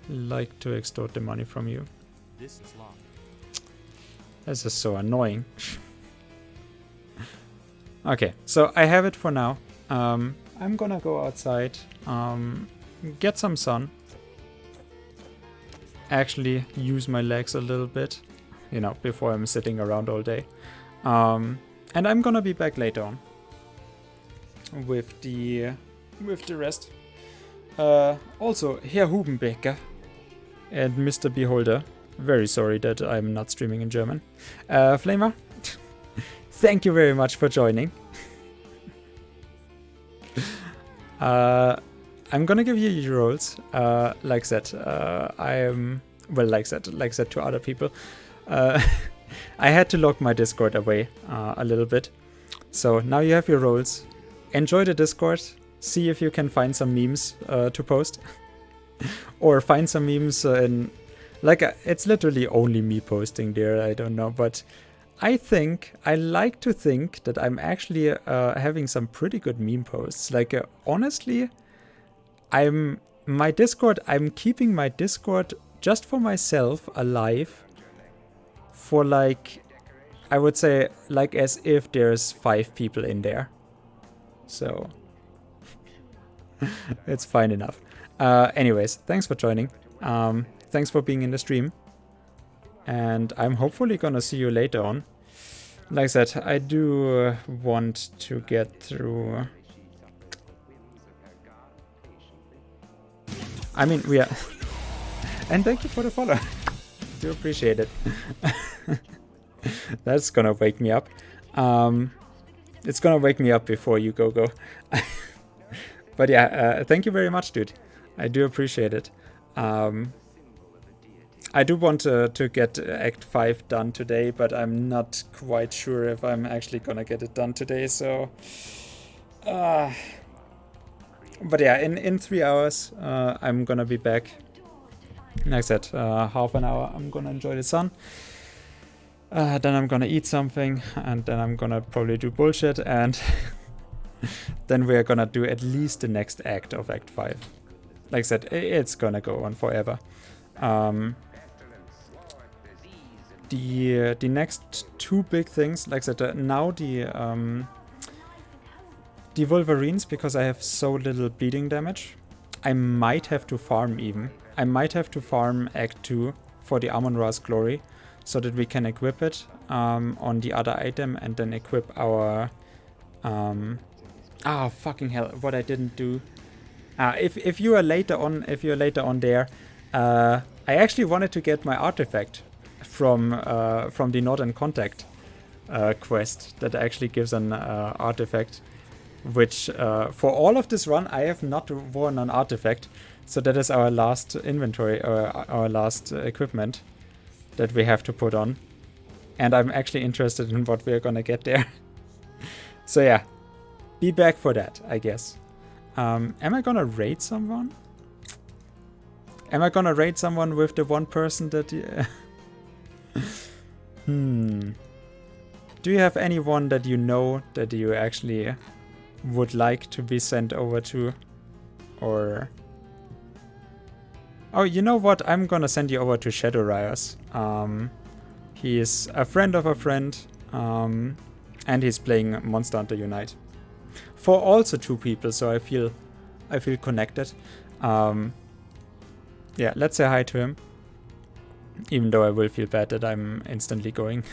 like to extort the money from you. This is locked. This is so annoying. Okay, so I have it for now. I'm gonna go outside, get some sun. Actually use my legs a little bit, you know, before I'm sitting around all day. And I'm gonna be back later on with the rest. Also, Herr Hubenbecker and Mr. Beholder. Very sorry that I'm not streaming in German. Flamer, thank you very much for joining. I'm gonna give you your roles. Like I said, like I said to other people. I had to lock my Discord away a little bit. So now you have your roles. Enjoy the Discord. See if you can find some memes to post. Or find some memes in... Like, it's literally only me posting there, I don't know. But I like to think that I'm actually having some pretty good meme posts. Like, honestly, I'm keeping my Discord just for myself alive for like, I would say, like as if there's 5 people in there. So, it's fine enough. Anyways, thanks for joining. Thanks for being in the stream. And I'm hopefully gonna see you later on. Like I said, I do want to get through... I mean, we are... And thank you for the follow. Do appreciate it. That's gonna wake me up. It's gonna wake me up before you go. But yeah, thank you very much, dude. I do appreciate it. I do want to get Act 5 done today, but I'm not quite sure if I'm actually gonna get it done today, so... but yeah, in 3 hours, I'm gonna be back. Like I said, half an hour, I'm gonna enjoy the sun. Then I'm gonna eat something, and then I'm gonna probably do bullshit, and then we're gonna do at least the next act of Act 5. Like I said, it's gonna go on forever. The next 2 big things, like I said, now the Wolverines, because I have so little bleeding damage, I might have to farm even. I might have to farm Act 2 for the Amon-Ra's Glory, so that we can equip it on the other item and then equip our... fucking hell, what I didn't do. If you are later on there, I actually wanted to get my artifact from the Northern Contact quest that actually gives an artifact, which for all of this run I have not worn an artifact, so that is our last inventory, our last equipment that we have to put on, and I'm actually interested in what we're gonna get there. So yeah, be back for that, I guess. Am I gonna raid someone? Am I gonna raid someone with the one person that... Do you have anyone that you know that you actually would like to be sent over to? Or... Oh, you know what? I'm gonna send you over to Shadow Rios. He is a friend of a friend, and he's playing Monster Hunter Unite. For also 2 people, so I feel connected. Yeah, let's say hi to him. Even though I will feel bad that I'm instantly going.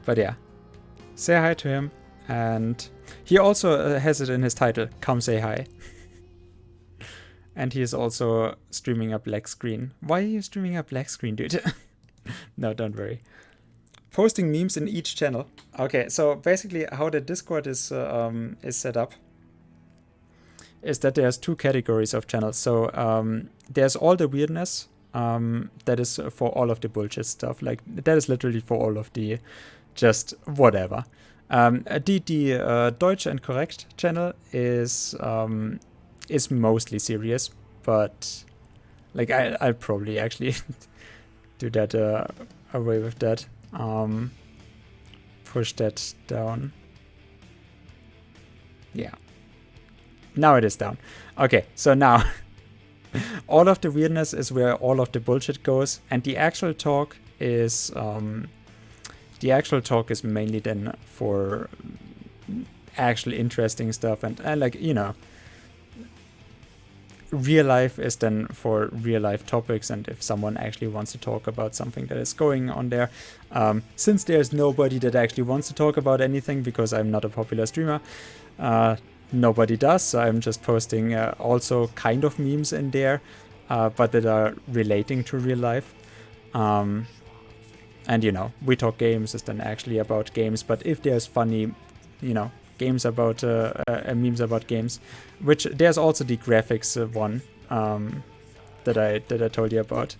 But yeah, say hi to him. And he also has it in his title, come say hi. And he is also streaming a black screen. Why are you streaming a black screen, dude? No, don't worry. Posting memes in each channel. Okay, so basically how the Discord is set up is that there's 2 categories of channels. So there's all the weirdness. That is for all of the bullshit stuff. Like, that is literally for all of the just whatever. The Deutsch and Korrekt channel is mostly serious, but like I'll probably actually do that away with that. Push that down. Yeah. Now it is down. Okay, so now all of the weirdness is where all of the bullshit goes, and the actual talk is mainly then for actual interesting stuff, and like, you know, real life is then for real life topics, and if someone actually wants to talk about something that is going on there, since there's nobody that actually wants to talk about anything because I'm not a popular streamer, nobody does, so I'm just posting also kind of memes in there, but that are relating to real life. And, you know, We Talk Games is then actually about games, but if there's funny, you know, games about memes about games, which there's also the graphics one that I told you about.